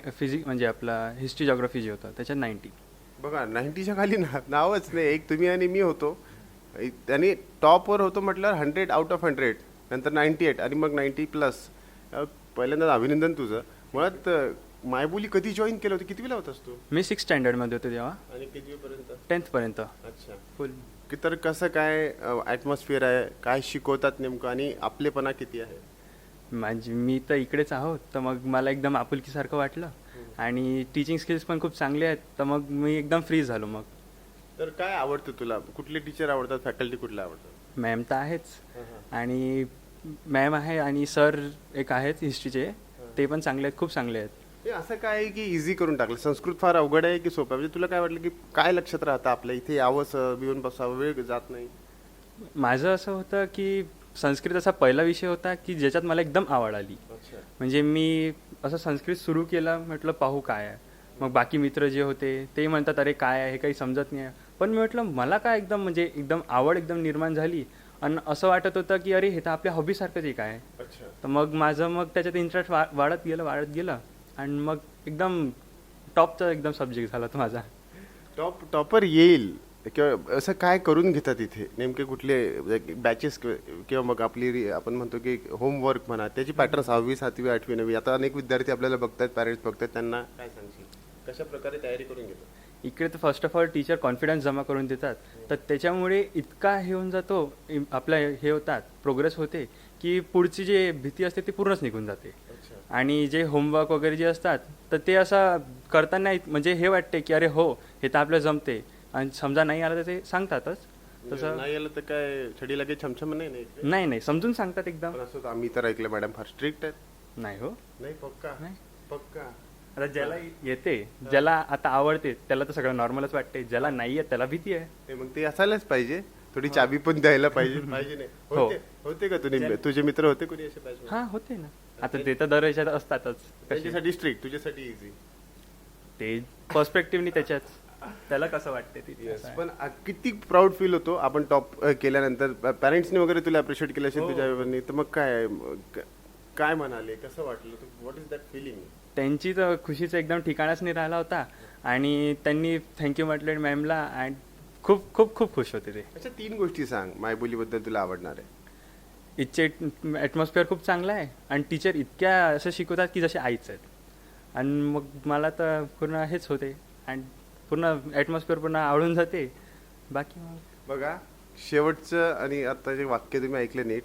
फिजिक्स म्हणजे आपला हिस्ट्री जॉग्राफी जे होतं त्याच्यात 90. बघा, 90च्या खाली नावच नाही. एक तुम्ही आणि मी होतो आणि टॉपवर होतो म्हटलं 100 आउट ऑफ 100, नंतर 98 आणि मग 90+. पहिल्यांदा अभिनंदन तुझं. मुळात मायबोली कधी जॉईन केलं होतं, कितवीला होतास तू? मी 6th स्टँडर्डमध्ये होतो तेव्हा. आणि कितवीपर्यंत? 10th पर्यंत. अच्छा. फुल. तर कसं काय ॲटमॉस्फिअर आहे, काय शिकवतात नेमकं आणि आपलेपणा किती आहे? मी तर इकडेच आहोत, तर मग मला एकदम आपुलकीसारखं वाटलं आणि टीचिंग स्किल्स पण खूप चांगले आहेत, तर मग मी एकदम फ्री झालो. मग तर काय आवडतं तुला, कुठले टीचर आवडतात, फॅकल्टी कुठले आवडतात? मॅम तर आहेच आणि मॅम आहे आणि सर एक आहेत हिस्ट्रीचे, ते पण चांगले आहेत, खूप चांगले आहेत. हे असं काय आहे की इझी करून टाकलं? संस्कृत फार अवघड आहे की सोपं? म्हणजे तुला काय वाटलं की काय लक्षात राहतं आपल्या इथे यावं, बिवून बसावं, वेळ जात नाही? माझं असं होतं की संस्कृत असा पहिला विषय होता की ज्याच्यात मला एकदम आवड आली. म्हणजे मी असं संस्कृत सुरू केलं, म्हटलं पाहू काय आहे. मग बाकी मित्र जे होते ते म्हणतात अरे काय आहे, हे काही समजत नाही आहे. पण मी म्हटलं मला काय एकदम म्हणजे एकदम आवड एकदम निर्माण झाली आणि असं वाटत होतं की अरे हे तर आपल्या हॉबीसारखंच एक आहे. तर मग त्याच्यात इंटरेस्ट वाढत गेलं आणि मग एकदम टॉपचा एकदम सब्जेक्ट झाला तो माझा. टॉपर येईल किंवा असं काय करून घेतात इथे नेमके, कुठले बॅचेस किंवा मग आपण म्हणतो की होमवर्क म्हणा, त्याची पॅटर्न 6वी 7वी 8वी 9वी, आता अनेक विद्यार्थी आपल्याला बघतात, पॅरेंट्स बघतात, त्यांना काय सांगशील, कशा प्रकारे तयारी करून घेतात? इकडे तर first of all teacher confidence जमा करून देतात, तर त्याच्यामुळे इतका हे होऊन जातो, आपल्या हे होतात, प्रोग्रेस होते की पुढची जे भीती असते ती पूर्णच निघून जाते. आणि जे होमवर्क वगैरे जे असतात तर ते असं करताना म्हणजे हे वाटते की अरे हो हे तर आपल्याला जमते, आणि समजा नाही आलं तर ते सांगतातच. तसं नाही आलं तर काय छडी लागे छमछम नाही समजून सांगतात एकदम. असं आम्ही तर ऐकलं मॅडम फार स्ट्रिक्ट आहेत. नाही हो, नाही पक्का? नाही पक्का. आता ज्याला येते, ज्याला आता आवडते त्याला तर सगळं नॉर्मलच वाटते, ज्याला नाही आहे त्याला भीती आहे. मग ते असायलाच पाहिजे, थोडी चाबी पण द्यायला पाहिजे. नाही होते का तुझे मित्र होते कोणी असे पाहिजे? हा होते ना, आता ते तर दर याच्यात असतातच. त्याच्यासाठी स्ट्रिक्ट, तुझ्यासाठी इझी. ते पर्स्पेक्टिव्हनी त्याच्यात त्याला कसं वाटते ती येस, पण किती प्राऊड फील होतो आपण टॉप केल्यानंतर. पॅरेंट्सने वगैरे तुला अप्रिशिएट केलं असेल तुझ्या आईवडिलांनी, तर मग काय म्हणाले, कसं वाटलं, व्हॉट इज दॅट फिलिंग? त्यांची तर खुशीचं एकदम ठिकाणच नाही राहिला होता आणि त्यांनी थँक्यू म्हटलं मॅमला अँड खूप खूप खूप खुश होते ते. अच्छा, 3 गोष्टी सांग मायबोलीबद्दल तुला आवडणार आहे. इथचे ॲटमॉस्फिअर खूप चांगलं आहे आणि टीचर इतक्या असं शिकवतात की जसे आईच आहेत. आणि मग मला तर पूर्ण हेच होते आणि पूर्ण ॲटमॉस्फिअर पूर्ण आवडून जाते. बाकी मग बघा, शेवटचं आणि आता जे वाक्य तुम्ही ऐकले नीट,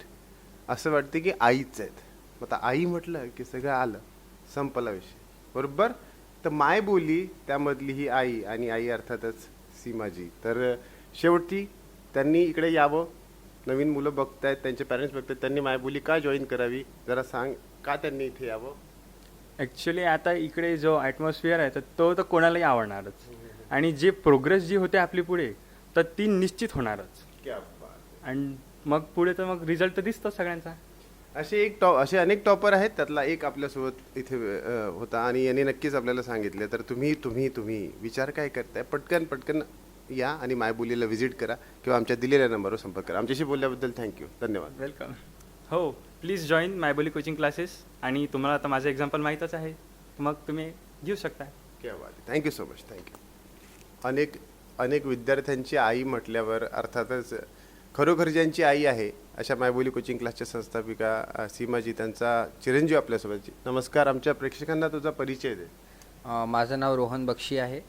असं वाटते की आईच आहेत. आता आई म्हटलं की सगळं आलं, संपला विषय, बरोबर. तर मायबोली त्यामधली ही आई, आणि आई अर्थातच सीमाजी. तर शेवटी त्यांनी इकडे यावं, नवीन मुलं बघतायत, त्यांचे पॅरेंट्स बघतायत, त्यांनी मायबोली का जॉईन करावी, जरा सांग, का त्यांनी इथे यावं? ॲक्च्युली आता इकडे जो ॲटमॉस्फिअर आहे तर तो तर कोणालाही आवडणारच आणि जे प्रोग्रेस जी होते आपली पुढे तर ती निश्चित होणारच. क्या बात. आणि मग पुढे तर मग रिझल्ट तर दिसतो सगळ्यांचा. असे अनेक टॉपर आहेत, त्यातला एक आपल्यासोबत इथे होता आणि यांनी नक्कीच आपल्याला सांगितले. तर तुम्ही विचार काय करताय, पटकन या आणि मायबोलीला व्हिजिट करा किंवा आमच्या दिलेल्या नंबरवर संपर्क करा. आमच्याशी बोलल्याबद्दल थँक्यू, धन्यवाद. वेलकम. हो, प्लीज जॉईन मायबोली कोचिंग क्लासेस. आणि तुम्हाला आता माझं एक्झाम्पल माहीतच आहे, मग तुम्ही घेऊ शकता. क्या बात. Thank you so much, thank you. अनेक विद्यार्थ्यांची आई म्हटल्यावर अर्थातच खरोखर ज्यांची आई आहे अशा मायबोली कोचिंग क्लासच्या संस्थापिका सीमाजी, त्यांचा चिरंजीव आपल्यासोबतची. नमस्कार, आमच्या प्रेक्षकांना तुझा परिचय दे. माझं नाव रोहन बक्षी आहे.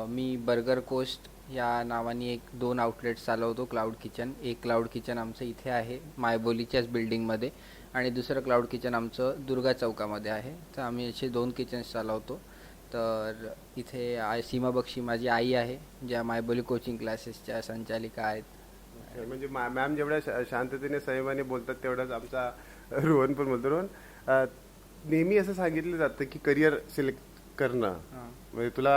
मी बर्गर कोस्ट या नावाने 2 आउटलेट्स चालवतो. क्लाउड किचन, एक क्लाउड किचन आमचं इथे आहे मायबोलीच्याच बिल्डिंगमध्ये आणि दुसरं क्लाउड किचन आमचं दुर्गा चौकामध्ये आहे. तर आम्ही असे 2 किचन्स चालवतो. तर इथे सीमा बक्षी माझी आई आहे, ज्या मायबोली कोचिंग क्लासेसच्या संचालिका आहेत. म्हणजे मॅम जेवढ्या शांततेने संयमाने बोलतात तेवढाच आमचा रोहन पण बोलतो. रोहन, नेहमी असं सांगितलं जातं की करिअर सिलेक्ट करणं म्हणजे तुला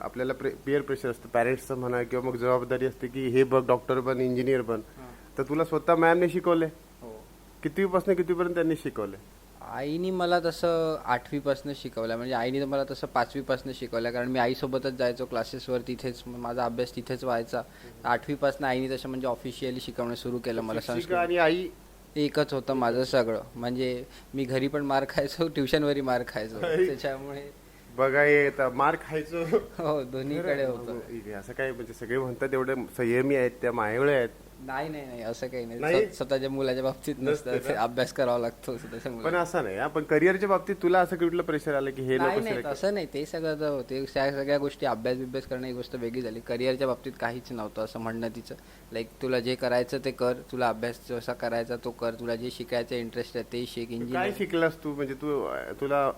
आपल्याला पिअर प्रेशर असतं, पॅरेंट्सचं म्हणा, किंवा मग जबाबदारी असते की हे बघ, डॉक्टर बन, इंजिनियर बन. तर तुला स्वतः मॅमने शिकवले? कितवीपासून कितवीपर्यंत त्यांनी शिकवले? आईनी मला तसं 8वीपासून शिकवलं, म्हणजे आईने तर मला तसं 5वीपासून शिकवलं, कारण मी आईसोबतच जायचो क्लासेसवर, तिथेच माझा अभ्यास तिथेच व्हायचा. 8वीपासून आईने तसं म्हणजे ऑफिशियली शिकवणं सुरू केलं मला. संस्कृत आणि आई एकच होतं माझं सगळं, म्हणजे मी घरी पण मार खायचो, ट्युशनवरही मार खायचो, त्याच्यामुळे बघा येतं मार खायचो. हो, दोन्हीकडे होतं. असं काय, म्हणजे सगळे म्हणतात एवढे संयमी आहेत, त्या मायवळे आहेत. नाही असं काही नाही. स्वतःच्या मुलाच्या बाबतीत नसतं, अभ्यास करावा लागतो स्वतःच्या पण मुलाला. असं नाही. पण करिअरच्या बाबतीत तुला असं कुठलं प्रेशर आलं की हे नाही तसं नाही. ते सगळं तर होते, सगळ्या गोष्टी अभ्यास करणं ही गोष्ट वेगळी झाली. करिअरच्या बाबतीत काहीच नव्हतं असं म्हणणं तिचं. लाईक तुला जे करायचं ते कर, तुला अभ्यास जसा करायचा तो कर, तुला जे शिकायचं इंटरेस्ट आहे ते शिक. काय इंजिनियर शिकलास तू, म्हणजे तुला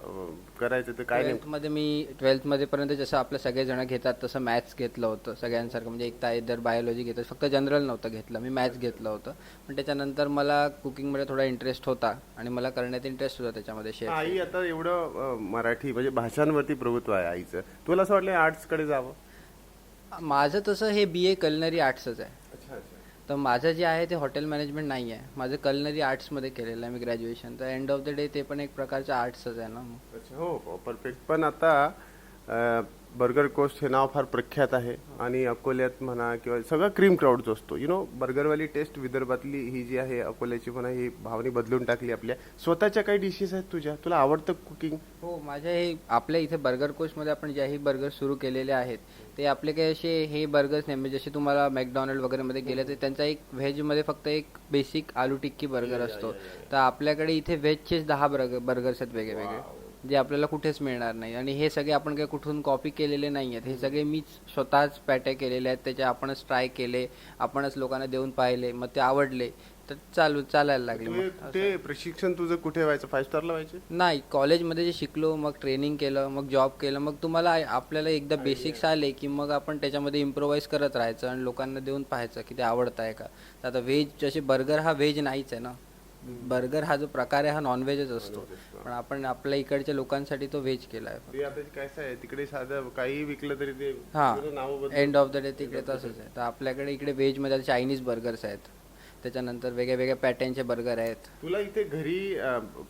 करायचं तर काय? 12th मध्ये पर्यंत जसं आपलं सगळे जण घेतात तसं मॅथ्स घेतलं होतं सगळ्यांसारखं, म्हणजे एक तर बायोलॉजी घेतात, फक्त जनरल नव्हतं घेतलं, मी मॅथ्स घेतलं होतं. पण त्याच्यानंतर मला कुकिंगमध्ये थोडा इंटरेस्ट होता आणि मला करण्यात इंटरेस्ट होता त्याच्यामध्ये शेअर. आई आता एवढं मराठी म्हणजे भाषांवरती प्रभुत्व आहे आईचं, तुला असं वाटलं आर्ट्सकडे जावं? माझं तसं हे BA कलनरी आर्ट्सच आहे. तर माझं जे आहे ते हॉटेल मॅनेजमेंट नाही आहे, माझं कलनरी आर्ट्समध्ये केलेलं आहे मी ग्रॅज्युएशन. तर एंड ऑफ द डे ते पण एक प्रकारचं आर्ट्सच आहे ना. हो, परफेक्ट. पण आता बर्गर कोस्ट हे नाव फार प्रख्यात आहे आणि अकोल्यात म्हणा किंवा सगळा क्रीम क्राऊड जो असतो, बर्गरवाली टेस्ट विदर्भातली ही जी आहे अकोल्याची म्हणा, ही भावनी बदलून टाकली. आपल्या स्वतःच्या काही डिशेस आहेत तुझ्या, तुला आवडतं कुकिंग? हो, माझ्या हे आपल्या इथे बर्गर कोस्टमध्ये आपण ज्याही बर्गर सुरू केलेले आहेत ते आपले काही असे हे बर्गर्स नाही, म्हणजे जसे तुम्हाला मॅकडॉनल्ड वगैरे मध्ये गेले तर त्यांचा एक व्हेजमध्ये फक्त एक बेसिक आलू टिक्की बर्गर असतो. तर आपल्याकडे इथे व्हेजचेच 10 बर्गर्स आहेत वेगळे, जे आपल्याला कुठेच मिळणार नाही. आणि हे सगळे आपण काही कुठून कॉपी केलेले नाही आहेत, हे सगळे मीच स्वतःच पॅटे केलेले आहेत. त्याचे आपणच ट्राय केले, आपणच लोकांना देऊन पाहिले, मग ते आवडले तर चालायला लागले. ते प्रशिक्षण तुझं कुठे व्हायचं? 5 स्टारला व्हायचं? नाही, कॉलेजमध्ये जे शिकलो, मग ट्रेनिंग केलं, मग जॉब केलं, मग तुम्हाला आपल्याला एकदा बेसिक्स आले की मग आपण त्याच्यामध्ये इम्प्रोवाइज करत राहायचं आणि लोकांना देऊन पाहायचं की ते आवडत आहे का. तर आता व्हेज जसे बर्गर हा व्हेज नाहीच आहे ना, बर्गर हा जो प्रकार आहे हा नॉनव्हेजच असतो, पण आपण आपल्या इकडच्या लोकांसाठी तो व्हेज केला आहे. कसं आहे तिकडे साधं काही विकलं तरी ते एंड ऑफ द डे तिकडे तसंच आहे. तर आपल्याकडे इकडे व्हेजमध्ये चायनीज बर्गर्स आहेत, त्याच्यानंतर वेगळ्या पॅटर्नचे बर्गर आहेत. तुला इथे घरी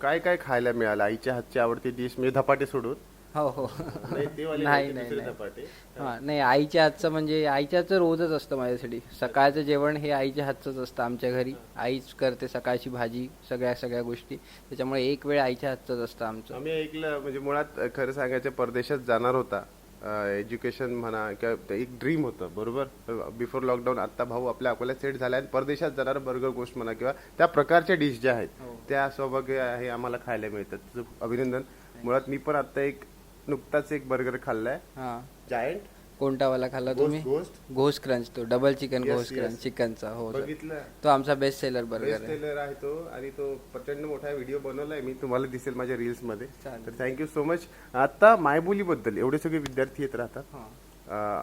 काय काय खायला मिळालं? आईच्या हातची आवडती डिश म्हणजे धपाटे सोडून हो हो नाही, ते वाले नाही दुसरे नाही धपाटे. हा नाही, आईच्या हातचं म्हणजे आईच्या हातचं रोजच असतं माझ्यासाठी. सकाळचं जेवण हे आईच्या हातचंच असतं आमच्या घरी. आईच करते सकाळची भाजी, सगळ्या गोष्टी, त्याच्यामुळे एक वेळ आईच्या हातचंच असतं आमचं. आम्ही ऐकलं म्हणजे मुळात खरं सांगायचं परदेशात जाणार होता, एज्युकेशन म्हणा किंवा एक ड्रीम होतं बरोबर बिफोर लॉकडाऊन. आता भाऊ आपल्या अकोल्यात सेट झाला आणि परदेशात जाणार बर्गर गोष्ट म्हणा किंवा त्या प्रकारच्या डिश ज्या आहेत त्या सौभाग्य आहे आम्हाला खायला मिळतात. तुझं अभिनंदन. मुळात मी पण आता नुकताच एक बर्गर खाल्लाय, हा जायंट. कोणता वाला खाल्ला तुम्ही? घोस्ट क्रंच, तो double chicken Yes, ghost crunch yes. चिकनचा. हो सर. बघितलं, तो आमचा बेस्ट सेलर बर्गर बेस्ट आहे. सेलर आहे तो आणि तो प्रचंड मोठा व्हिडिओ बनवलाय मी, तुम्हाला दिसेल माझ्या रील्स मध्ये. चालेल. तर थँक्यू सो मच. आता मायबोलीबद्दल एवढे सगळे विद्यार्थी येत राहतात,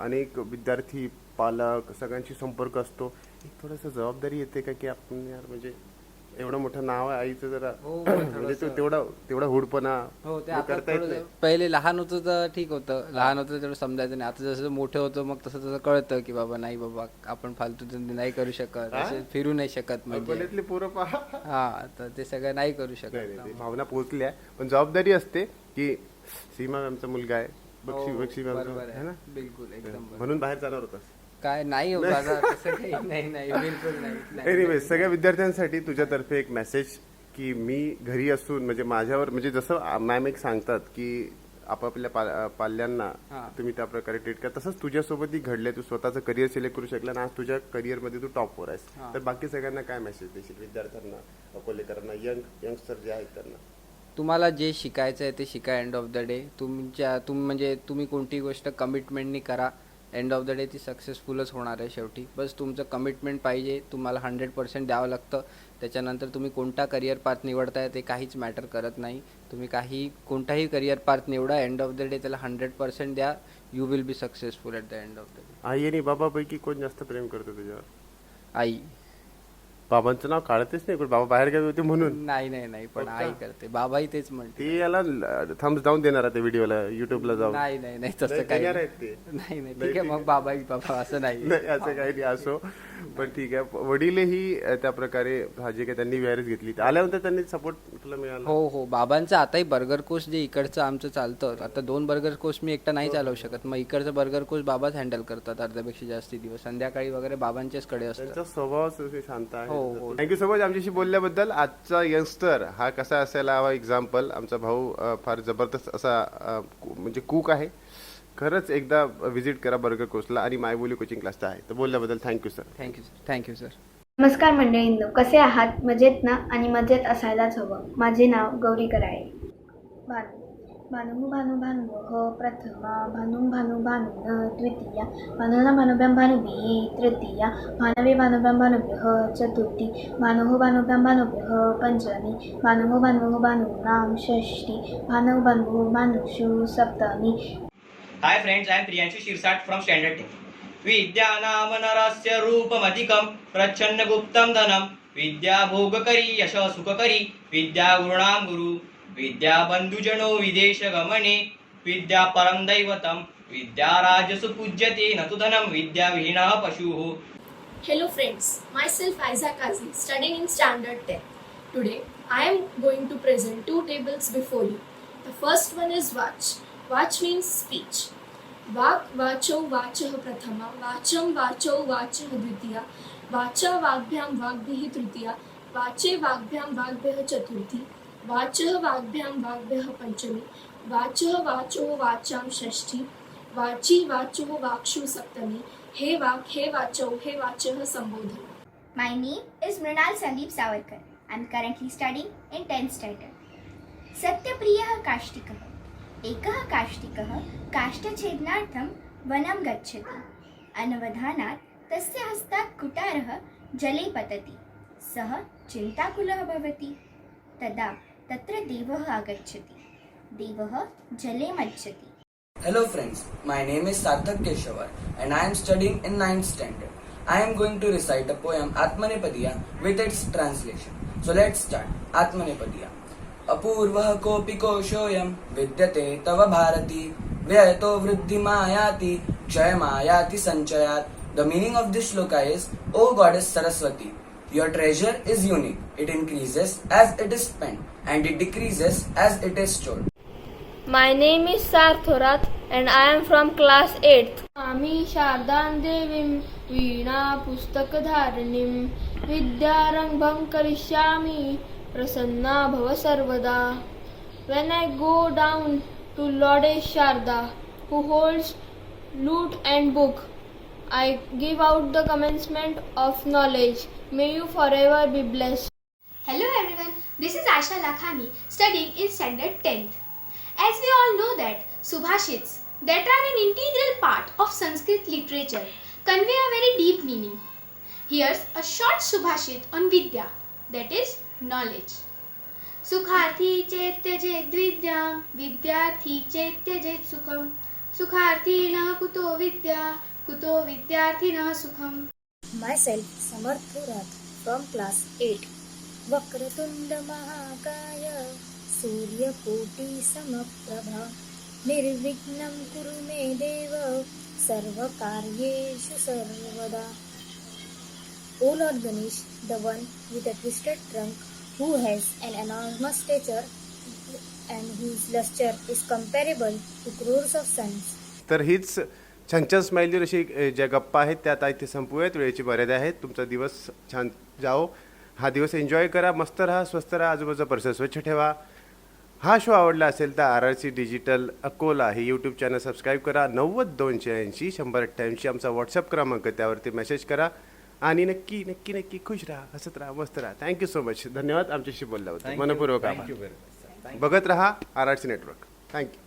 अनेक विद्यार्थी पालक सगळ्यांशी संपर्क असतो. एक थोडस जबाबदारी येते का की आपण यार म्हणजे एवढं मोठं नाव आहे आईचं जरा म्हणजे तो तेवढा हुडपणा हो, ते हे आता करता येत थोडं नाही. पहिले लहान होतं तर ठीक होतं, लहान होतं तेवढं समजायचं नाही. आता जसं मोठं होतं मग तसं कळतं की बाबा नाही बाबा आपण फालतू धंदे नाही करू शकत, असे फिरू नाही शकत म्हणजे. अकोल्यातले पोरं पहा. हा, तर ते सगळं नाही करू नाही, शकत. नाही, ते भावना पोहोचल्या, पण जबाबदारी असते की सीमा मॅमचा मुलगा आहे, बक्षी हो, बक्षी मॅमचा बरोबर आहे ना, आहे, बिलकुल एकदम बरोबर. म्हणून बाहेर जाणार होतास. काय नाही हो दादा, तसं काही नाही बिलकुल नाही. एनिवे सगळ्या विद्यार्थ्यांसाठी तुझ्यातर्फे एक मेसेज की मी घरी असून म्हणजे माझ्यावर म्हणजे जसं मॅम एक सांगतात की आपापल्या पाल्यांना तुम्ही त्या प्रकारे ट्रीट करा, तसंच तुझ्यासोबतही घडलंय. तू स्वतःचं करिअर सिलेक्ट करू शकला आणि आज तुझ्या करिअरमध्ये तू टॉपवर आहेस. तर बाकी सगळ्यांना काय मेसेज देशील, विद्यार्थ्यांना, अकोलेकरांना, यंगस्टर जे आहेत त्यांना? तुम्हाला जे शिकायचं आहे ते शिका. एंड ऑफ द डे तुम्ही कोणती गोष्ट कमिटमेंटनी करा. एंड ऑफ द डे ती सक्सेसफुलच होणार आहे शेवटी. बस तुमचं कमिटमेंट पाहिजे, तुम्हाला 100% द्यावं लागतं. त्याच्यानंतर तुम्ही कोणता करिअर पाथ निवडताय ते काहीच मॅटर करत नाही. तुम्ही कोणताही करिअर पाथ निवडा, एंड ऑफ द डे त्याला 100% द्या. You will be successful at the end of the day. आई आणि बाबापैकी कोण जास्त प्रेम करतो तुझ्यावर? आई. बाबांचं नाव काढतेच नाही, पण बाबा बाहेर गेले होते म्हणून. नाही पण आई करते, बाबाही तेच म्हणते. ते याला थम्स डाऊन देणार आहे व्हिडिओला, युट्यूबला जाऊन. नाही तसं काही नाही. ठीक आहे मग बाबा असं नाही. असं काही नाही. असो, पण ठीक आहे. वडीलही त्या प्रकारे जे काही त्यांनी व्हायरस घेतली आल्यानंतर त्यांनी सपोर्ट तुला मिळाला? हो बाबांचं आताही बर्गर कोर्स जे इकडचं आमचं चालतं, आता 2 बर्गर कोर्स मी एकटा नाही चालवू शकत. मग इकडचं बर्गर कोर्स बाबाच हँडल करतात अर्ध्यापेक्षा जास्ती दिवस. संध्याकाळी वगैरे बाबांच्याच कडे असतात. त्यांचा स्वभाव शांत आहे. हो. थँक्यू सो मच आमच्याशी बोलल्याबद्दल. आजचा यंगस्टर हा कसा असायला हवा एक्झाम्पल. आमचा भाऊ फार जबरदस्त असा म्हणजे कुक आहे. खरंच एकदा व्हिजिट करा बर्गर कोर्सला आणि मायबोली कोचिंग क्लासचा आहे. तर बोलल्याबद्दल थँक्यू सर. Thank you sir. नमस्कार मंडळींनो, कसे आहात? मजेत ना? आणि मजेत असायलाच हवं. माझे नाव गौरी कराळे. भानु भानु भानु प्रथमा, भानु द्वितीया, भानुना भानुभ्यां भानुभिः तृतीया, भानवे भानुभ्यां भानुभ्यः चतुर्थी, भानुभ्यां भानुभ्यः पंचमी, भानुनां षष्ठी, भानुषु सप्तमी. Hi friends, I am Priyanshu Shirsat from Standard 10. विद्यानाम नरस्य रूपमधिकं प्रच्छन्न गुप्तं धनं विद्या भोगकरी यश सुखकरी विद्या गुरुणां गुरु विद्या बंधुजनो विदेश गमने विद्या परम दैवतं विद्या राजसु पूज्यते न तु धनं विद्या विहीनः पशुः. Hello friends, myself Aiza Kazi, studying in Standard 10. Today, I am going to present 2 tables before you. The first one is Vach. Vach means speech. Vak vacho vachah prathama, vacham vacho vachah dvitiya, vacha vagbhyam vagbhyः tritiya, vache vagbhyam vagbhyः chaturthi, vachah vagbhyam vagbhyः panchami, vachah vacho vacham षष्ठी, वाची वाचो वाक्षु सप्तमी, हे वाचो हे वाचः संबोधन. My name is Mrinal Sandeep Savarkar. I am currently studying in 10th standard. सत्यप्रियः काष्टिकः. एकः काष्टिकः काष्ठछेदनार्थं वनं गच्छति. अनवधानात् तस्य हस्तात् कुटारः जले पतति. सः चिन्ताकुलः भवति. तदा तत्र देवः आगच्छति. देवः जले मज्जति. Hello friends, my name is Sarthak Keshavar and I am studying in 9th standard. I am going to recite a poem Atmanepadiya with its translation. So let's start. Atmanepadiya. अपूर्वः कोऽपि कोशोऽयं विद्यते तव Bharti व्ययतो वृद्धिमायाति क्षयमायाति संचयात्. The meaning of this shloka is, O goddess Saraswati, your treasure is unique. It increases as it is spent and it decreases as it is stored. My name is Sarthorat and I am from class 8th. Ami Shardam Devim Veena Pustakadharinim Vidyarambham Karishyami Prasanna Bhava Sarvada. When I go down to Lord Sharda, who holds lute and book, I give out the commencement of knowledge. May you forever be blessed. Hello everyone, this is Asha Lakhani studying in standard 10th. As we all know that Subhashits that are an integral part of Sanskrit literature convey a very deep meaning. Here's a short Subhashit on Vidya, that is knowledge. Sukharthi chetyajed vidyam, vidyarthi chetyajed sukham. Sukharthi na kuto vidya, kuto vidyarthi na sukham. Myself, Samarth Thorat from class 8. Vakratunda Mahakaya Suryakoti Samaprabha Nirvignam Kuru Me Deva Sarva Karyeshu Sarvada. O Lord Ganesh, the one with a twisted trunk, who has an enormous stature and whose luster is comparable to crores of suns. तर हीच छान छान smiley अशी ज्या गप्पा आहेत त्या आता इथे संपूयात. वेळेची मर्यादा आहे. तुमचा दिवस छान जाओ. हा दिवस एन्जॉय करा. मस्त राहा, स्वस्थ राहा, आजूबाजूचा परिसर स्वच्छ ठेवा. हा शो आवडला असेल तर RRC डिजिटल अकोला हे यूट्यूब चॅनल सबस्क्राईब करा. 90-280 188 आमचा व्हॉट्सअप क्रमांक, त्यावरती मेसेज करा आणि नक्की नक्की नक्की खुश राहा, हसत राहा, मस्त राहा. Thank you so much. धन्यवाद आमच्याशी बोलल्याबद्दल. मनपूर्वक आभार. बघत राहा RRC नेटवर्क. थँक्यू.